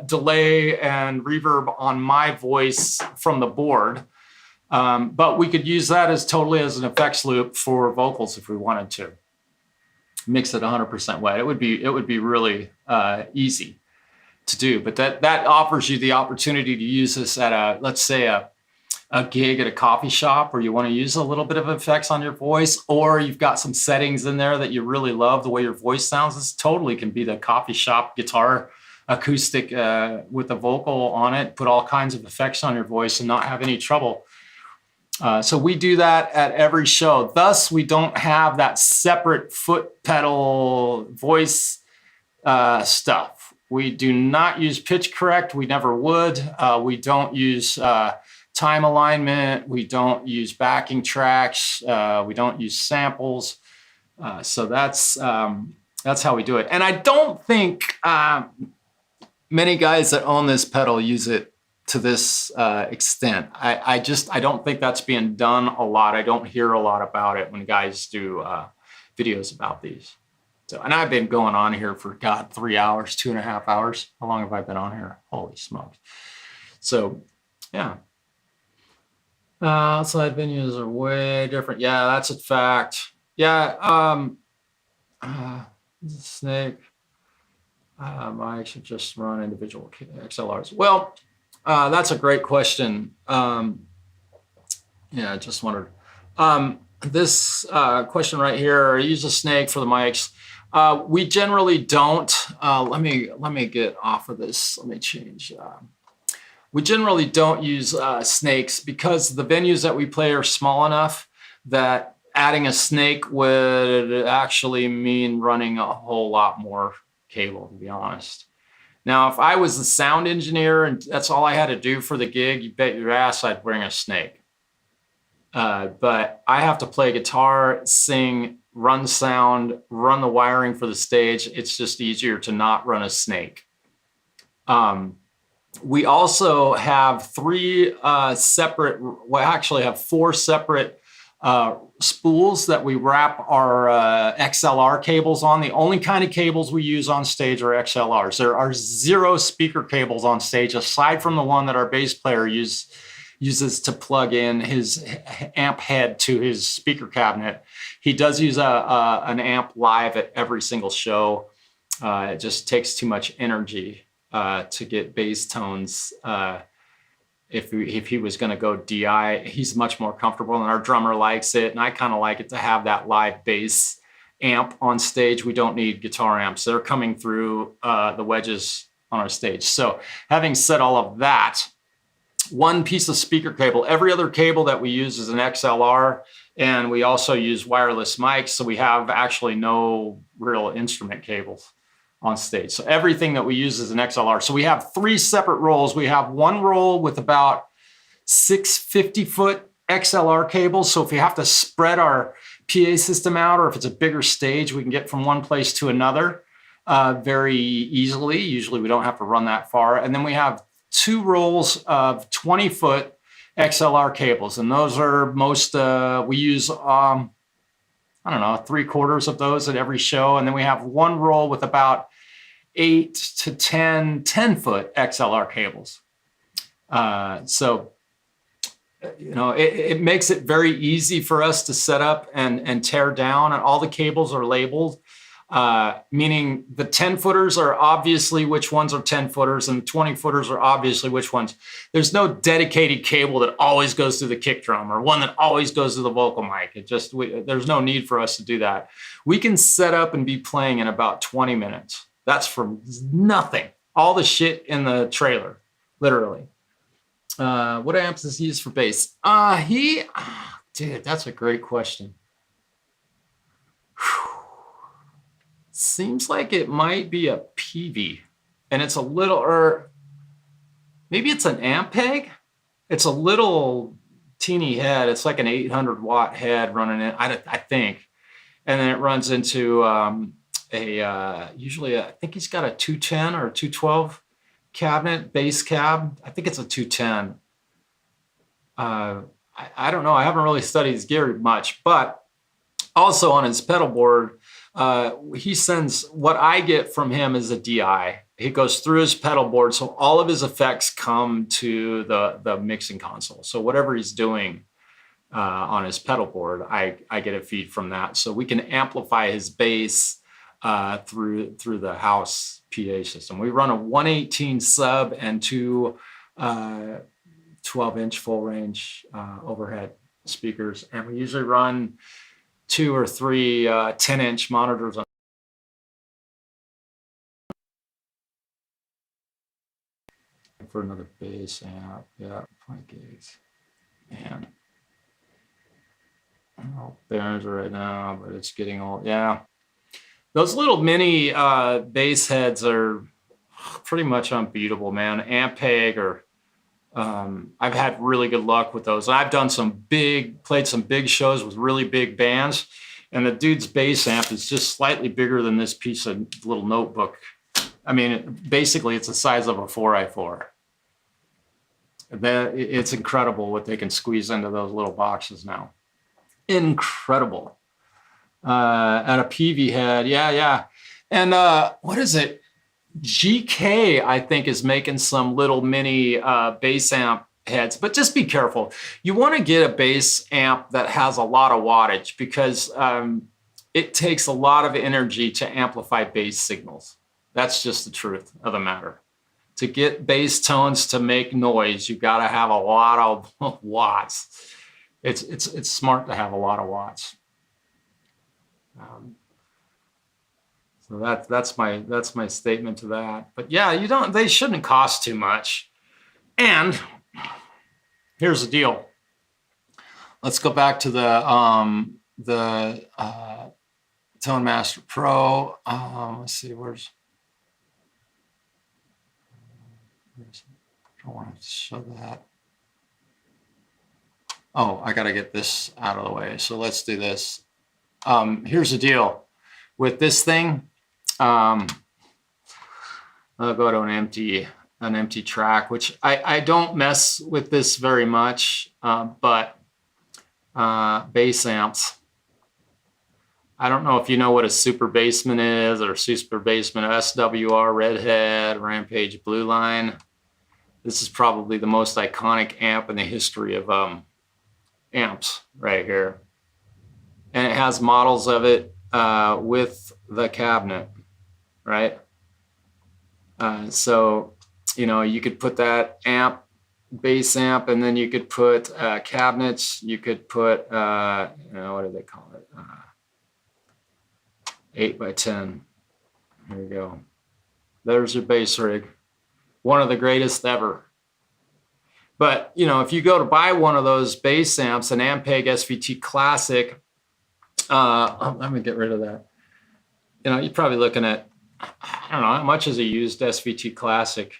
delay and reverb on my voice from the board, but we could use that as totally as an effects loop for vocals if we wanted to. Mix it 100% wet. It would be really easy to do, but that offers you the opportunity to use this at let's say a gig at a coffee shop where you want to use a little bit of effects on your voice, or you've got some settings in there that you really love the way your voice sounds. This totally can be the coffee shop guitar acoustic with a vocal on it, put all kinds of effects on your voice and not have any trouble. So we do that at every show. Thus, we don't have that separate foot pedal voice stuff. We do not use pitch correct. We never would. We don't use time alignment. We don't use backing tracks. We don't use samples. So that's how we do it. And I don't think many guys that own this pedal use it to this extent. I don't think that's being done a lot. I don't hear a lot about it when guys do videos about these. So, and I've been going on here for, God, 3 hours, 2.5 hours. How long have I been on here? Holy smokes. So, yeah. Outside venues are way different. Yeah, that's a fact. Yeah, Snake. I should just run individual XLRs. Well, that's a great question. Yeah, I just wondered. This question right here, use a Snake for the mics. We generally don't. Let me get off of this. Let me change. We generally don't use snakes because the venues that we play are small enough that adding a snake would actually mean running a whole lot more cable, to be honest. Now, if I was the sound engineer and that's all I had to do for the gig, you bet your ass I'd bring a snake. But I have to play guitar, sing, run sound, run the wiring for the stage. It's just easier to not run a snake. We also have four separate spools that we wrap our XLR cables on. The only kind of cables we use on stage are XLRs. There are 0 speaker cables on stage, aside from the one that our bass player uses to plug in his amp head to his speaker cabinet. He does use an amp live at every single show. It just takes too much energy to get bass tones. If he was going to go DI, he's much more comfortable, and our drummer likes it, and I kind of like it to have that live bass amp on stage. We don't need guitar amps. They're coming through the wedges on our stage. So having said all of that, one piece of speaker cable. Every other cable that we use is an XLR, and we also use wireless mics, so we have actually no real instrument cables. on stage. So everything that we use is an XLR. So we have 3 separate rolls. We have one roll with about 6 50-foot XLR cables. So if we have to spread our PA system out, or if it's a bigger stage, we can get from one place to another very easily. Usually we don't have to run that far. And then we have 2 rolls of 20-foot XLR cables. And those are most, we use, I don't know, 3/4 of those at every show. And then we have one roll with about 8 to 10 10-foot XLR cables. So, you know, it makes it very easy for us to set up and tear down. And all the cables are labeled, meaning the 10-footers are obviously which ones are 10-footers, and the 20-footers are obviously which ones. There's no dedicated cable that always goes through the kick drum or one that always goes to the vocal mic. There's no need for us to do that. We can set up and be playing in about 20 minutes. That's from nothing. All the shit in the trailer, literally. What amps does he use for bass? Dude, that's a great question. Seems like it might be a PV, and it's a little, or maybe it's an Ampeg. It's a little teeny head. It's like an 800 watt head running in, I think. And then it runs into usually I think he's got a 210 or a 212 cabinet, bass cab. I think it's a 210. I don't know. I haven't really studied his gear much, but also on his pedal board, he sends, what I get from him is a DI. He goes through his pedal board, so all of his effects come to the mixing console. So whatever he's doing on his pedal board, I get a feed from that. So we can amplify his bass through the house PA system. We run a 118 sub and 2 12-inch full range overhead speakers, and we usually run 2 or 3 10-inch monitors on for another bass amp. Yeah, 5 gigs. Man, all bearings right now, but it's getting old. Yeah, those little mini bass heads are pretty much unbeatable, man. Ampeg or I've had really good luck with those. I've done played some big shows with really big bands, and the dude's bass amp is just slightly bigger than this piece of little notebook. I mean, basically it's the size of a 4x4. It's incredible what they can squeeze into those little boxes now. Incredible. And a PV head, yeah. And what is it? GK, I think, is making some little mini bass amp heads, but just be careful. You want to get a bass amp that has a lot of wattage, because it takes a lot of energy to amplify bass signals. That's just the truth of the matter. To get bass tones to make noise, you've got to have a lot of watts. It's smart to have a lot of watts. So that's my statement to that. But yeah, they shouldn't cost too much. And here's the deal. Let's go back to the Tone Master Pro. Let's see, I don't want to show that. Oh, I got to get this out of the way. So let's do this. Here's the deal with this thing. I'll go to an empty track, which I don't mess with this very much, but bass amps. I don't know if you know what a super bassman is, or super bassman SWR, Redhead, Rampage, Blue Line. This is probably the most iconic amp in the history of amps right here. And it has models of it with the cabinet, right? So, you know, you could put that amp, bass amp, and then you could put cabinets. You could put, what do they call it? 8x10. There you go. There's your bass rig. One of the greatest ever. But, you know, if you go to buy one of those bass amps, an Ampeg SVT Classic, let me get rid of that. You know, you're probably looking at I don't know, how much is a used SVT Classic?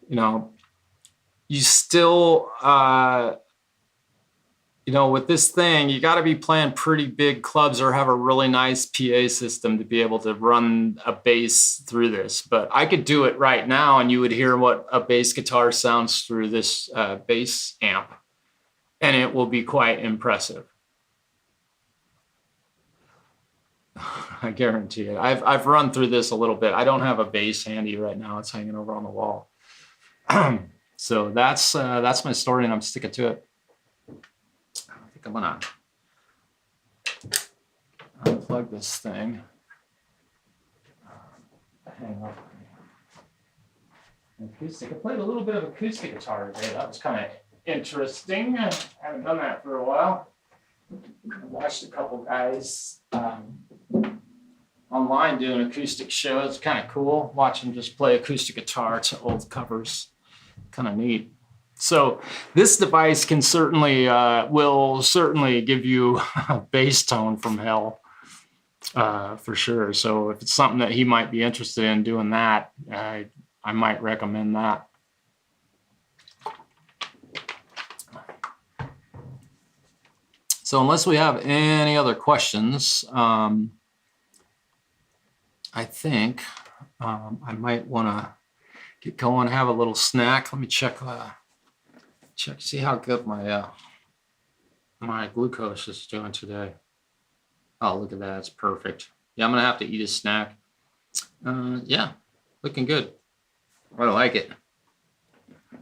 You know, you still, you know, with this thing, you got to be playing pretty big clubs or have a really nice PA system to be able to run a bass through this. But I could do it right now and you would hear what a bass guitar sounds through this bass amp, and it will be quite impressive. I guarantee it. I've run through this a little bit. I don't have a bass handy right now. It's hanging over on the wall. So that's my story, and I'm sticking to it. I think I'm gonna unplug this thing. Hang up. Acoustic. I played a little bit of acoustic guitar today. That was kind of interesting. I haven't done that for a while. I watched a couple guys online doing acoustic shows. Kind of cool. Watch them just play acoustic guitar to old covers. Kind of neat. So this device can certainly will certainly give you a bass tone from hell, for sure. So if it's something that he might be interested in doing that, I might recommend that. So unless we have any other questions, I think I might want to get going, have a little snack. Let me check, see how good my my glucose is doing today. Oh, look at that, it's perfect. Yeah, I'm gonna have to eat a snack. Yeah, looking good. I like it.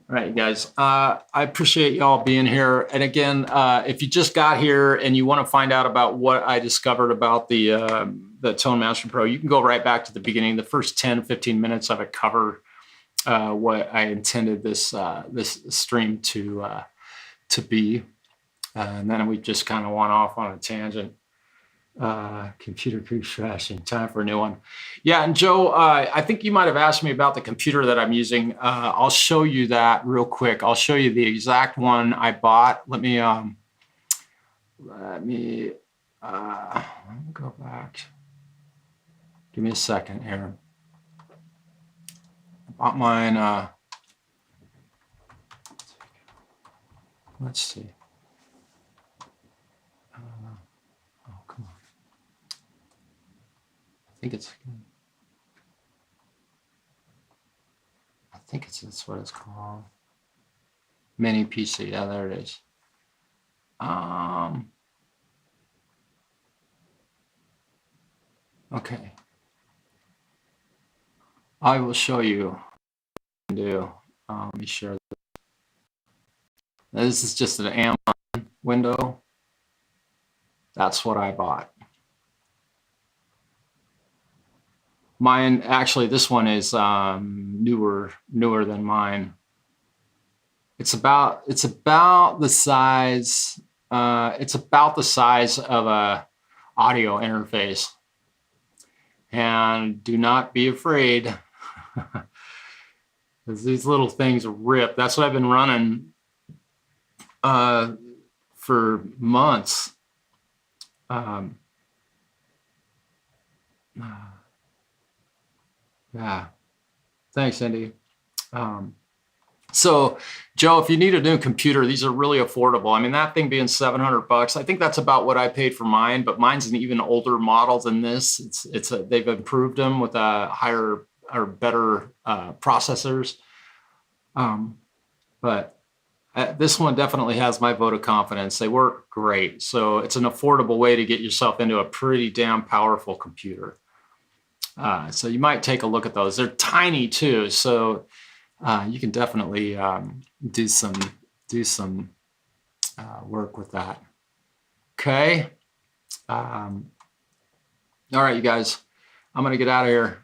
All right, you guys, I appreciate y'all being here. And again, if you just got here and you want to find out about what I discovered about the Tone Master Pro, you can go right back to the beginning. The first 10, 15 minutes of it cover what I intended this this stream to be. And then we just kind of went off on a tangent. Computer keeps crashing. Time for a new one. Yeah, and Joe, I think you might have asked me about the computer that I'm using. I'll show you that real quick. I'll show you the exact one I bought. Let me go back. Give me a second here. I bought mine. Let's see. Oh, come on. I think that's what it's called. Mini PC. Yeah, there it is. Okay. I will show you what I can do. Let me share this. This is just an Amazon window. That's what I bought. Mine, actually, this one is newer than mine. It's about the size. It's about the size of a audio interface. And do not be afraid, because these little things rip. That's what I've been running for months. Yeah, thanks, Cindy. So, Joe, if you need a new computer, these are really affordable. I mean, that thing being $700, I think that's about what I paid for mine. But mine's an even older model than this. They've improved them with higher or better processors. But this one definitely has my vote of confidence. They work great. So it's an affordable way to get yourself into a pretty damn powerful computer. So you might take a look at those. They're tiny too, so you can definitely do some work with that. Okay. All right, you guys, I'm gonna get out of here.